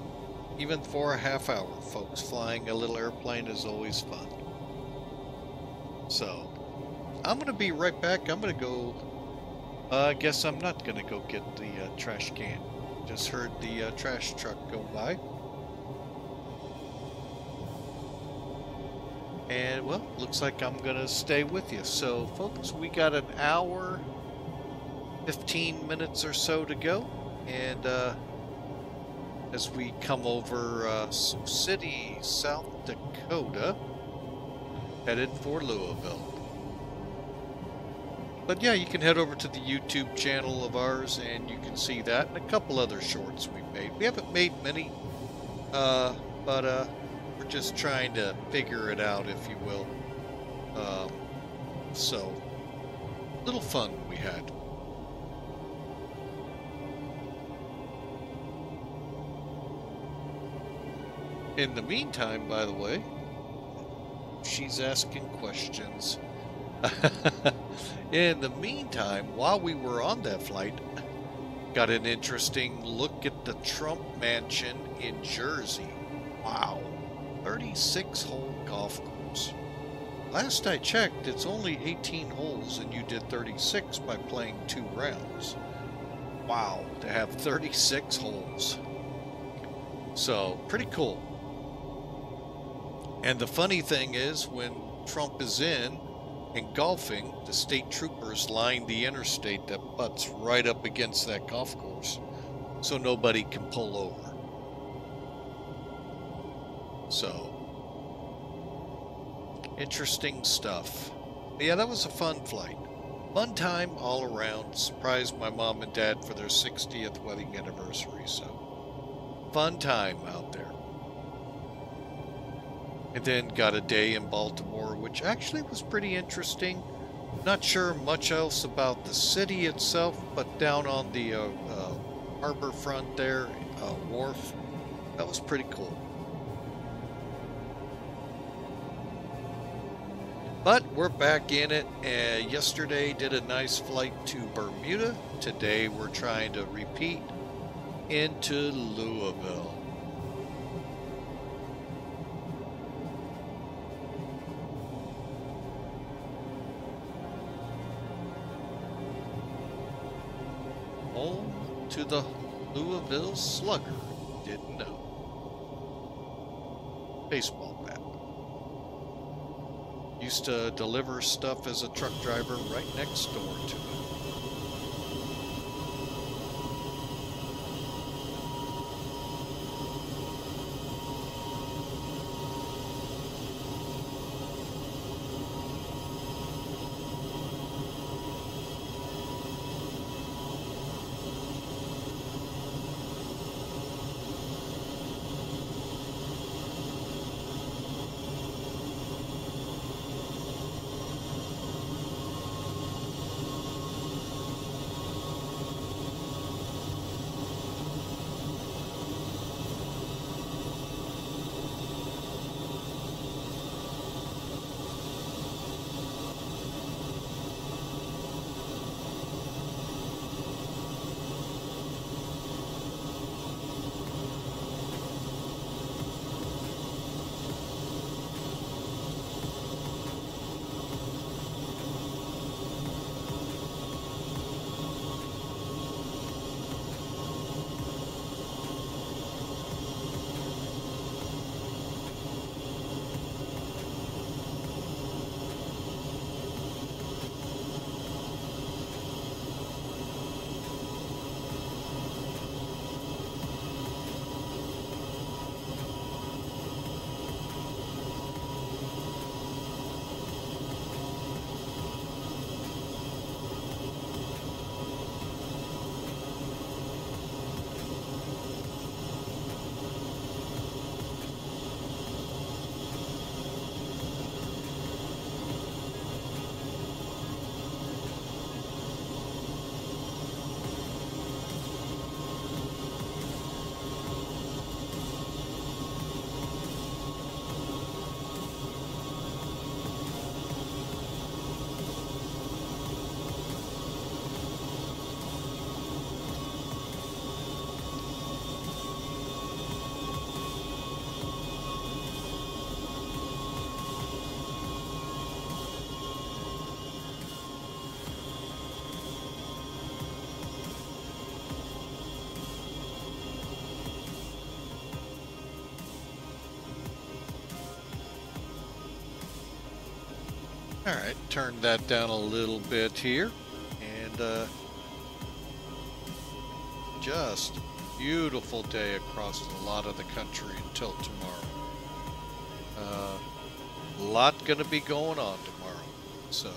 Even for a half hour, folks. Flying a little airplane is always fun. So, I'm going to be right back. I'm going to go... I guess I'm not going to go get the trash can. Just heard the trash truck go by. And, well, looks like I'm going to stay with you. So, folks, we got an hour 15 minutes or so to go, and as we come over Sioux City, South Dakota, headed for Louisville. But yeah, you can head over to the YouTube channel of ours and you can see that and a couple other shorts we've made. We haven't made many, but we're just trying to figure it out, if you will. So, little fun we had. In the meantime, by the way, she's asking questions. In the meantime, while we were on that flight, got an interesting look at the Trump mansion in Jersey. Wow, 36-hole golf course. Last I checked, it's only 18 holes and you did 36 by playing 2 rounds. Wow, to have 36 holes. So, pretty cool. And the funny thing is, when Trump is in and golfing, the state troopers line the interstate that butts right up against that golf course so nobody can pull over. So, interesting stuff. But yeah, that was a fun flight. Fun time all around. Surprised my mom and dad for their 60th wedding anniversary, so fun time out there. And then got a day in Baltimore, which actually was pretty interesting. Not sure much else about the city itself, but down on the harbor front there, wharf, that was pretty cool. But we're back in it. Yesterday did a nice flight to Bermuda. Today we're trying to repeat into Louisville. Home to the Louisville Slugger. Didn't know. Baseball bat. Used to deliver stuff as a truck driver right next door to it. Alright, turn that down a little bit here, and just a beautiful day across a lot of the country until tomorrow. A lot going to be going on tomorrow, so.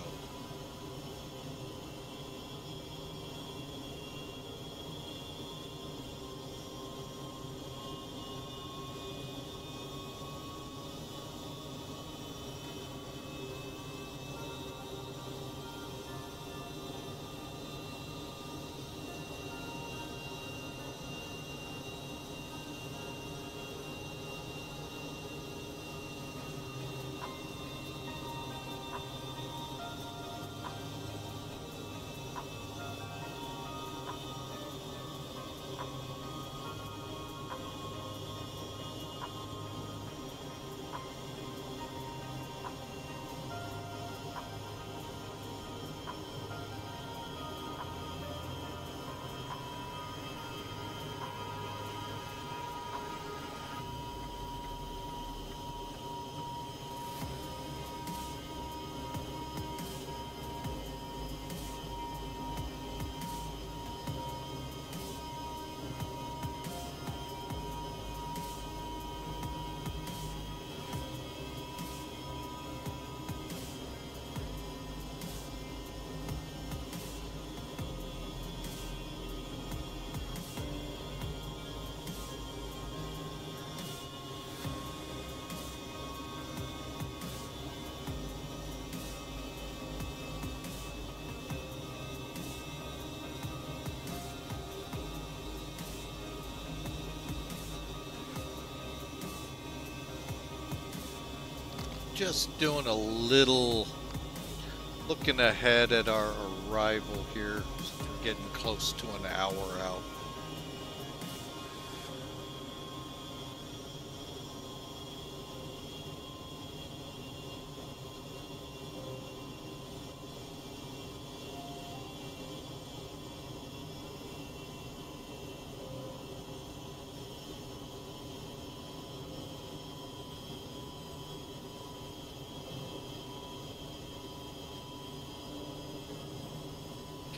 Just doing a little looking ahead at our arrival here. We're getting close to an hour out.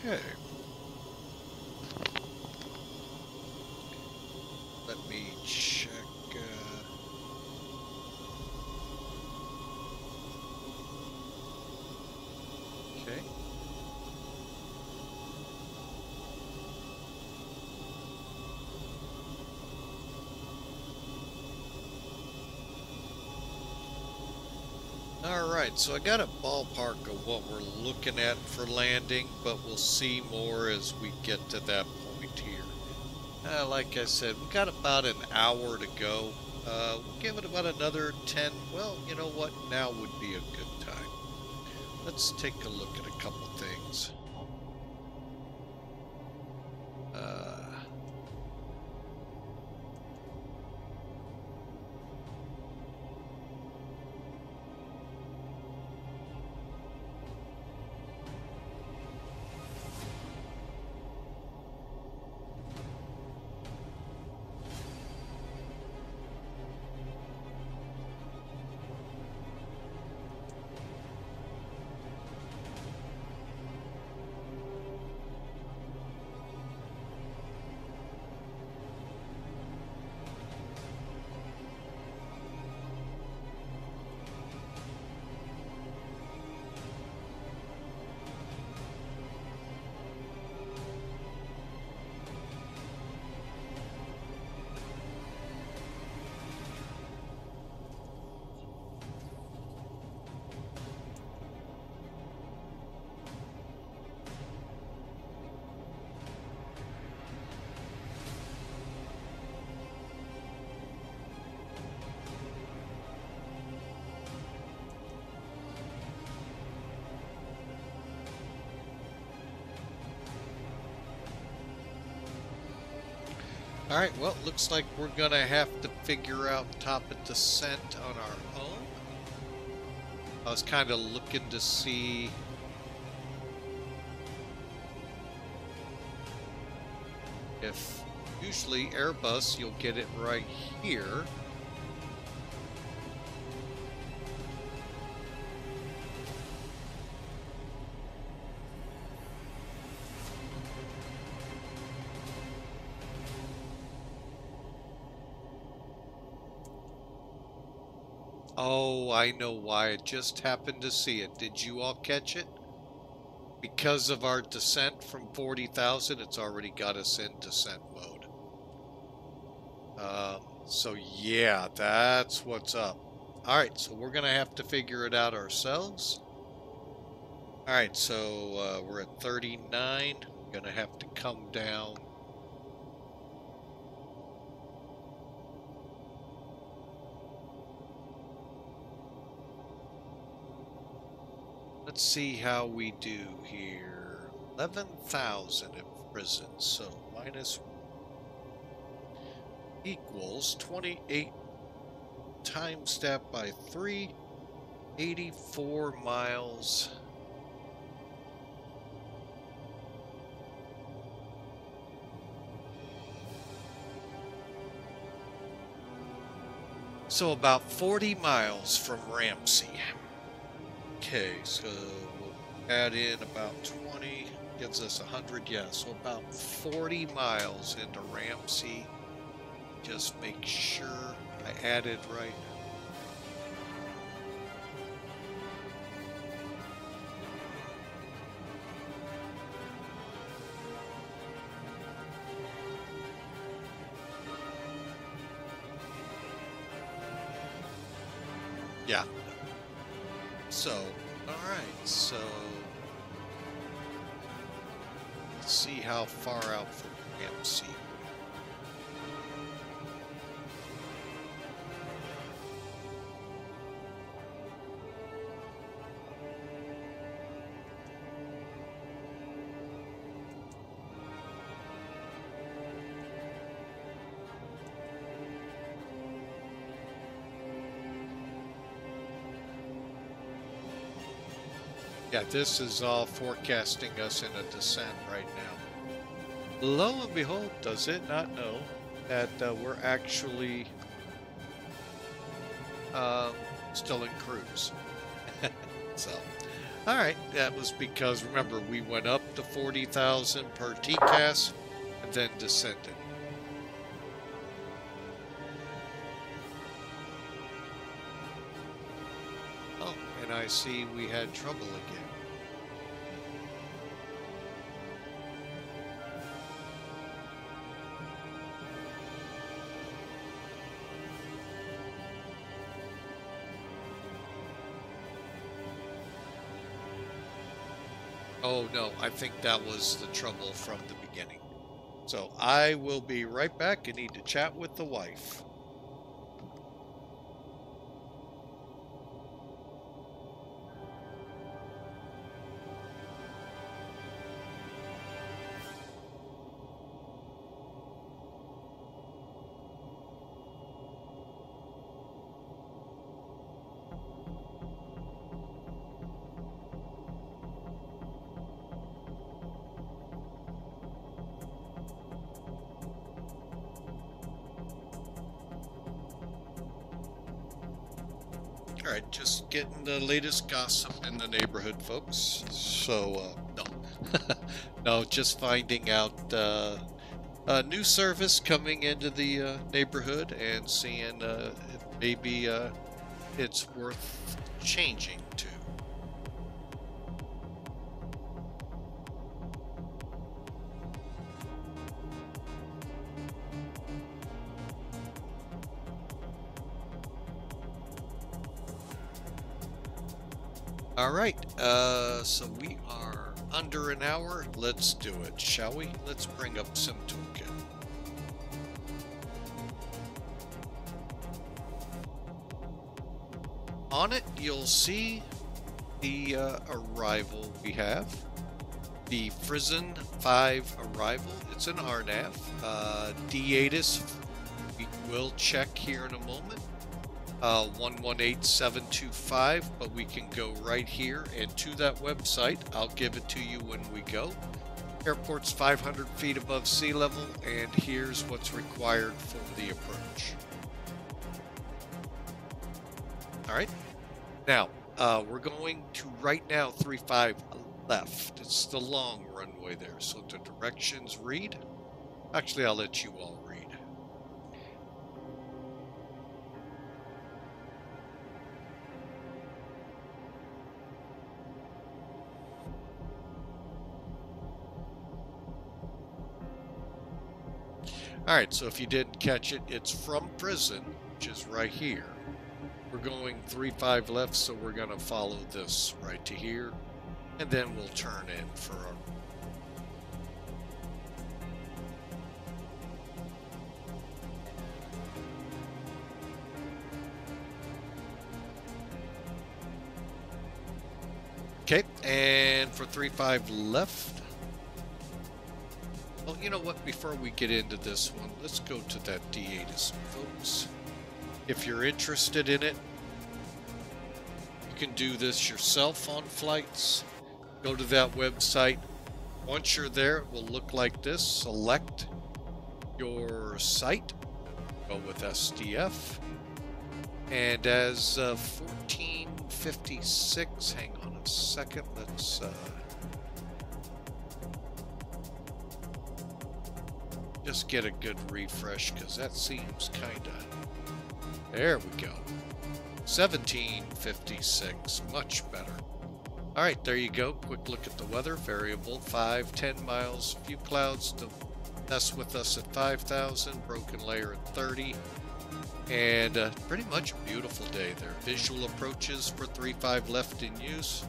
Okay. Let me check. Okay. Alright, so I got a ballpark of what we're looking at for landing, but we'll see more as we get to that point here. Like I said, we got about an hour to go. We'll give it about another 10. Well, you know what? Now would be a good time. Let's take a look at a couple things. Alright, well, looks like we're gonna have to figure out top of descent on our own. I was kind of looking to see if usually Airbus, you'll get it right here. Oh, I know why. I just happened to see it. Did you all catch it? Because of our descent from 40,000, it's already got us in descent mode. So yeah, that's what's up. Alright, so we're going to have to figure it out ourselves. Alright, so we're at 39. We're going to have to come down. Let's see how we do here. 11,000 in prison, so minus equals 28 times that by 3, 84 miles. So about 40 miles from RAMSE. Okay, so we'll add in about 20, gives us 100, yeah, so about 40 miles into RAMSE. Just make sure I added right. Yeah. So, alright, so let's see how far out from RAMSE. Yeah, this is all forecasting us in a descent right now. Lo and behold, does it not know that we're actually still in cruise. So, alright, that was because, remember, we went up to 40,000 per TCAS and then descended. Oh, and I see we had trouble again. Oh no, I think that was the trouble from the beginning. So I will be right back. I need to chat with the wife. Alright, just getting the latest gossip in the neighborhood, folks. So, no. No, just finding out a new service coming into the neighborhood and seeing if maybe it's worth changing to. Alright, so we are under an hour. Let's do it, shall we? Let's bring up some toolkit. On it, you'll see the arrival we have. The Frison 5 arrival. It's an RNAV. D-ATIS, we will check here in a moment. 118725, but we can go right here and to that website. I'll give it to you when we go. Airport's 500 feet above sea level, and here's what's required for the approach. All right. Now, we're going to right now 35 left. It's the long runway there. So the directions read. Actually, I'll let you all read. Alright, so if you didn't catch it, it's from prison, which is right here. We're going 3-5 left, so we're going to follow this right to here. And then we'll turn in for our... Okay, and for 3-5 left. Well, you know what? Before we get into this one, let's go to that D8, folks. If you're interested in it, you can do this yourself on flights. Go to that website. Once you're there, it will look like this. Select your site. Go with SDF. And as 1456, hang on a second, let's just get a good refresh, because that seems kind of... There we go. 1756, much better. All right, there you go. Quick look at the weather. Variable 5, 10 miles, few clouds to mess with us at 5,000, broken layer at 30. And pretty much a beautiful day there. Visual approaches for 3-5 left in use.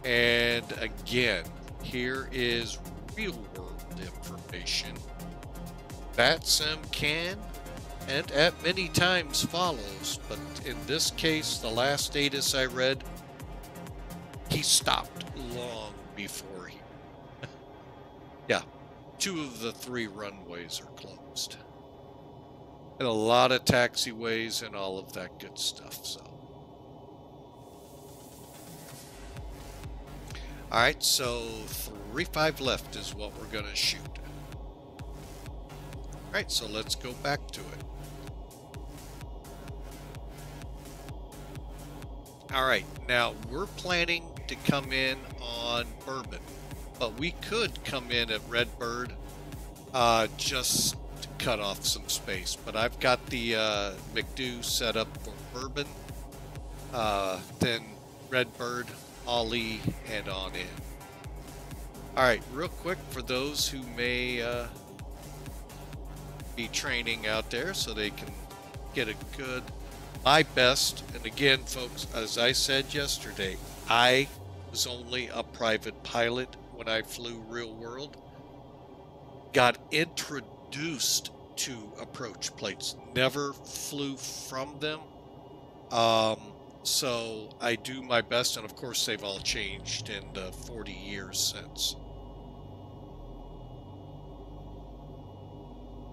And again, here is real world information. VATSIM can and at many times follows, but in this case, the last status I read, he stopped long before he... Yeah, 2 of the 3 runways are closed. And a lot of taxiways and all of that good stuff, so. Alright, so 3-5 left is what we're going to shoot. Alright, so let's go back to it. Alright, now we're planning to come in on Bourbon, but we could come in at Redbird just to cut off some space. But I've got the McDo set up for Bourbon, then Redbird, Ollie, and on in. Alright, real quick for those who may be training out there so they can get a good... My best, and again, folks, as I said yesterday, I was only a private pilot when I flew real world. Got introduced to approach plates, never flew from them. So I do my best, and of course they've all changed in the 40 years since.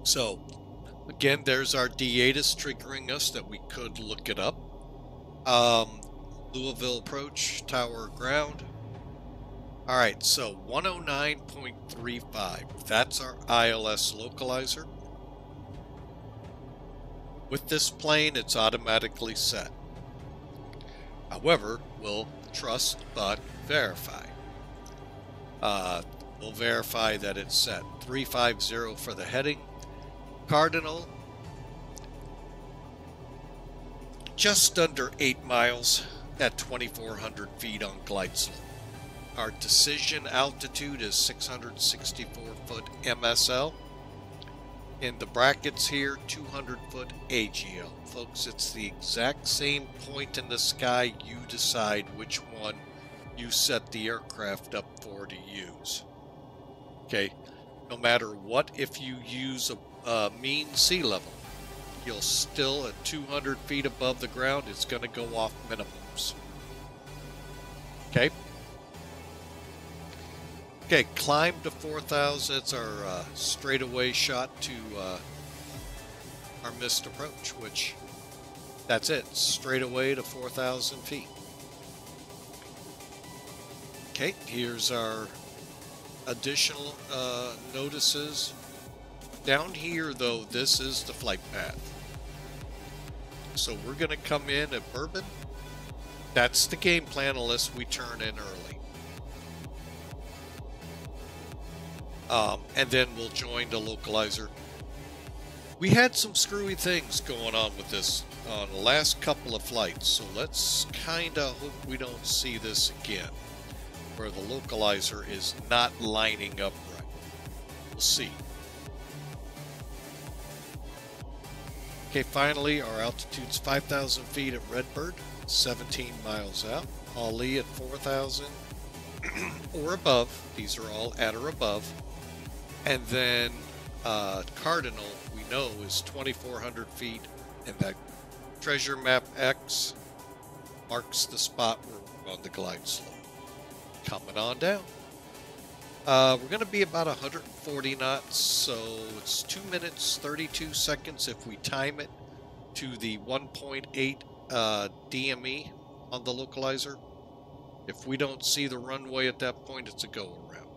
So, again, there's our D8 triggering us that we could look it up. Louisville approach, tower ground. Alright, so 109.35. That's our ILS localizer. With this plane, it's automatically set. However, we'll trust but verify. We'll verify that it's set. 350 for the heading. Cardinal, just under 8 miles at 2,400 feet on glide slope. Our decision altitude is 664 foot MSL. In the brackets here, 200 foot AGL. Folks, it's the exact same point in the sky. You decide which one you set the aircraft up for to use. Okay, no matter what, if you use a mean sea level, you'll still at 200 feet above the ground, it's going to go off minimums. Okay. Okay, climb to 4,000. It's our straightaway shot to our missed approach, which that's it, straightaway to 4,000 feet. Okay, here's our additional notices. Down here, though, this is the flight path. So we're going to come in at Bourbon. That's the game plan unless we turn in early. And then we'll join the localizer. We had some screwy things going on with this on the last couple of flights, so let's kind of hope we don't see this again, where the localizer is not lining up right. We'll see. Okay, finally, our altitude's 5,000 feet at Redbird, 17 miles out. Ali at 4,000 or above. These are all at or above. And then Cardinal, we know, is 2,400 feet. And that treasure map X marks the spot where we're on the glide slope. Coming on down. We're going to be about 140 knots, so it's 2 minutes 32 seconds if we time it to the 1.8 DME on the localizer. If we don't see the runway at that point, it's a go around.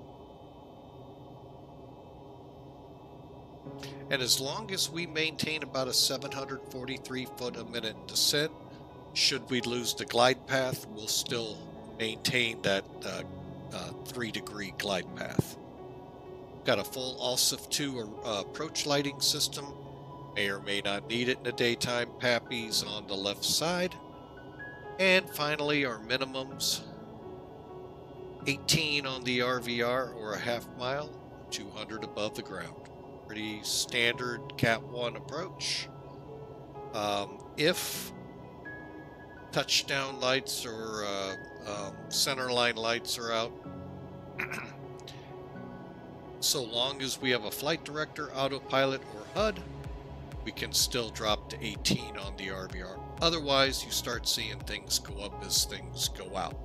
And as long as we maintain about a 743 foot a minute descent, should we lose the glide path, we'll still maintain that 3-degree glide path. Got a full ALSIF 2 approach lighting system. May or may not need it in the daytime. PAPI's on the left side. And finally, our minimums. 18 on the RVR or a half mile, 200 above the ground. Pretty standard Cat 1 approach. If touchdown lights or centerline lights are out, so long as we have a flight director, autopilot, or HUD, we can still drop to 18 on the RVR. Otherwise, you start seeing things go up as things go out.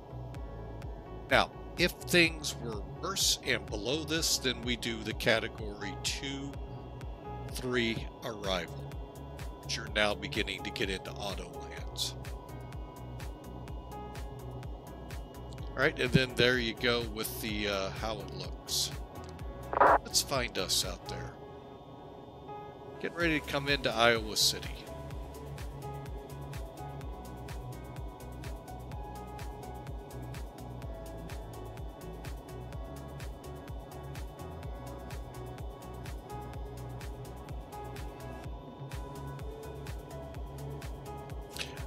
Now, if things were worse and below this, then we do the category 2, 3 arrival, which you're now beginning to get into auto lands. Alright, and then there you go with the how it looks. Let's find us out there. Getting ready to come into Iowa City.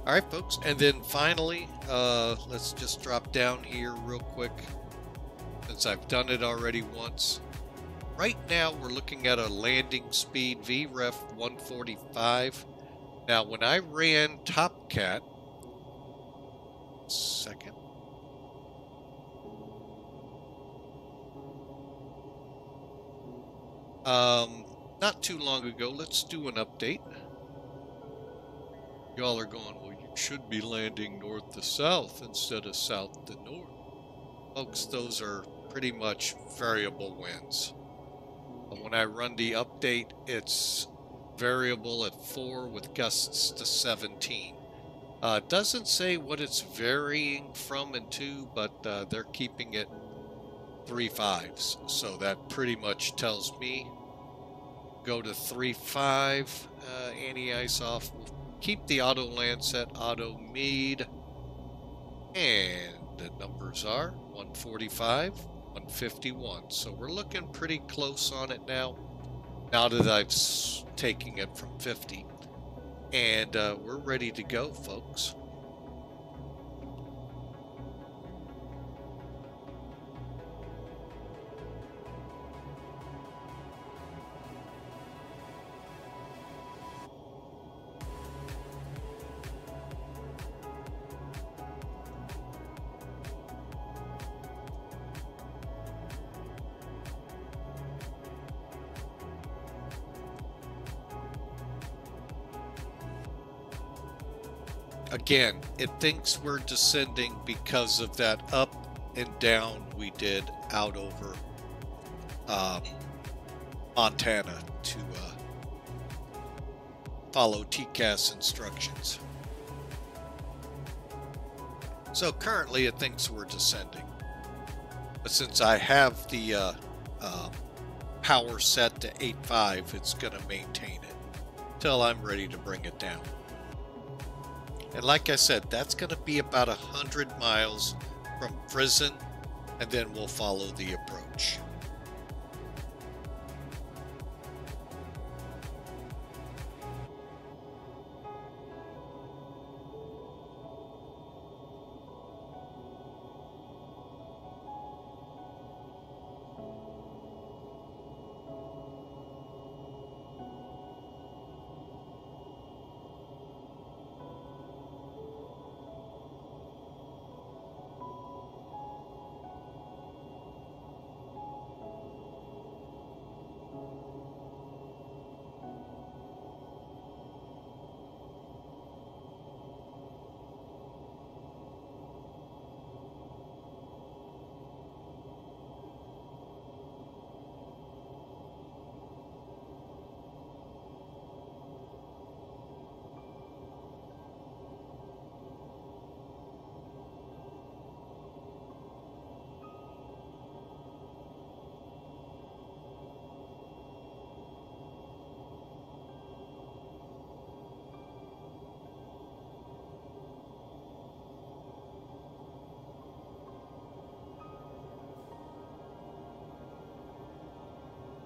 Alright folks, and then finally, let's just drop down here real quick, since I've done it already once. Right now we're looking at a landing speed VREF 145. Now when I ran TopCat, second, not too long ago, let's do an update. Y'all are going, well, you should be landing north to south instead of south to north. Folks, those are pretty much variable winds. But when I run the update, it's variable at 4 with gusts to 17. It doesn't say what it's varying from and to, but they're keeping it 3.5s. So that pretty much tells me go to 3.5, anti-ice off. We'll keep the auto land set, auto mead, and the numbers are 145, 151. So we're looking pretty close on it now that I've taken it from 50. And we're ready to go, folks. Again, it thinks we're descending because of that up and down we did out over Montana to follow TCAS instructions. So currently it thinks we're descending. But since I have the power set to 8.5, it's going to maintain it till I'm ready to bring it down. And like I said, that's going to be about 100 miles from Prison, and then we'll follow the approach.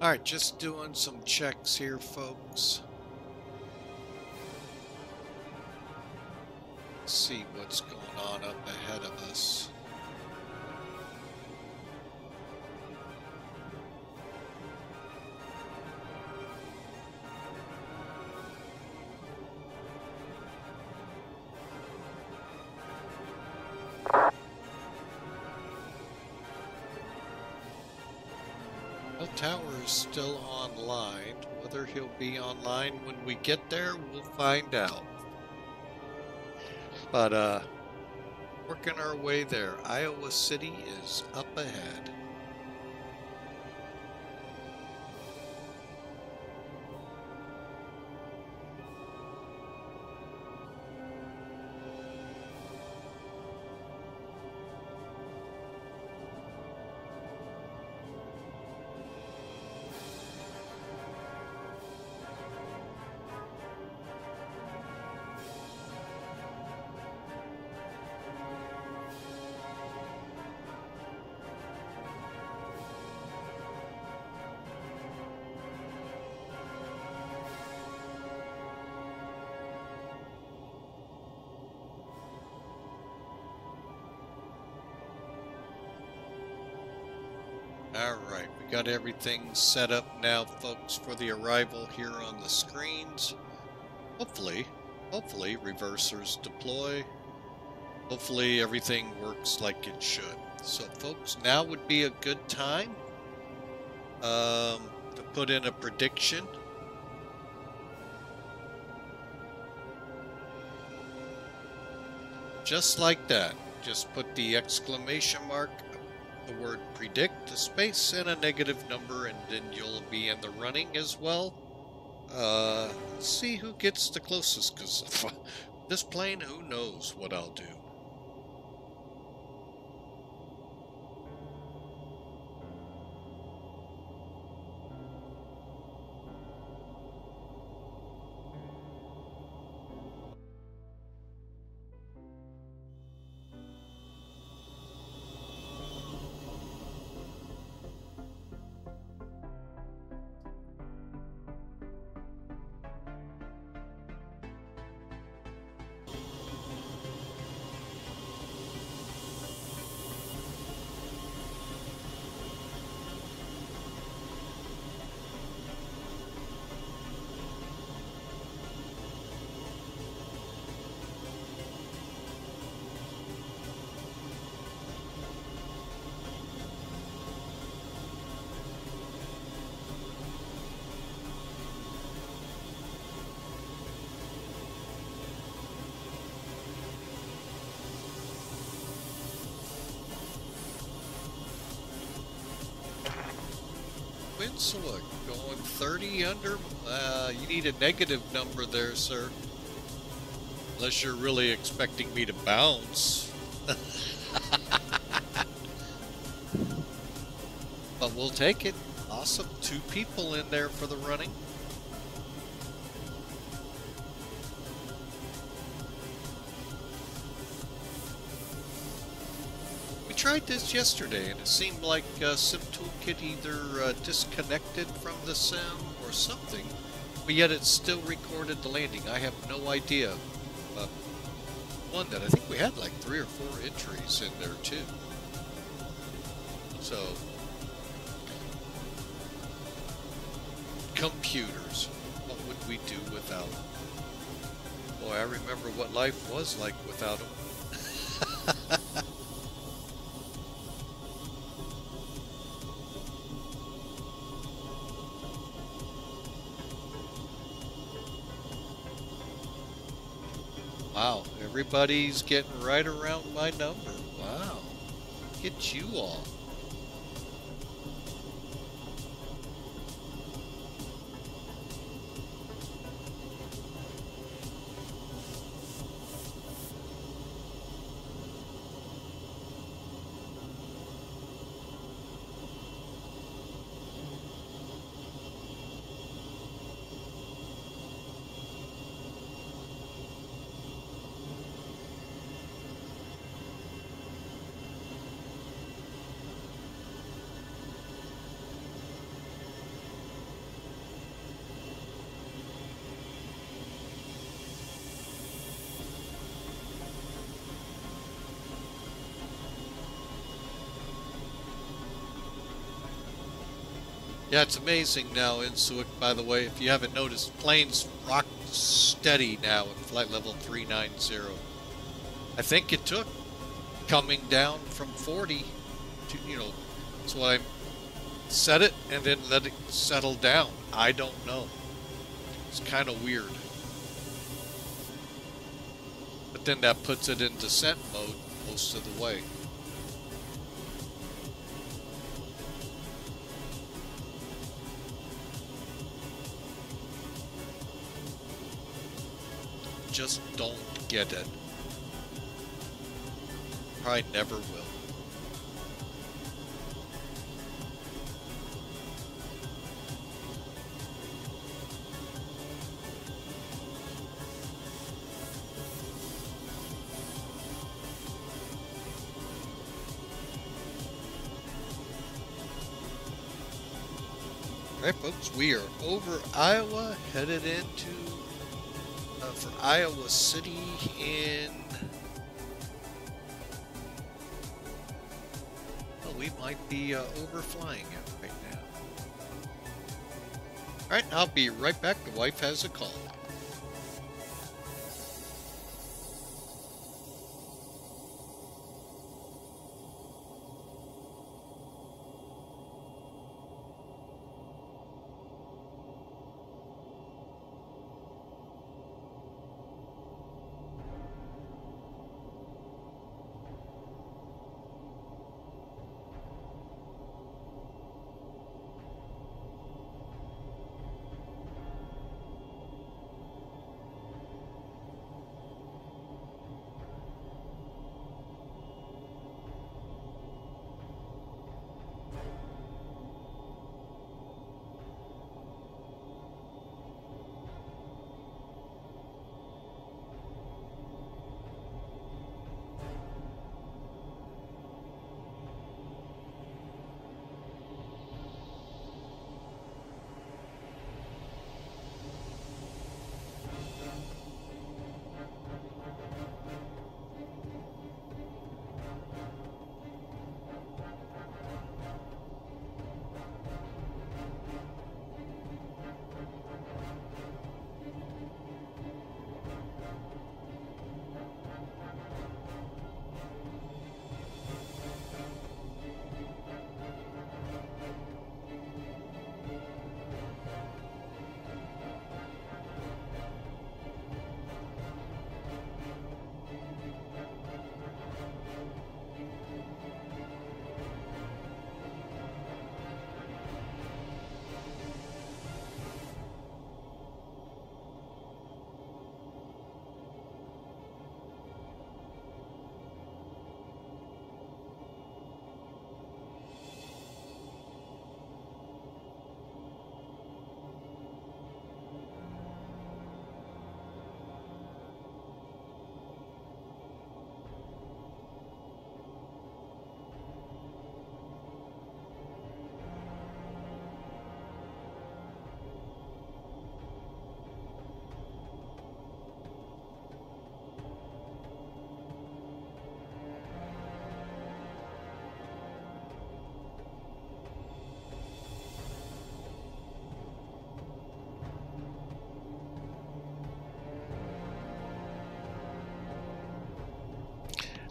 Alright, just doing some checks here, folks. Let's see what's going on up ahead of us. Tower is still online. Whether he'll be online when we get there, we'll find out. But working our way there. Iowa City is up ahead. Alright, we got everything set up now, folks, for the arrival here on the screens. Hopefully, reversers deploy. Hopefully everything works like it should. So, folks, now would be a good time to put in a prediction. Just like that. Just put the exclamation mark, the word predict, a space, and a negative number, and then you'll be in the running as well. Let's see who gets the closest, because this plane, who knows what I'll do. Select going 30 under. You need a negative number there, sir. Unless you're really expecting me to bounce. But we'll take it. Awesome. 2 people in there for the running. We tried this yesterday, and it seemed like Sim Toolkit either disconnected from the sim or something, but yet it still recorded the landing. I have no idea. One that I think we had like 3 or 4 entries in there too. So, computers, what would we do without them? Boy, I remember what life was like without them. Wow, everybody's getting right around my number. Wow. Look at you all. Yeah, it's amazing now in Suic, by the way, if you haven't noticed, planes rock steady now at flight level 390. I think it took coming down from 40 to, you know, that's what I set it and then let it settle down. I don't know. It's kind of weird. But then that puts it in descent mode most of the way. Just don't get it. Probably never will. Alright folks, we are over Iowa, headed into for Iowa City in, well, we might be overflying it right now. Alright, I'll be right back. The wife has a call.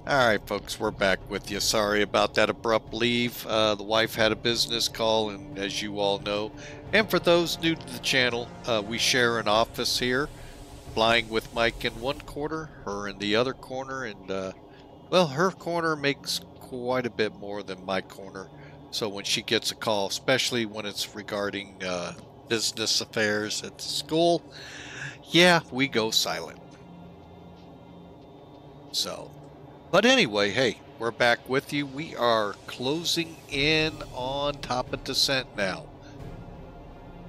Alright folks, we're back with you. Sorry about that abrupt leave. The wife had a business call, and as you all know, and for those new to the channel, we share an office here, flying with Mike in one corner, her in the other corner, and well, her corner makes quite a bit more than my corner. So when she gets a call, especially when it's regarding business affairs at the school, yeah, we go silent. So, but anyway, hey, we're back with you. We are closing in on top of descent now.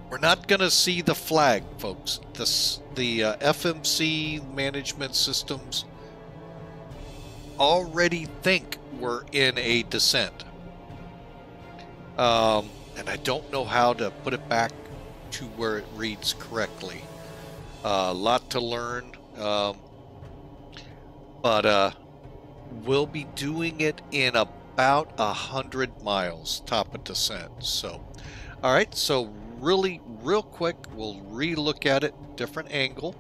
We're not going to see the flag, folks. The FMC management systems already think we're in a descent. And I don't know how to put it back to where it reads correctly. A lot to learn. But we'll be doing it in about 100 miles top of descent. So All right, so real quick, we'll re-look at it, different angle.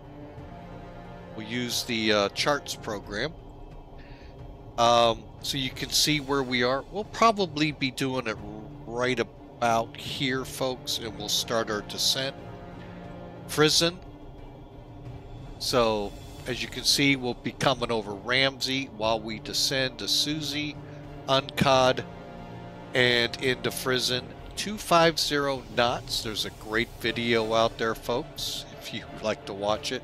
We'll use the charts program. So you can see where we are. We'll probably be doing it right about here, folks, and we'll start our descent. Frizzen. So, as you can see, we'll be coming over RAMSE while we descend to Susie, Uncod, and into Frizzen. 250 knots. There's a great video out there, folks, if you like to watch it,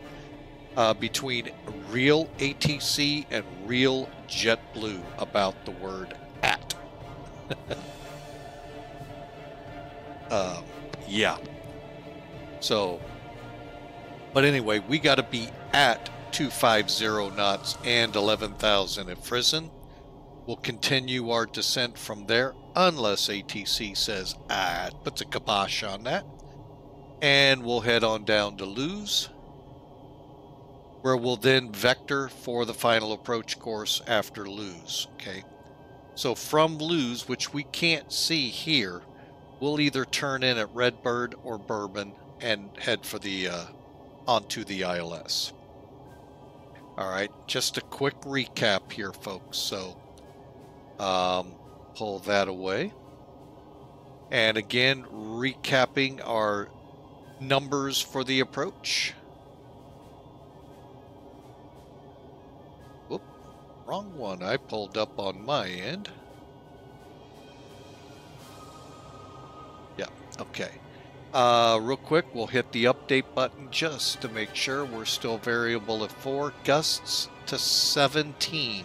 between real ATC and real JetBlue about the word at. Yeah. So, but anyway, we got to be at 250 knots and 11,000 at Frizzen. We'll continue our descent from there, unless ATC says, puts a kibosh on that. And we'll head on down to Luz, where we'll then vector for the final approach course after Luz. Okay, so from Luz, which we can't see here, we'll either turn in at Redbird or Bourbon and head for the onto the ILS. All right, just a quick recap here, folks. So pull that away, and again recapping our numbers for the approach. Whoop, wrong one. I pulled up on my end. Yeah, okay. Real quick, we'll hit the update button just to make sure we're still variable at 4. Gusts to 17.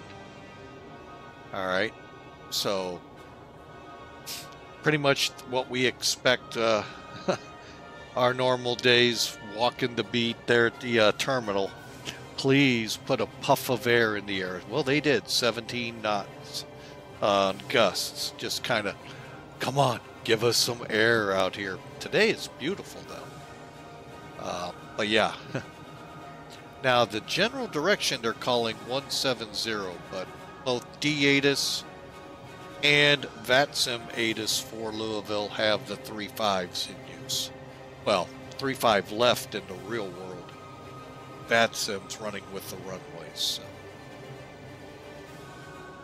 All right, so pretty much what we expect. Our normal days, walking the beat there at the terminal. Please put a puff of air in the air. Well, they did. 17 knots gusts. Just kind of, come on, give us some air out here. Today is beautiful, though. But yeah. Now, the general direction they're calling 170, but both D-ATIS and VATSIM ATIS for Louisville have the 3.5s in use. Well, 3.5 left in the real world. VATSIM's running with the runways. So.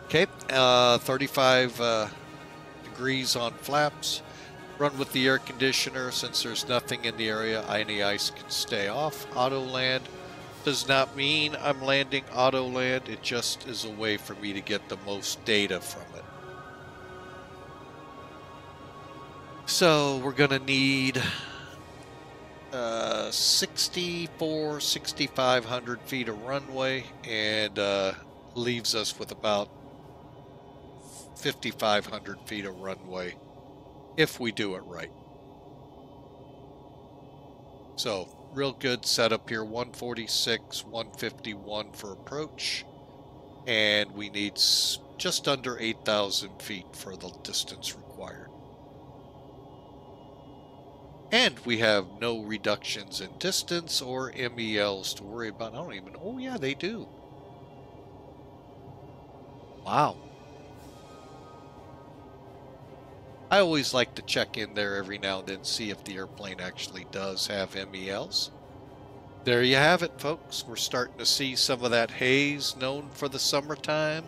Okay, 35 degrees on flaps. Run with the air conditioner. Since there's nothing in the area, any ice can stay off. Auto land does not mean I'm landing auto land. It just is a way for me to get the most data from it. So we're going to need 6,500 feet of runway, and leaves us with about 5,500 feet of runway if we do it right. So real good setup here. 146, 151 for approach, and we need just under 8,000 feet for the distance required. And we have no reductions in distance or MELs to worry about. I don't even, oh yeah, they do. Wow. I always like to check in there every now and then, see if the airplane actually does have MELs. There you have it, folks. We're starting to see some of that haze known for the summertime.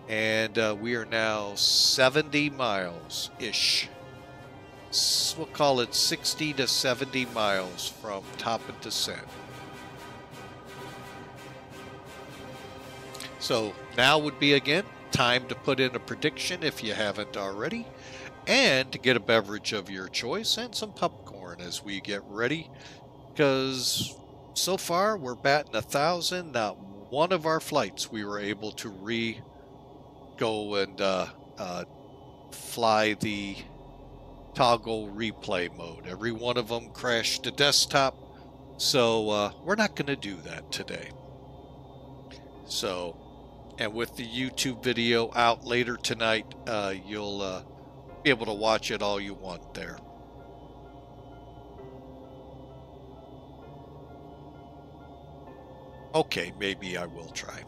And we are now 70 miles-ish. We'll call it 60 to 70 miles from top of descent. So now would be, again, time to put in a prediction if you haven't already, and to get a beverage of your choice and some popcorn as we get ready, because so far we're batting 1,000. Not one of our flights we were able to go and fly the toggle replay mode. Every one of them crashed to desktop, so we're not going to do that today. So, and with the YouTube video out later tonight, you'll be able to watch it all you want there. Okay, maybe I will try.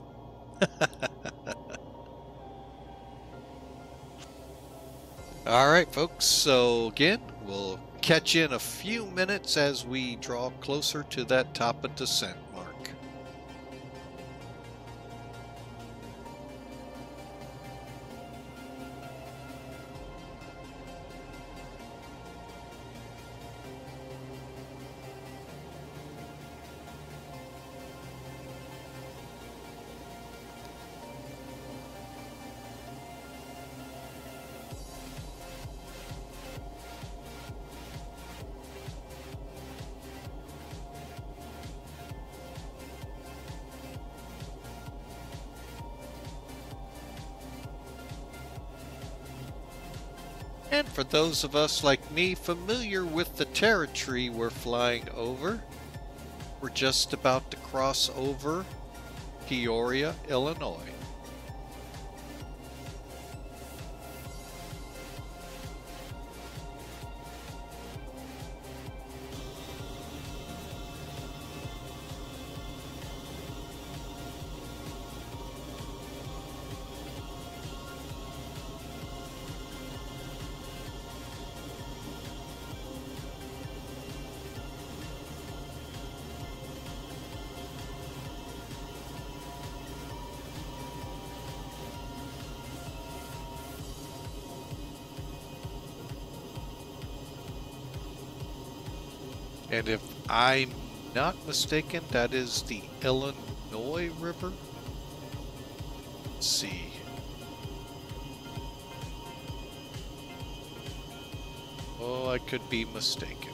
All right, folks. So again, we'll catch you in a few minutes as we draw closer to that top of descent mark. And for those of us like me familiar with the territory we're flying over, we're just about to cross over Peoria, Illinois. And if I'm not mistaken, that is the Illinois River. Let's see. Oh, I could be mistaken.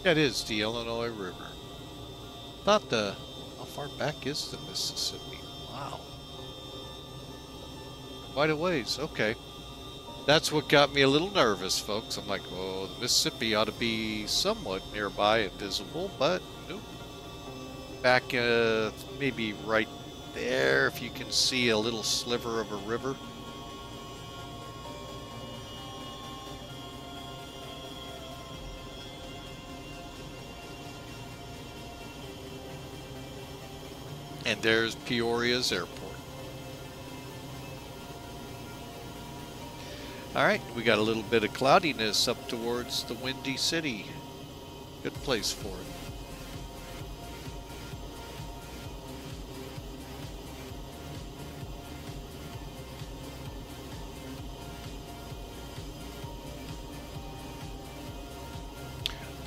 That is the Illinois River. How far back is the Mississippi? Wow. Quite a ways, okay. That's what got me a little nervous, folks. I'm like, oh, the Mississippi ought to be somewhat nearby and visible, but nope. Back, maybe right there, if you can see a little sliver of a river. And there's Peoria's airport. All right, we got a little bit of cloudiness up towards the Windy City. Good place for it.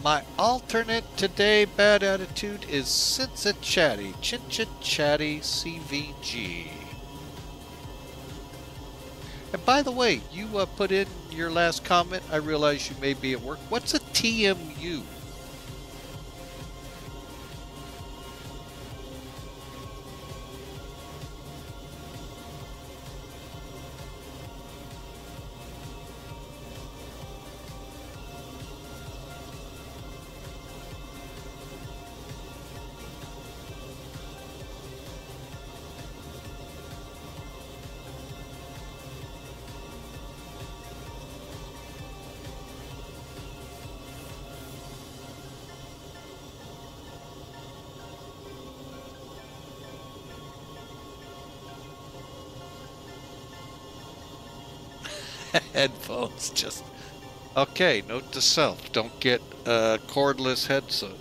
My alternate today bad attitude is Chatty, Chatty CVG. And by the way, you put in your last comment, I realize you may be at work. What's a TMU? Headphones just... Okay, note to self, don't get a cordless headset.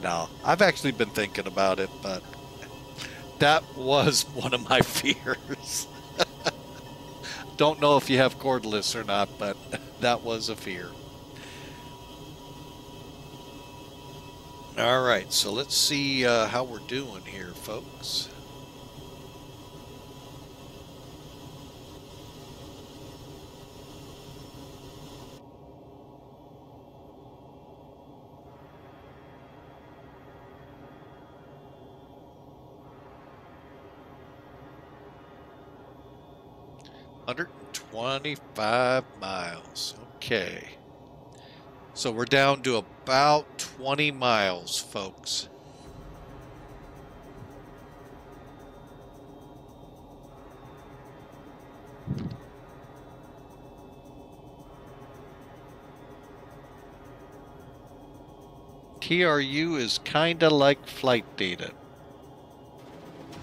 No, I've actually been thinking about it, but that was one of my fears. Don't know if you have cordless or not, but that was a fear. All right, so let's see how we're doing here, folks. $125 miles. Okay. So we're down to about 20 miles, folks. TRU is kinda like flight data.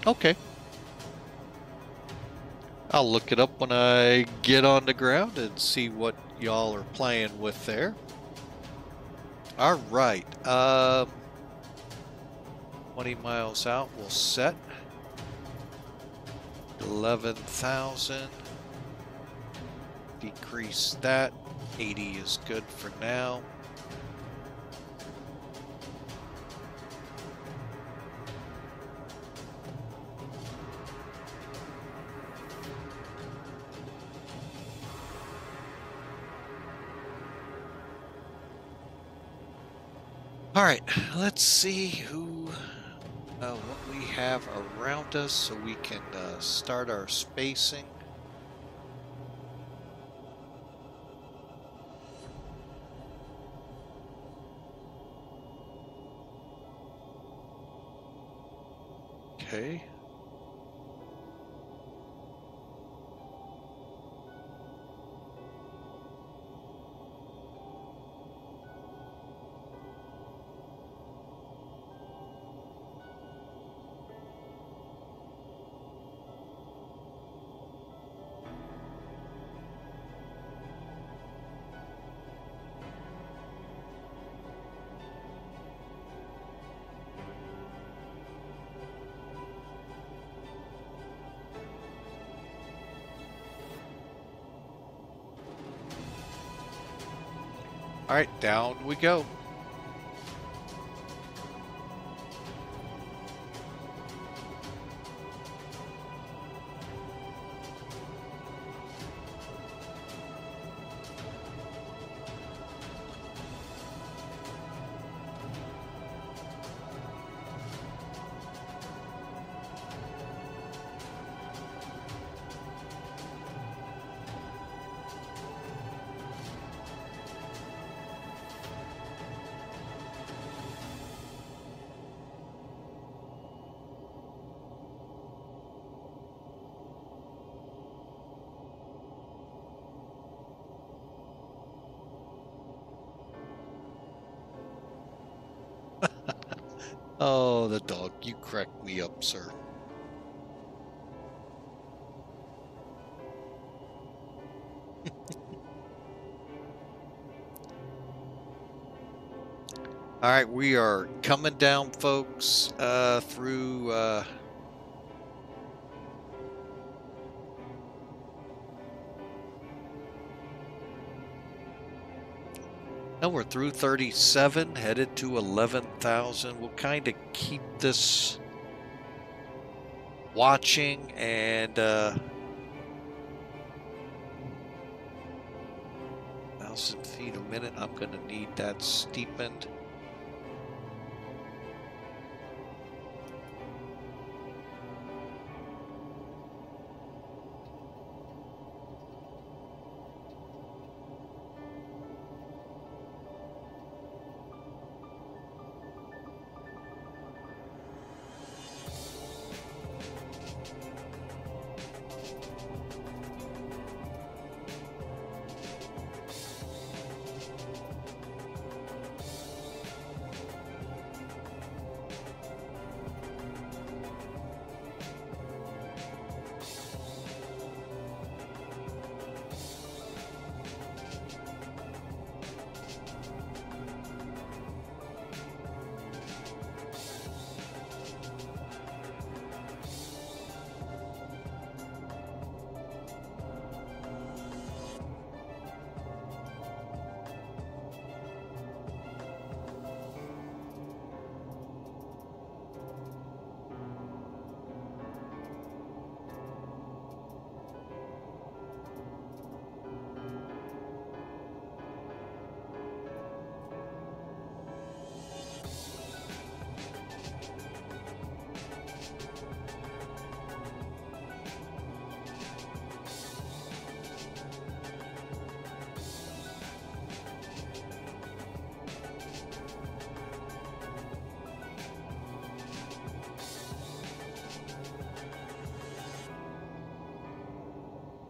Okay. I'll look it up when I get on the ground and see what y'all are playing with there. All right. 20 miles out, we'll set. 11,000. Decrease that. 80 is good for now. All right, let's see what we have around us so we can start our spacing. Okay. All right, down we go. Oh, the dog, you crack me up, sir. All right, we are coming down, folks, through now we're through 37, headed to 11,000. We'll kind of keep this watching and 1,000 feet a minute. I'm going to need that steepened.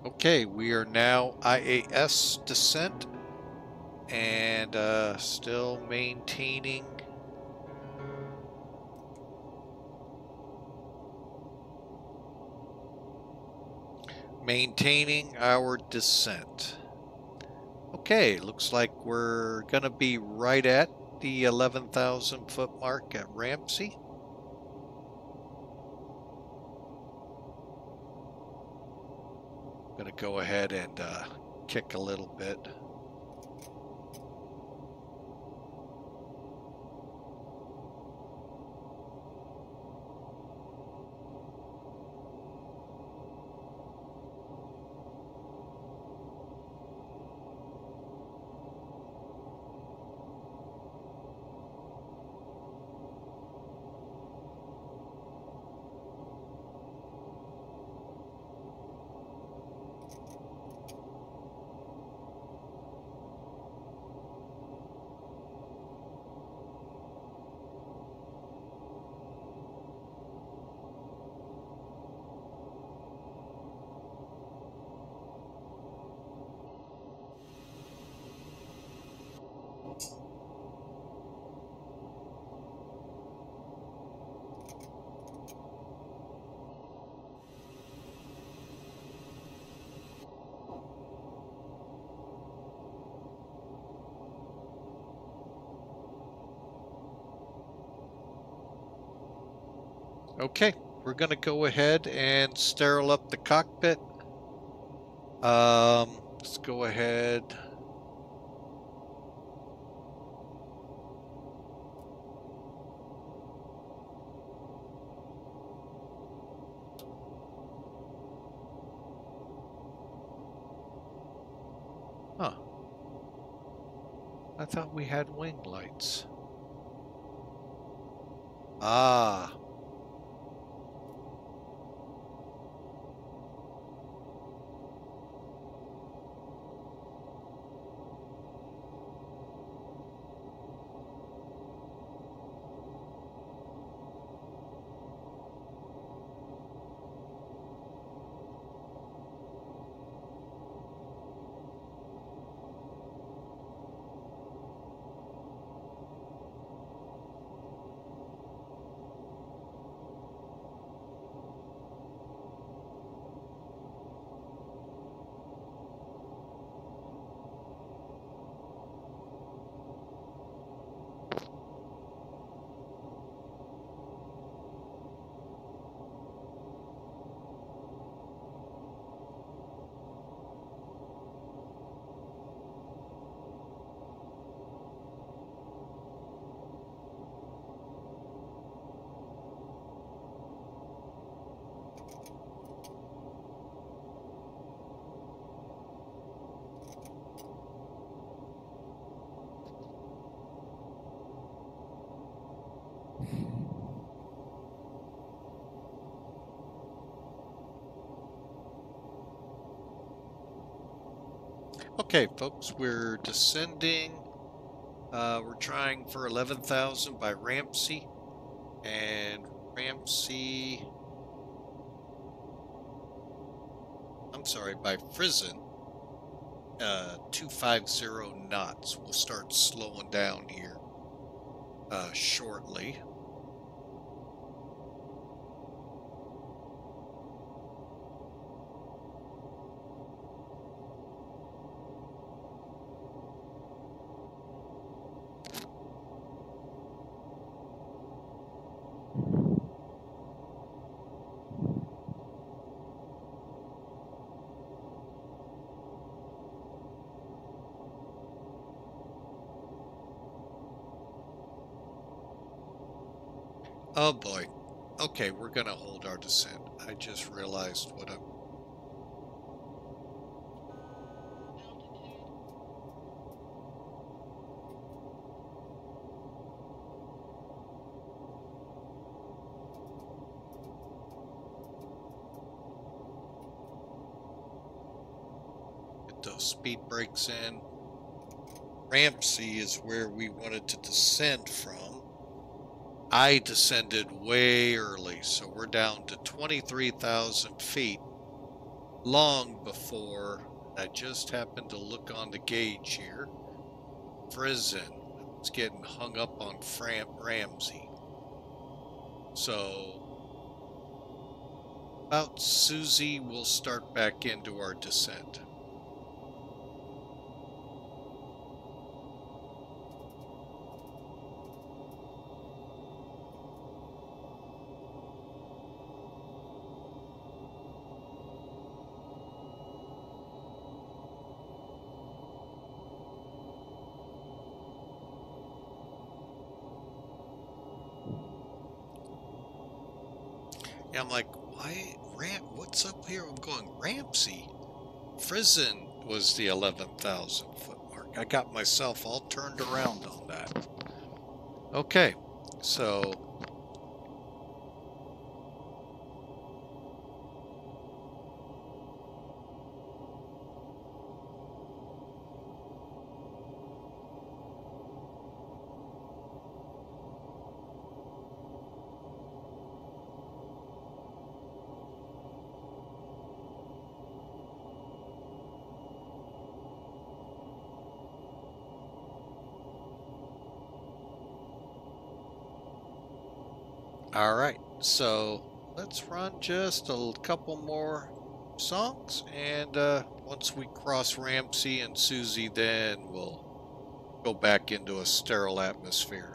Okay, we are now IAS descent and still maintaining our descent. Okay, looks like we're gonna be right at the 11,000 foot mark at RAMSE. Gonna go ahead and kick a little bit. Okay, we're going to go ahead and sterile up the cockpit. Let's go ahead. Huh. I thought we had wing lights. Ah. Okay, folks, we're descending. We're trying for 11,000 by RAMSE, and RAMSE, I'm sorry, by Frizen, 250 knots. We'll start slowing down here shortly. Oh boy. Okay, we're gonna hold our descent. I just realized what I'm... Get those speed brakes in. RAMSE is where we wanted to descend from. I descended way early, so we're down to 23,000 feet. long before. I just happened to look on the gauge here. Frozen. It's getting hung up on RAMSE. So about Susie, we'll start back into our descent. Yeah, I'm like, what's up here? I'm going, RAMSE. Frozen was the 11,000 foot mark. I got myself all turned around on that. Okay, so all right, so let's run just a couple more songs, and once we cross RAMSE and Susie, then we'll go back into a sterile atmosphere.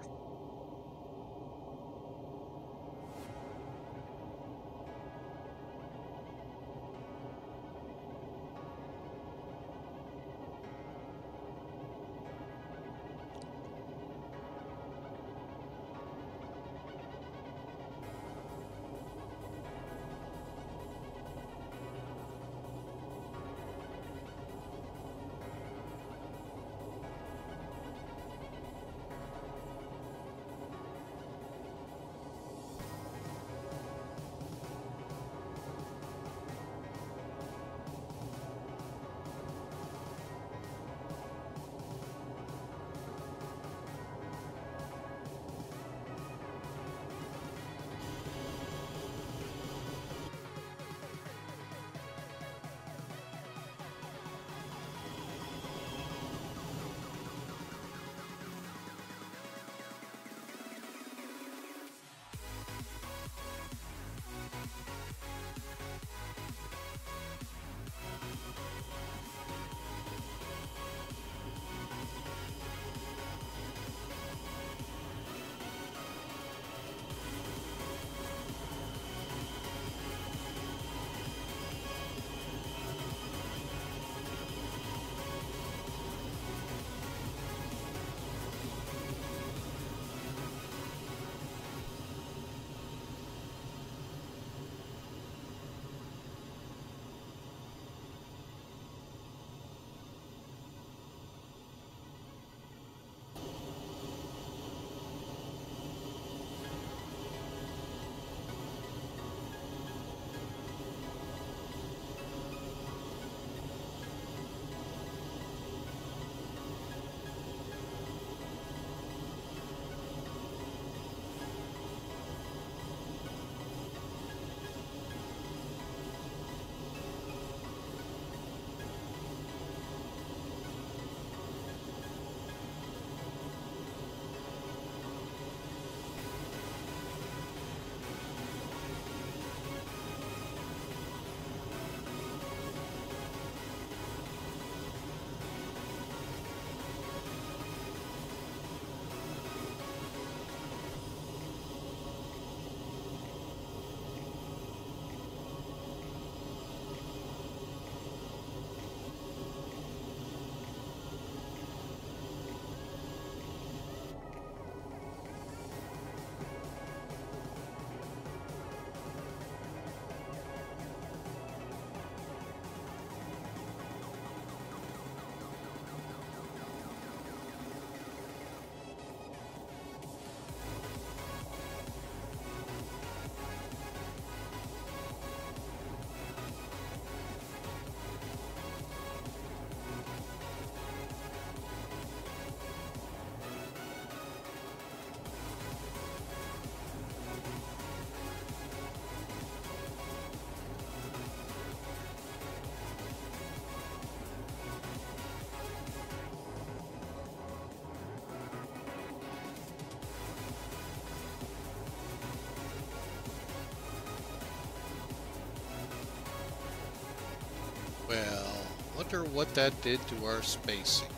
wonder what that did to our spacing.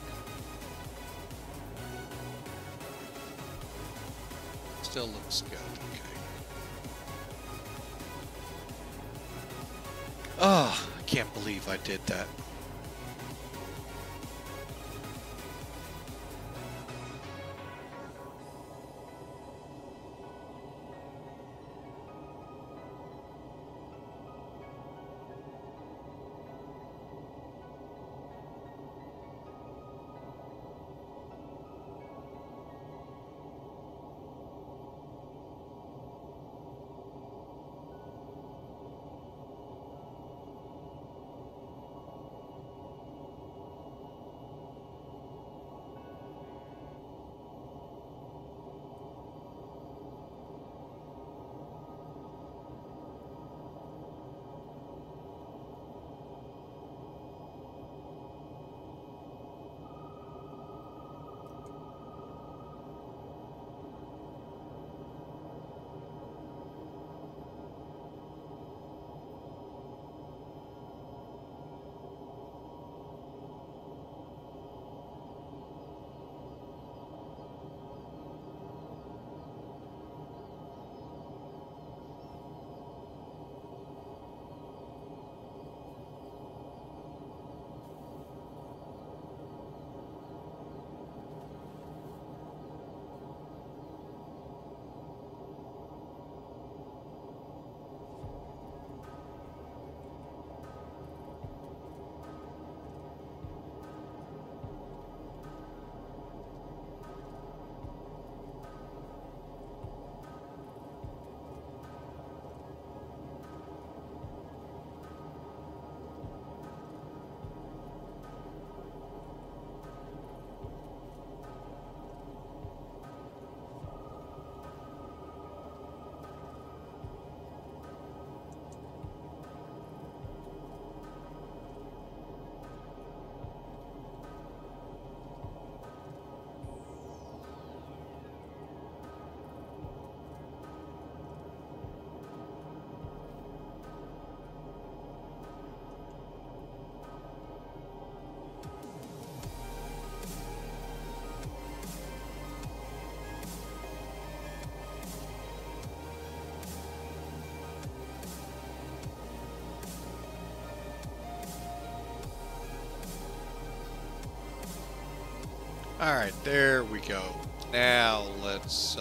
Still looks good. Okay. Oh, I can't believe I did that. All right, there we go. Now let's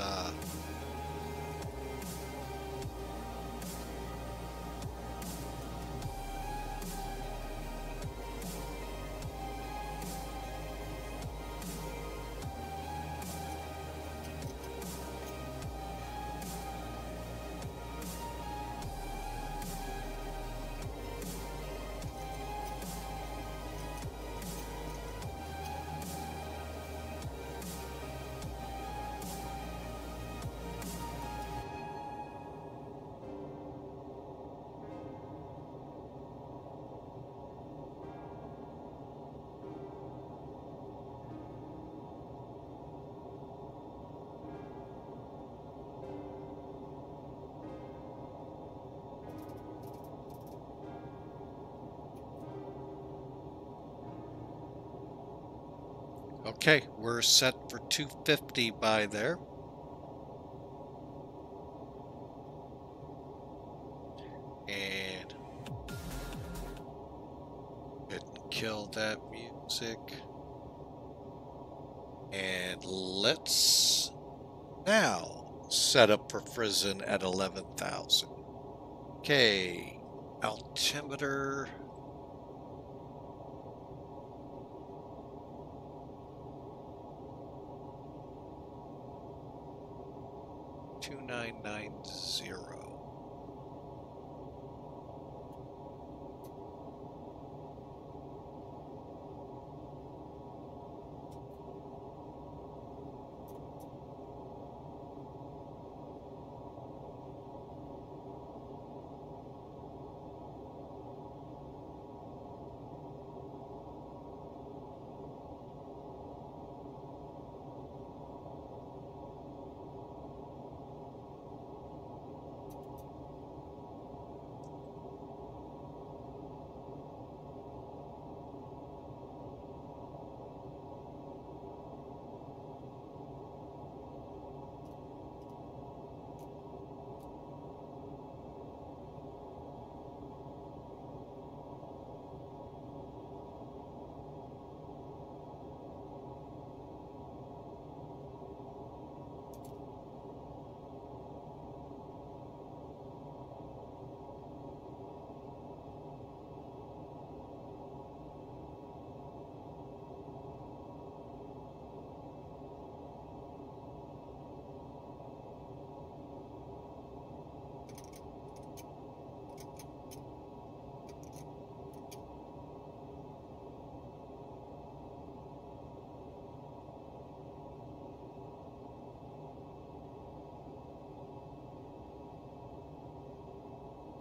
okay, we're set for 250 by there. And kill that music. And let's now set up for Frizzen at 11,000. Okay, altimeter. $2990.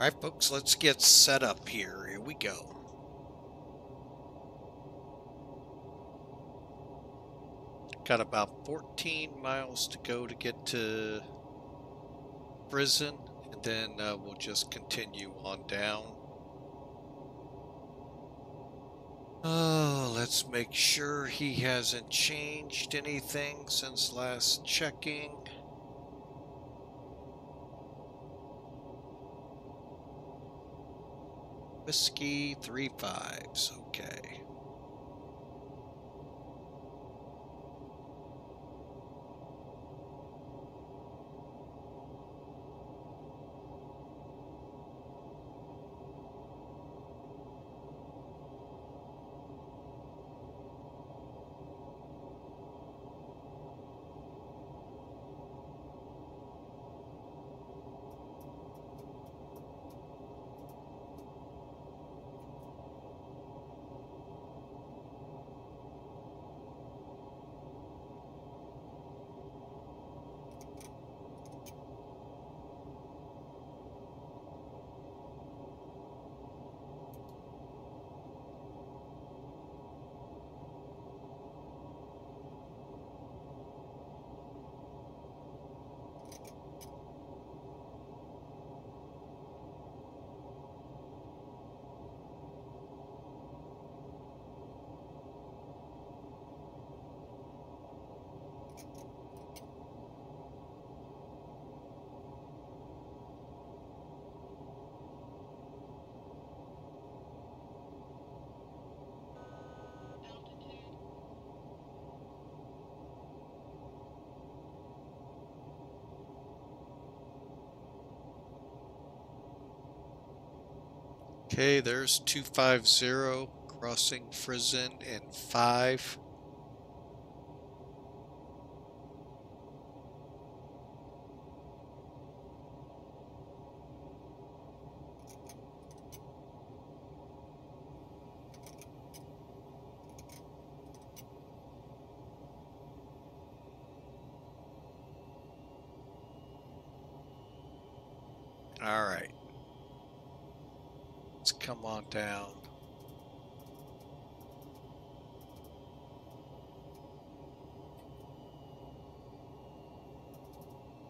Alright folks, let's get set up here. Here we go. Got about 14 miles to go to get to prison, and then we'll just continue on down. Oh, let's make sure he hasn't changed anything since last checking. Whiskey 3 5s, okay. Okay, there's 250 crossing Frizen in 5. All right. Let's come on down.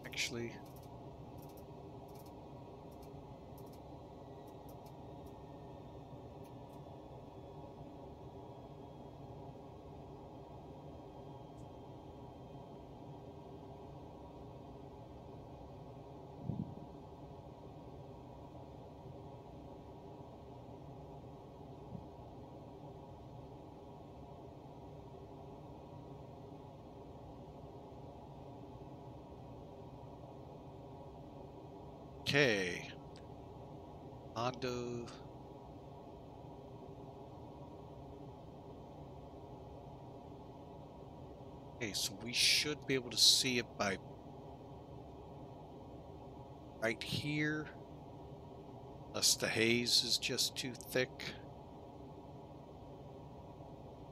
Actually, okay. Hondo. Okay, so we should be able to see it by right here. Unless the haze is just too thick.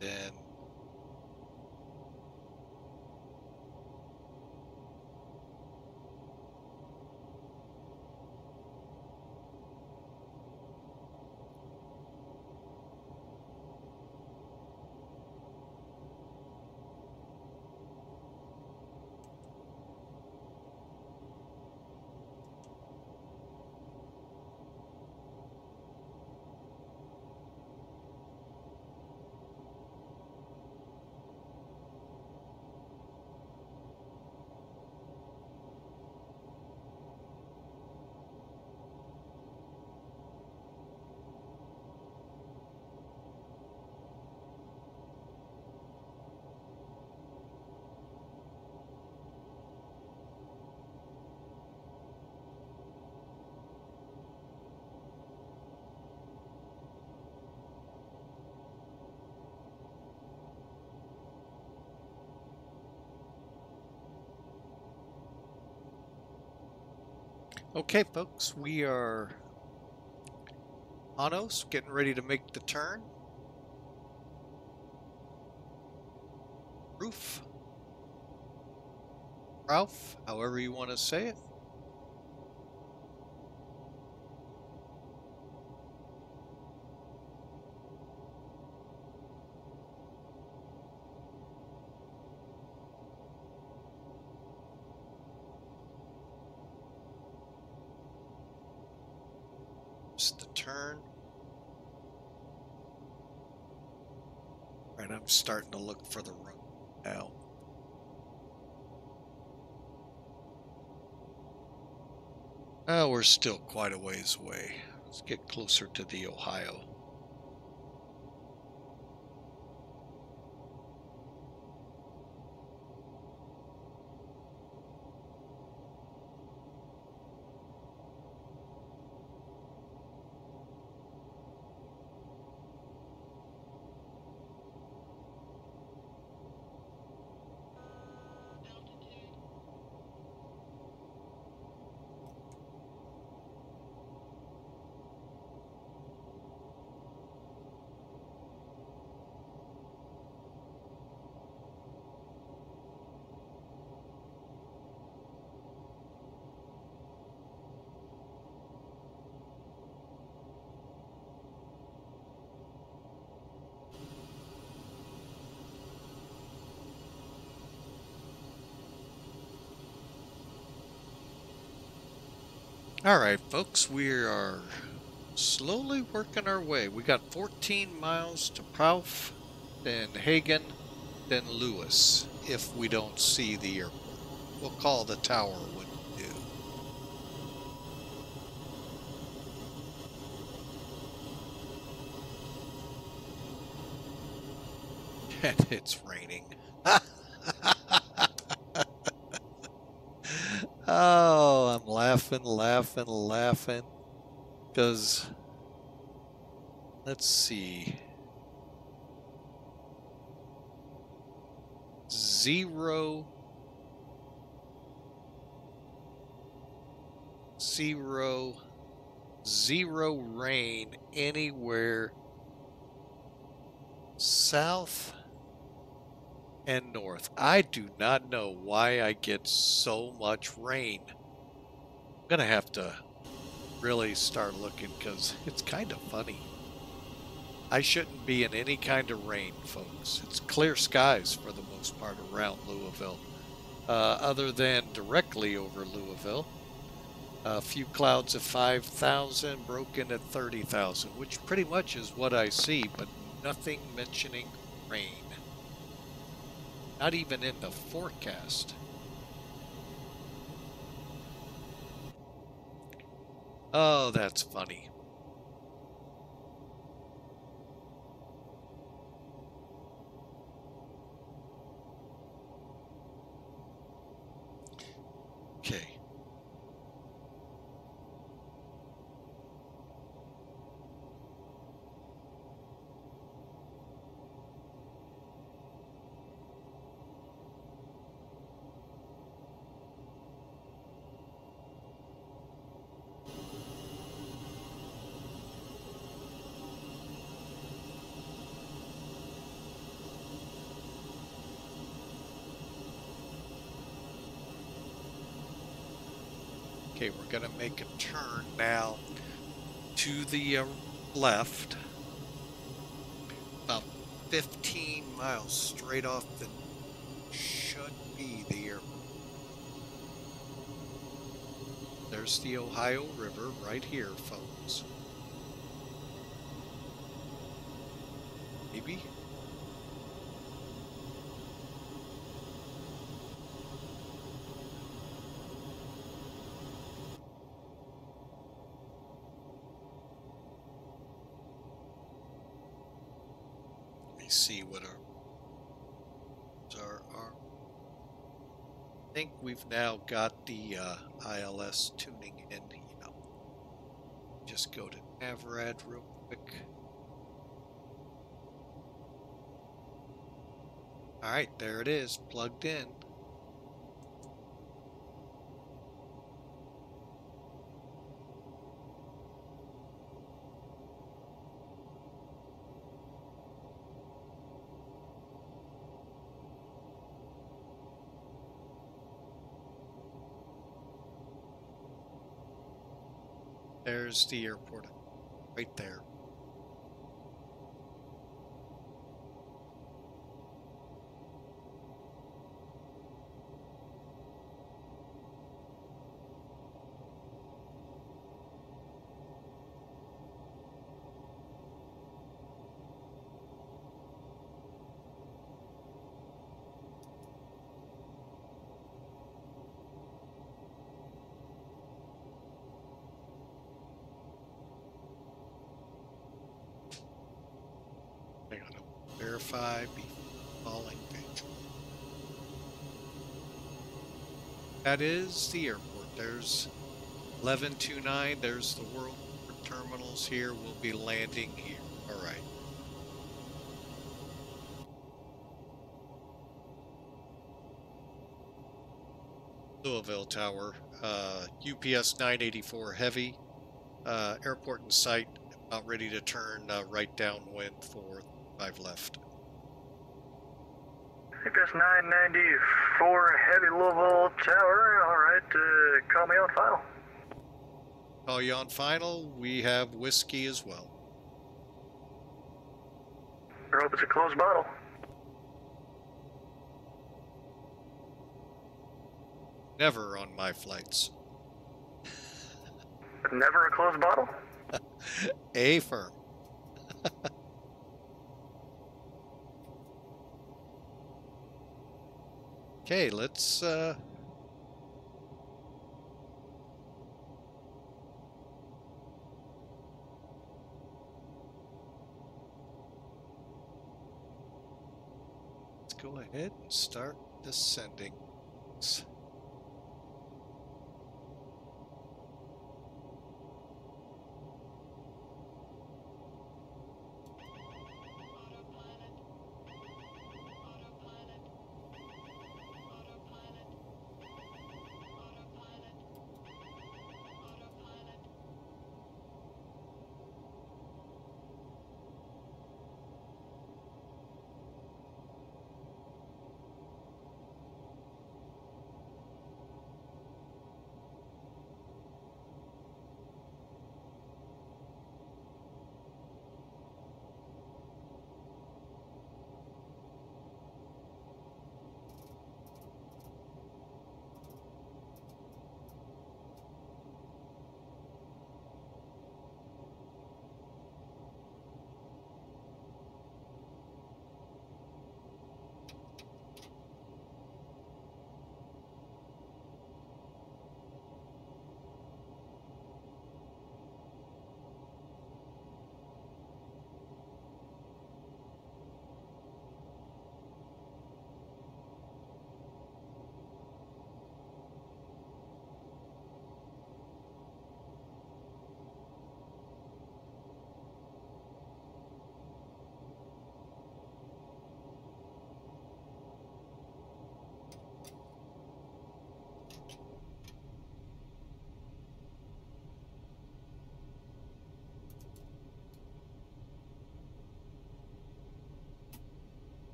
Then okay, folks, we are on us, getting ready to make the turn. Ralph, however you want to say it. It's the turn. Right, I'm starting to look for the road now. Oh, we're still quite a ways away. Let's get closer to the Ohio. All right, folks, we are slowly working our way. We got 14 miles to Prouf, then Hagen, then Lewis, if we don't see the airport. We'll call the tower when we do. And it's raining. Oh, I'm laughing. Because, let's see. 0, 0, 0 rain anywhere south and north. I do not know why I get so much rain. I'm gonna have to really start looking because it's kind of funny. I shouldn't be in any kind of rain, folks. It's clear skies for the most part around Louisville, other than directly over Louisville. A few clouds at 5,000, broken at 30,000, which pretty much is what I see, but nothing mentioning rain. Not even in the forecast. Oh, that's funny. Okay. Okay, we're going to make a turn now to the left. About 15 miles straight off the should be the airport. There's the Ohio River right here, folks. Maybe? See what our I think we've now got the ILS tuning in, you know. Just go to Navrad real quick. All right, there it is, plugged in. There's the airport, right there. verify before falling victory. That is the airport. There's 1129. There's the world terminals here. We'll be landing here. All right. Louisville Tower, UPS 984 Heavy, airport in sight, about ready to turn right downwind for 5 left. UPS 994 Heavy Louisville Tower, alright, call me on final. Call you on final. We have whiskey as well. I hope it's a closed bottle. Never on my flights. Never a closed bottle? A firm. Okay, let's go ahead and start descending.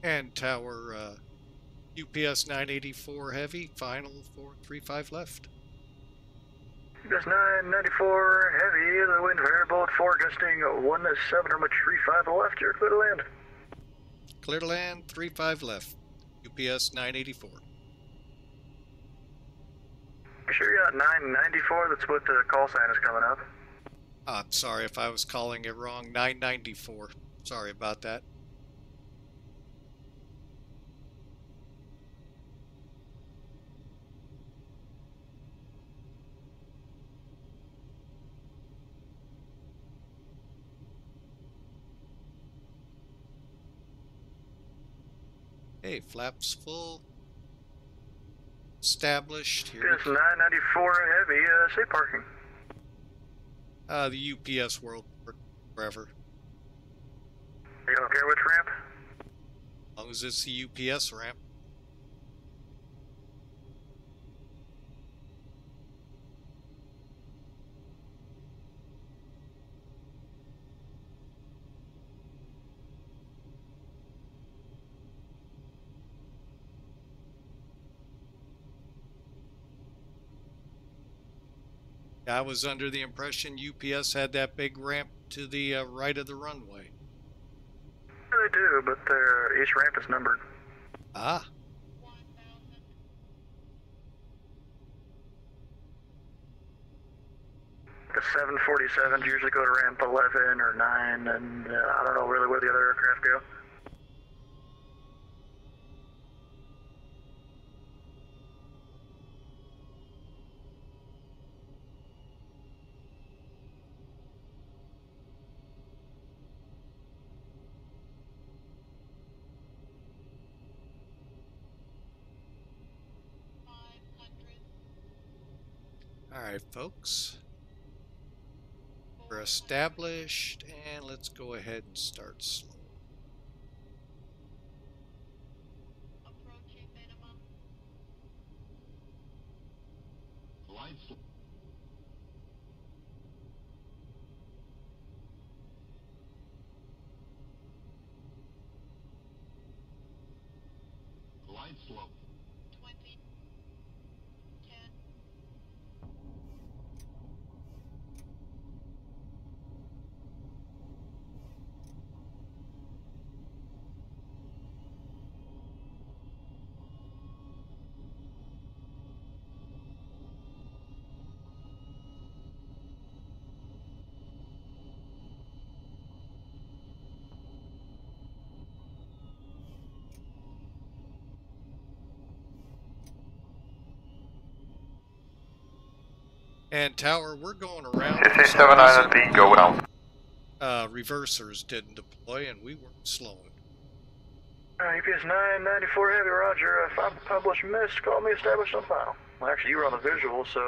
And tower UPS 984 Heavy, final 435 left. UPS 994 Heavy, the wind variable at 4 gusting 17 or much 35 left, you're clear to land. Clear to land, 35 left. UPS 984. You sure you got 994? That's what the call sign is coming up. I'm sorry if I was calling it wrong. 994. Sorry about that. Hey, flaps full. Established. Here Yes, 994 heavy, safe parking. The UPS world forever. You don't care which ramp? As long as it's the UPS ramp. I was under the impression UPS had that big ramp to the right of the runway. Yeah, they do, but each ramp is numbered. Ah. The 747s usually go to ramp 11 or 9, and I don't know really where the other aircraft go. Alright, folks. We're established, and let's go ahead and start slow. Approaching minimum. Lights. Lights low. 20. 10. And Tower, we're going around. 57 island feet, go well. Reversers didn't deploy, and we weren't slowing. UPS 994 heavy, roger. If I publish miss, call me established on file. Well, actually, you were on the visual, so,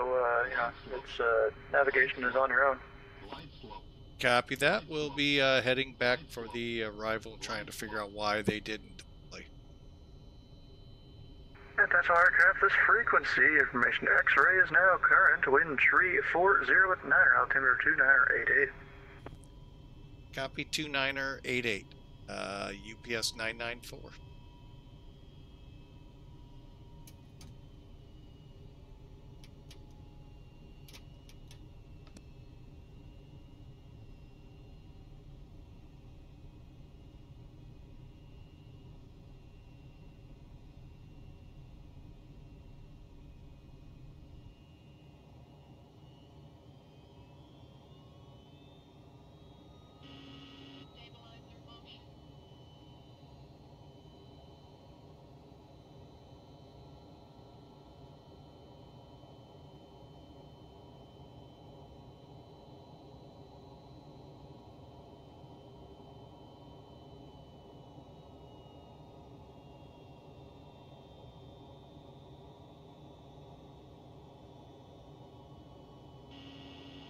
you know, it's, navigation is on your own. Lights low. Copy that. We'll be heading back for the arrival, trying to figure out why they didn't deploy. And that's all aircraft, this frequency information. X-ray is now current, wind 340 at 9, altimeter 2988. Copy 2988. UPS 994.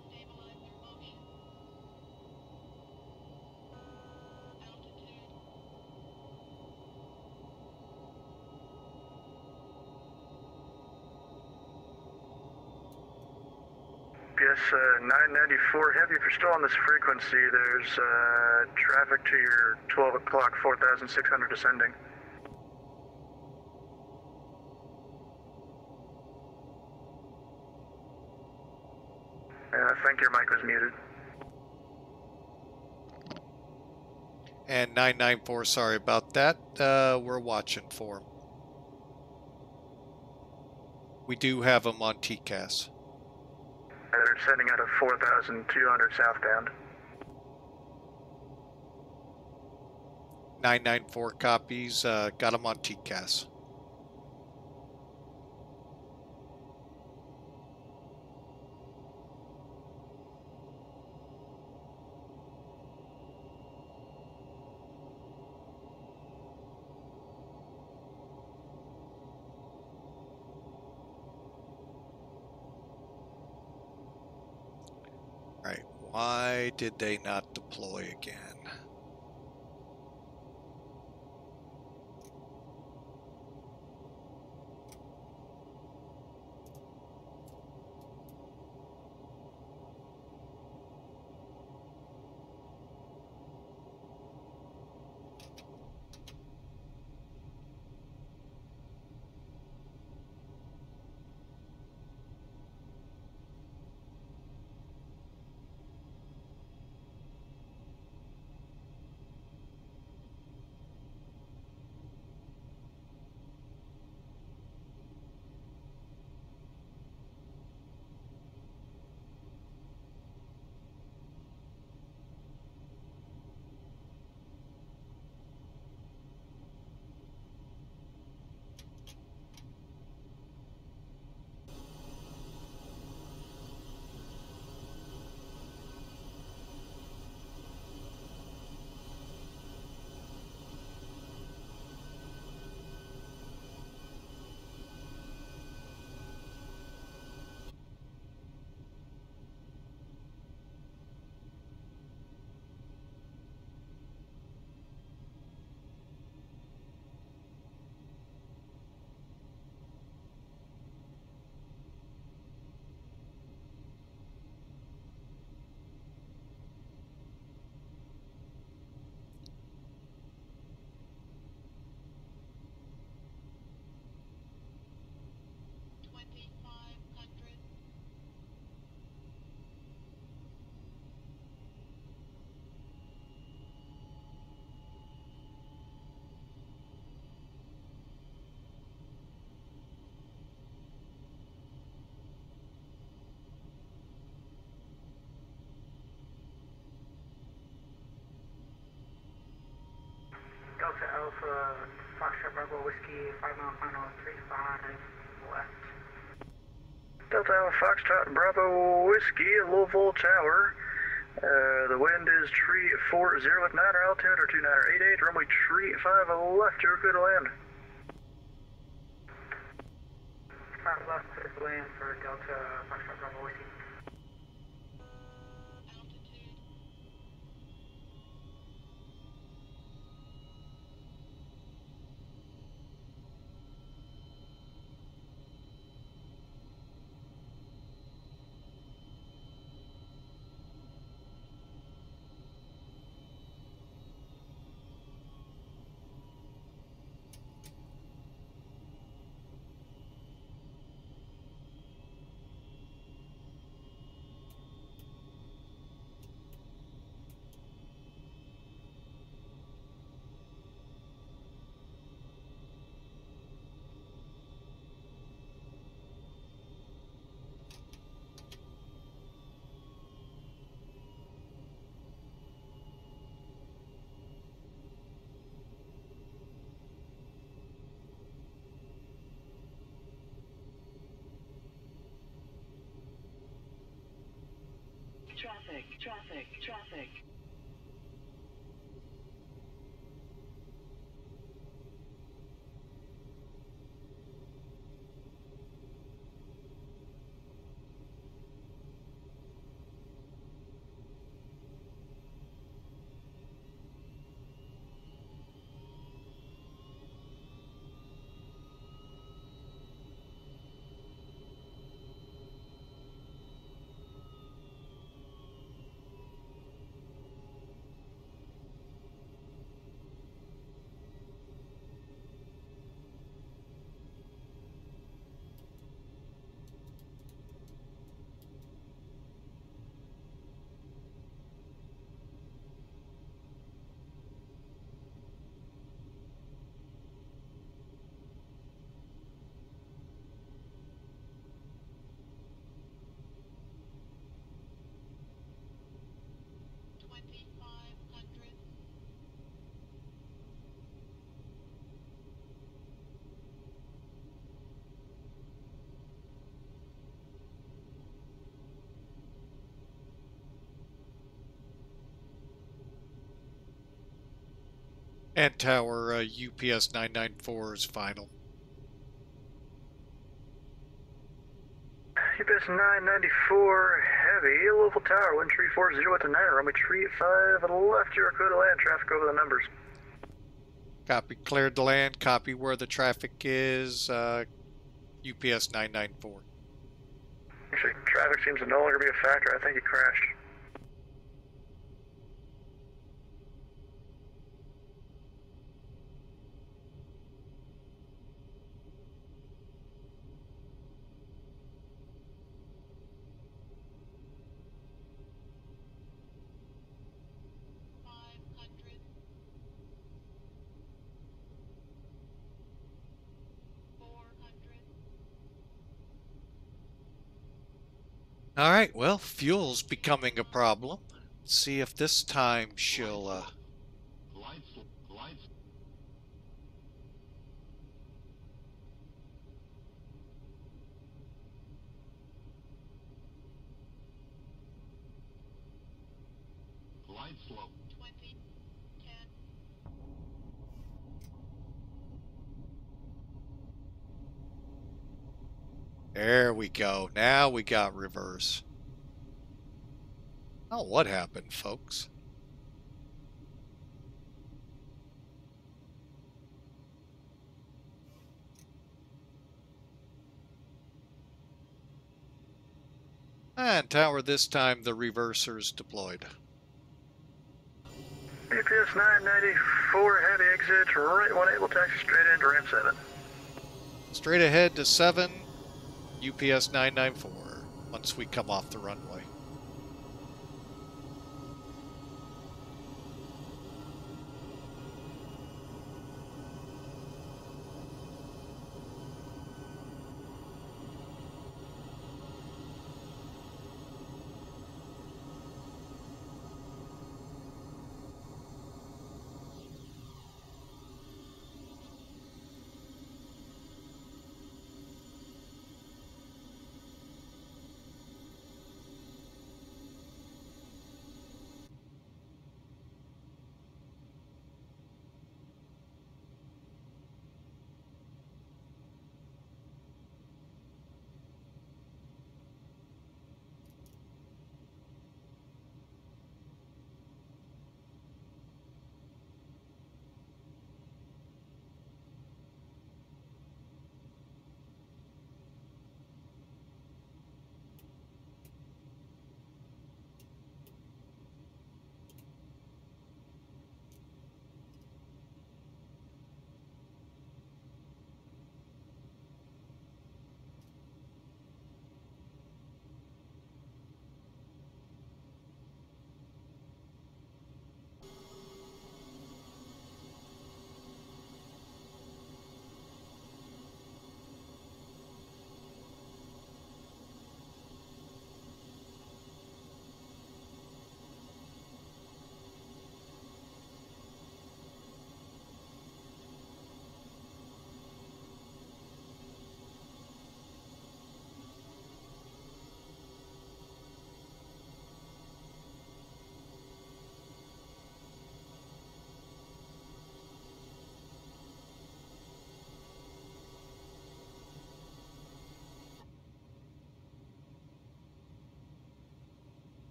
Stabilizer motion. Stabilizer motion. Altitude. UPS 994 heavy, if you're still on this frequency, there's traffic to your 12 o'clock, 4,600 descending. I think your mic was muted. And 994, sorry about that. We're watching for them. We do have them on TCAS. They're sending out of 4,200 southbound. 994 copies. Got them on TCAS. Right, why did they not deploy again? Delta Alpha, Foxtrot Bravo Whiskey, 5 mile final, 35 left. Delta Alpha Foxtrot Bravo Whiskey, Louisville Tower. The wind is tree 40 at 9 altitude or 2988, runway tree 5 left, you're good to land. 5 left, clear for land for Delta Foxtrot Bravo Whiskey. Altitude. Traffic. And tower UPS 994 is final. UPS 994, Heavy, Louisville Tower, wind tree 40 at the 9, runway tree 5 left, you're clear to land, traffic over the numbers. Copy, cleared the land, copy where the traffic is, UPS 994. Actually, traffic seems to no longer be a factor, I think it crashed. All right, well, fuel's becoming a problem. Let's see if this time she'll, Lights. Lights slow. 20, 10. There we go. Now we got reverse. Oh, what happened, folks? And tower, this time the reverser's deployed. UPS 994, heavy exit, right 18, will taxi straight into ramp 7. Straight ahead to 7, UPS 994, once we come off the runway.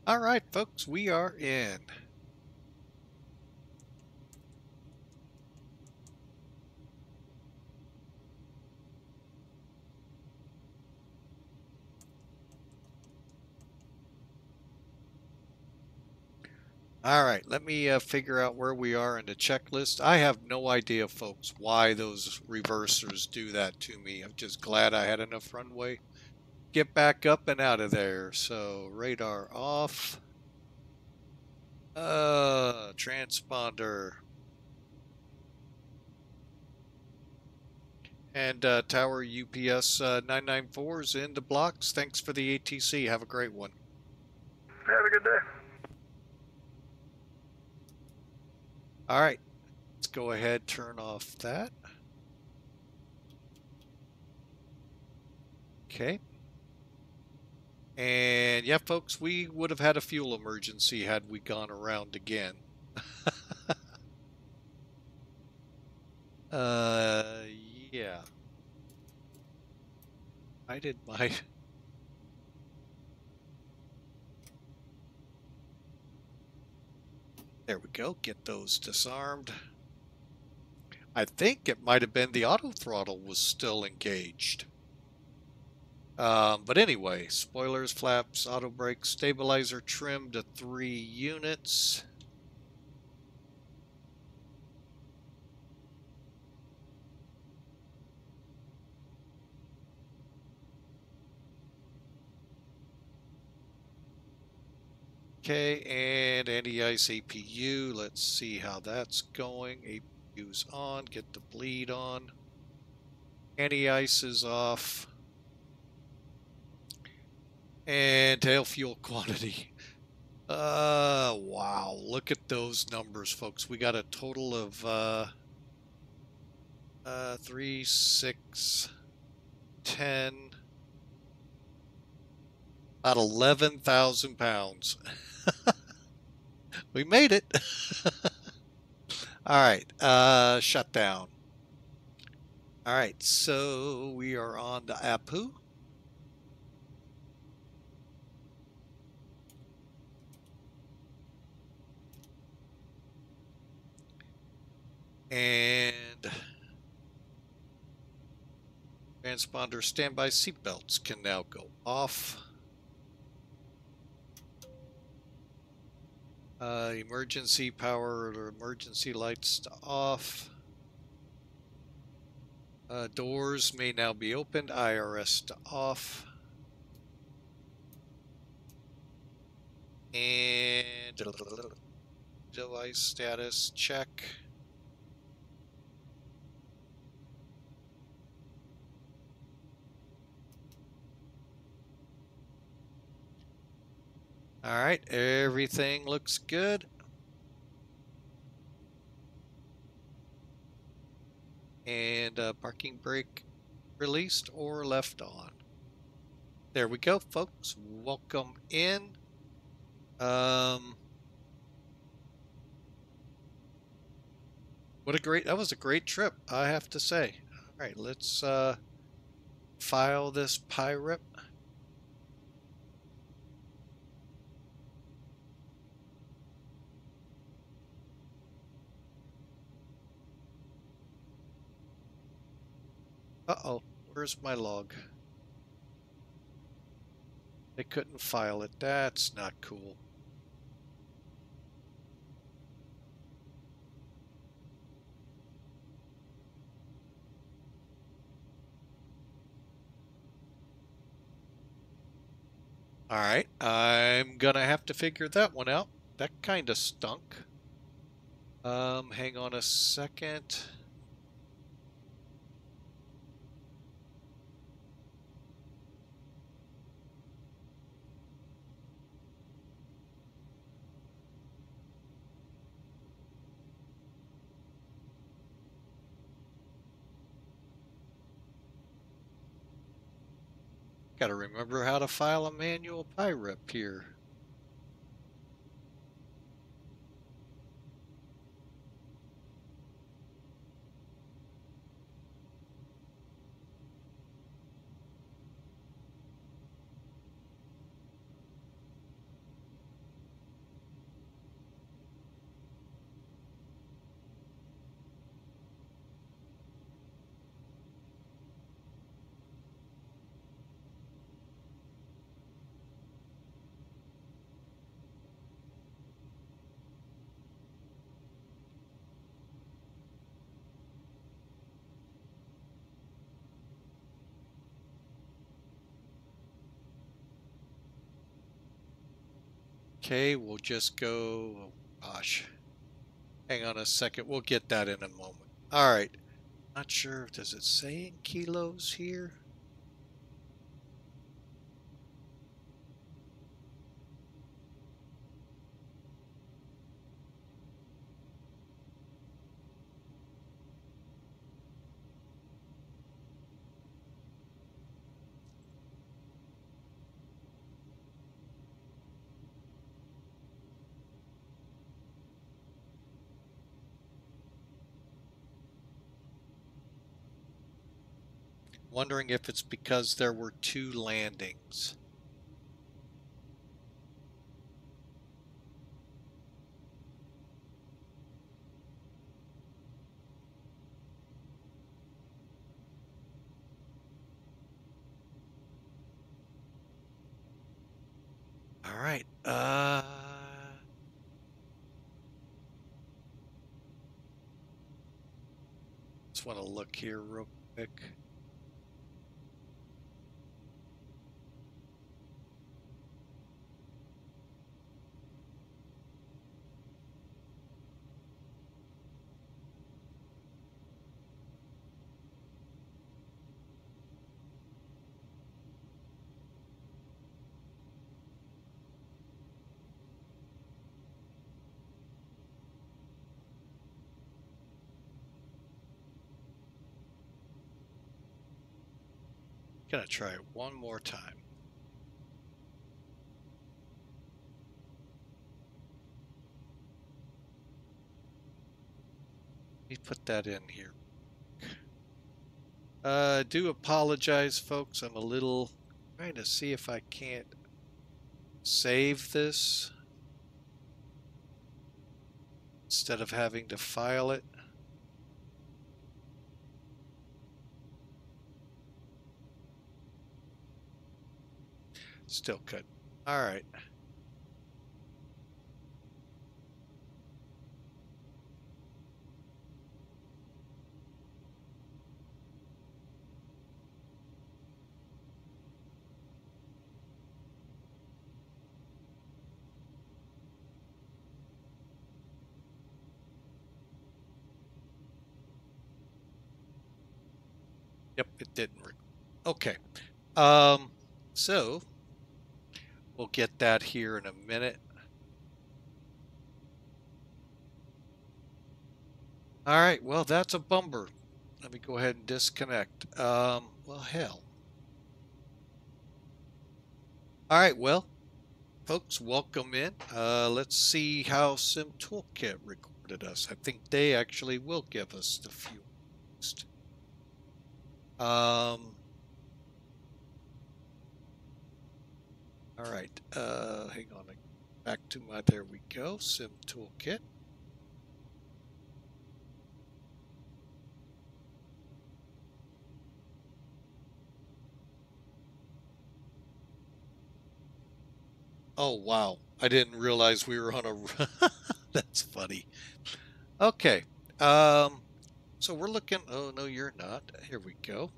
All right, folks, we are in. All right, let me figure out where we are in the checklist. I have no idea, folks, why those reversers do that to me. I'm just glad I had enough runway. Get back up and out of there. So radar off. Transponder. And tower UPS 994 is in the blocks. Thanks for the ATC. Have a great one. Have a good day. All right, let's go ahead, turn off that. Okay. And yeah, folks, we would have had a fuel emergency had we gone around again. Yeah. I did my There we go. Get those disarmed. I think it might have been the auto throttle was still engaged. But anyway, spoilers, flaps, auto brake, stabilizer trimmed to 3 units. Okay, and anti-ice APU. Let's see how that's going. APU's on. Get the bleed on. Anti-ice is off. And tail fuel quantity. Wow. Look at those numbers, folks. We got a total of 3, 6, 10, about 11,000 pounds. We made it. All right, shutdown. All right, so we are on the Apu. And transponder standby seatbelts can now go off. Emergency power or emergency lights to off. Doors may now be opened. IRS to off. And device status check. All right, everything looks good. And parking brake released or left on. There we go, folks. Welcome in. That was a great trip, I have to say. All right, let's file this PIRIP. Uh-oh, where's my log? They couldn't file it. That's not cool. All right, I'm gonna have to figure that one out. That kind of stunk. Hang on a second. Got to remember how to file a manual PIRIP here. Okay, we'll just go, oh gosh, hang on a second, we'll get that in a moment. All right, not sure, does it say in kilos here? Wondering if it's because there were 2 landings. right. Just want to look here real quick. Gonna try it one more time. Let me put that in here. I do apologize, folks. I'm a little trying to see if I can't save this instead of having to file it. Still could. All right. Yep, it didn't. Okay. So we'll get that here in a minute. All right, well, that's a bummer. Let me go ahead and disconnect. Well, hell. All right, well, folks, welcome in. Let's see how Sim Toolkit recorded us. I think they actually will give us the few. All right, hang on. Back to my, there we go, Sim Toolkit. Oh, wow. I didn't realize we were on a... That's funny. Okay. So we're looking... Oh, no, you're not. Here we go.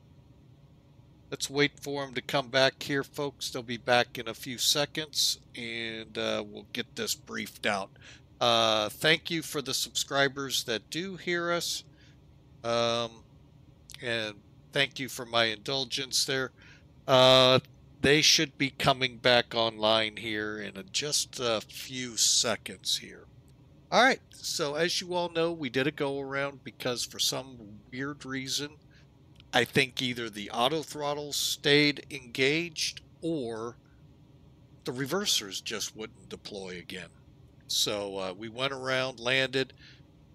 Let's wait for them to come back here, folks. They'll be back in a few seconds, and we'll get this briefed out. Thank you for the subscribers that do hear us. And thank you for my indulgence there. They should be coming back online here in just a few seconds here. All right, so as you all know, we did a go around because for some weird reason, I think either the auto throttles stayed engaged or the reversers just wouldn't deploy again. So we went around, landed.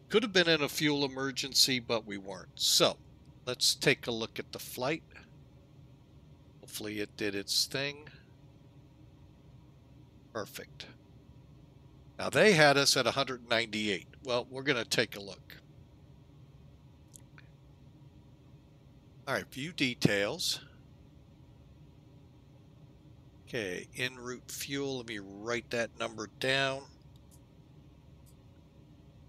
Could have been in a fuel emergency, but we weren't. So let's take a look at the flight. Hopefully it did its thing. Perfect. Now they had us at 198. Well, we're going to take a look. All right, view details. Okay, en route fuel. Let me write that number down.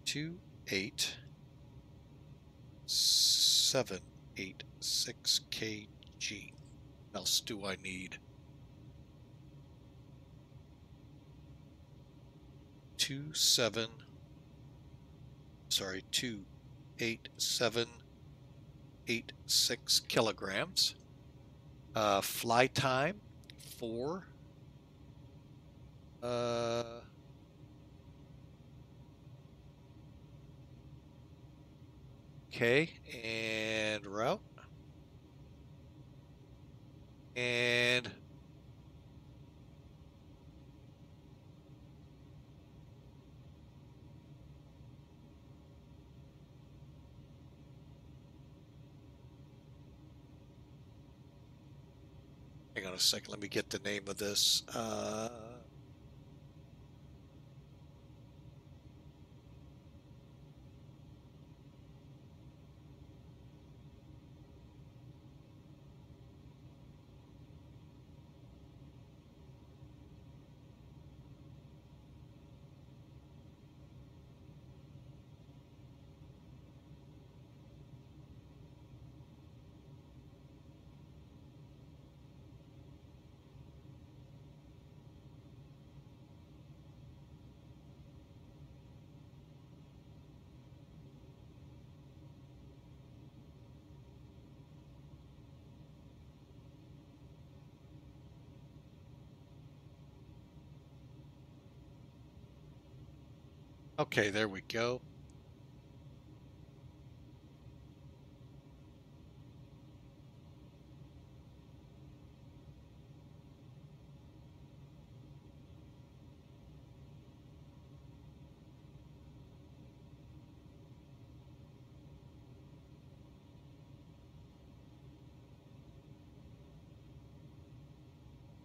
28786 kg. What else do I need? 28786 kilograms. Fly time 4. Okay, and route. And hang on a second, let me get the name of this. Okay, there we go.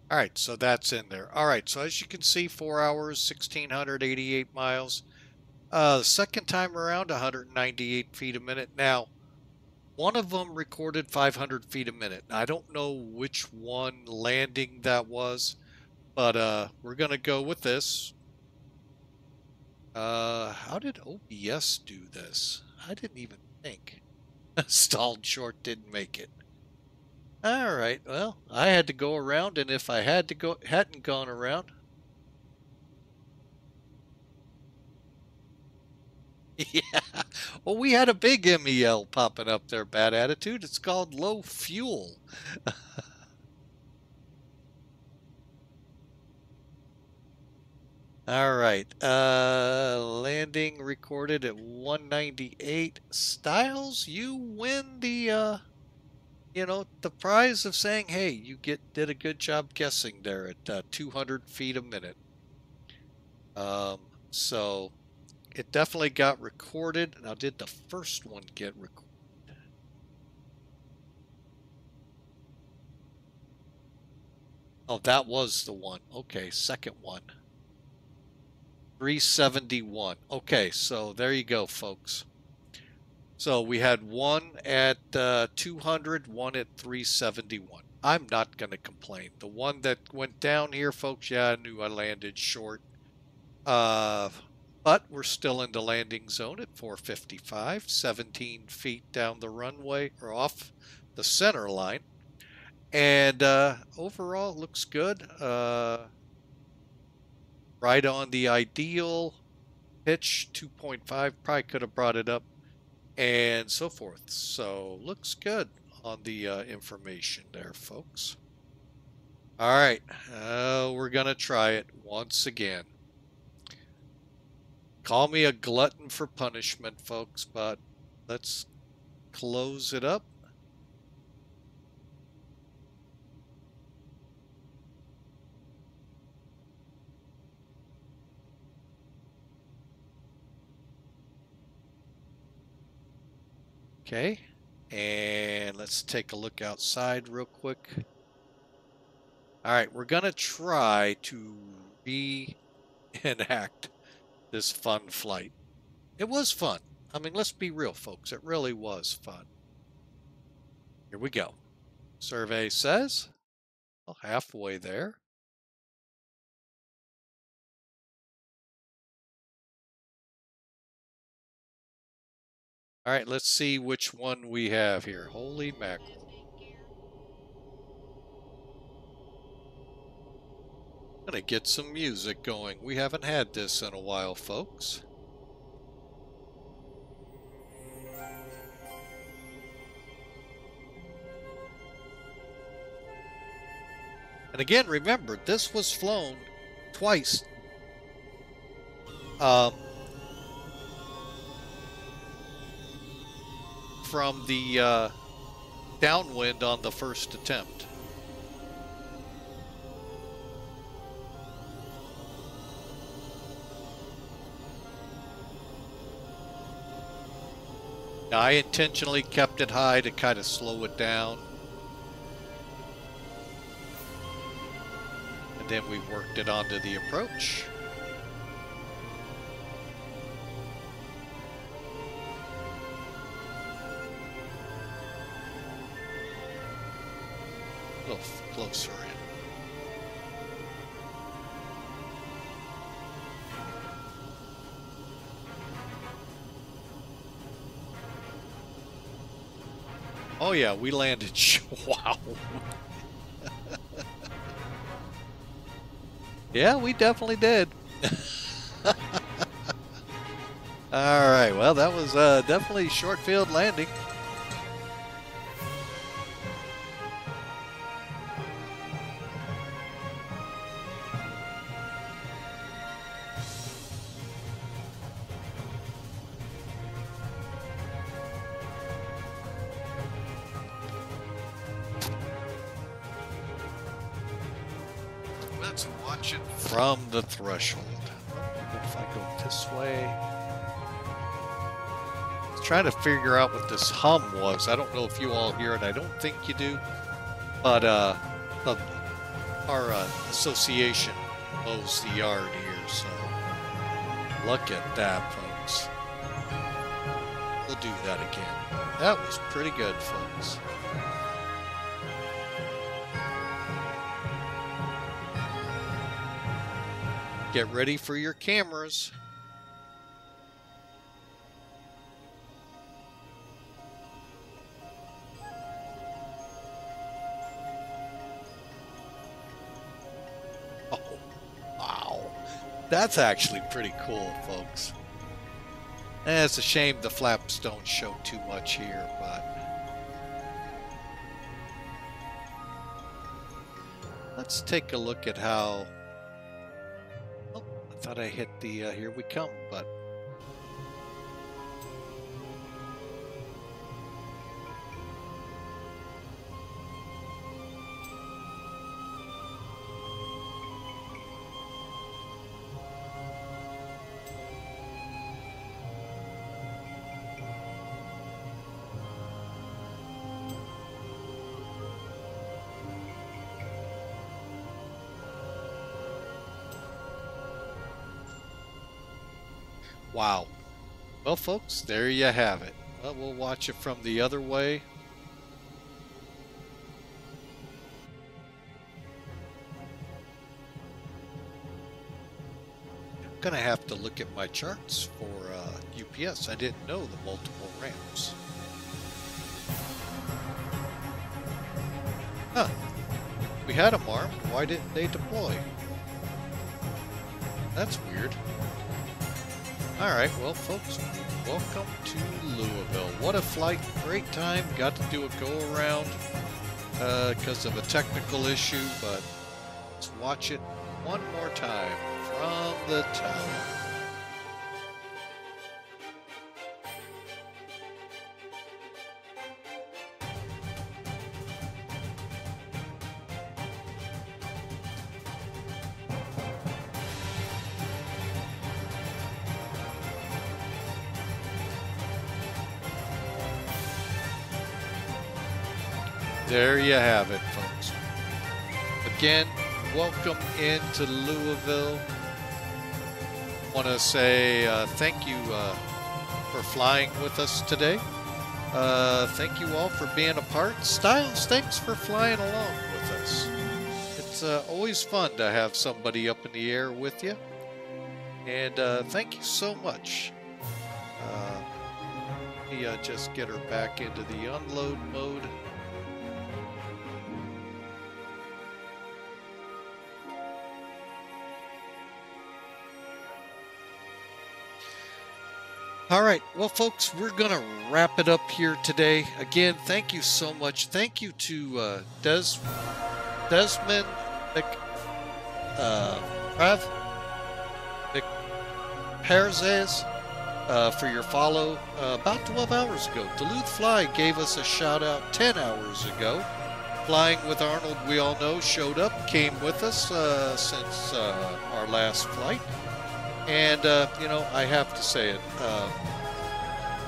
All right, so that's in there. All right, so as you can see, 4 hours, 1,688 miles. The second time around, 198 feet a minute. Now, one of them recorded 500 feet a minute. I don't know which one landing that was, but we're going to go with this. How did OBS do this? I didn't even think. Stalled short, didn't make it. All right, well, I had to go around, and if I hadn't gone around, yeah. Well, we had a big MEL popping up there, bad attitude. It's called low fuel. All right. Landing recorded at 198. Styles, you win the the prize of saying, hey, you did a good job guessing there at 200 feet a minute. So it definitely got recorded. Now, did the first one get recorded? Oh, that was the one. Okay, second one. 371. Okay, so there you go, folks. So we had one at 200, one at 371. I'm not going to complain. The one that went down here, folks, yeah, I knew I landed short. But we're still in the landing zone at 455, 17 feet down the runway, or off the center line. And overall, it looks good. Right on the ideal. Pitch 2.5, probably could have brought it up, and so forth. So looks good on the information there, folks. All right, we're gonna try it once again. Call me a glutton for punishment, folks, but let's close it up. Okay, and let's take a look outside real quick. All right, we're gonna try to reenact this fun flight. It was fun. I mean, let's be real, folks. It really was fun. Here we go. Survey says, well, halfway there. All right, let's see which one we have here. Holy mackerel. I'm gonna get some music going. We haven't had this in a while, folks. And again, remember, this was flown twice. From the downwind on the first attempt. Now, I intentionally kept it high to kind of slow it down. And then we worked it onto the approach. A little closer in. Oh yeah, we landed. Wow. Yeah, we definitely did. All right, well, that was definitely short field landing. chance of watching from the threshold. If I go this way. I was trying to figure out what this hum was. I don't know if you all hear it. I don't think you do. But our association mows the yard here, so look at that, folks. We'll do that again. That was pretty good, folks. Get ready for your cameras. Oh, wow. That's actually pretty cool, folks. It's a shame the flaps don't show too much here, but let's take a look at how. Oh, I thought I hit the here we come, but wow. Well, folks, there you have it. Well, we'll watch it from the other way. I'm going to have to look at my charts for UPS. I didn't know the multiple ramps. Huh. We had them armed. Why didn't they deploy? That's weird. Alright, well, folks, welcome to Louisville. What a flight. Great time. Got to do a go-around because of a technical issue, but let's watch it one more time from the tower. There you have it, folks. Again, welcome into Louisville. Want to say thank you for flying with us today. Thank you all for being a part. Styles, thanks for flying along with us. It's always fun to have somebody up in the air with you. And thank you so much. Let me just get her back into the unload mode. All right, well, folks, we're going to wrap it up here today. Again, thank you so much. Thank you to Desmond McPerzes for your follow about 12 hours ago. Duluth Fly gave us a shout out 10 hours ago. Flying with Arnold, we all know, showed up, came with us since our last flight. And, you know, I have to say it.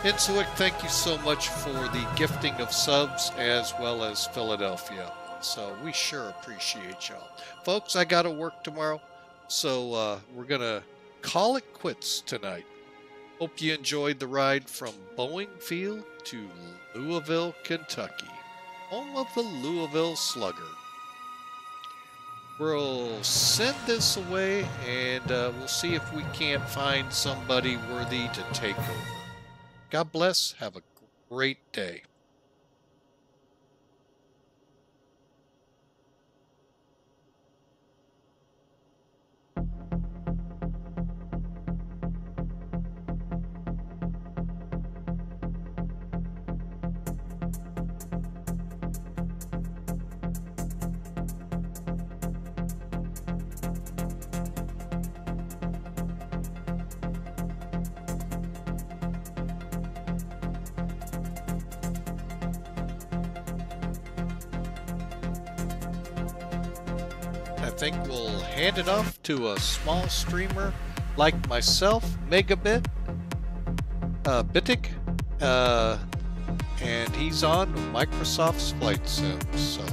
Int'l, thank you so much for the gifting of subs as well as Philadelphia. So we sure appreciate y'all. Folks, I got to work tomorrow. So we're going to call it quits tonight. Hope you enjoyed the ride from Boeing Field to Louisville, Kentucky, home of the Louisville Slugger. We'll send this away, and we'll see if we can't find somebody worthy to take over. God bless. Have a great day. think we'll hand it off to a small streamer like myself, Megabit, Bitic, and he's on Microsoft's Flight Sim. So,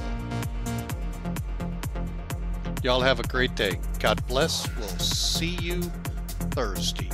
y'all have a great day. God bless. We'll see you Thursday.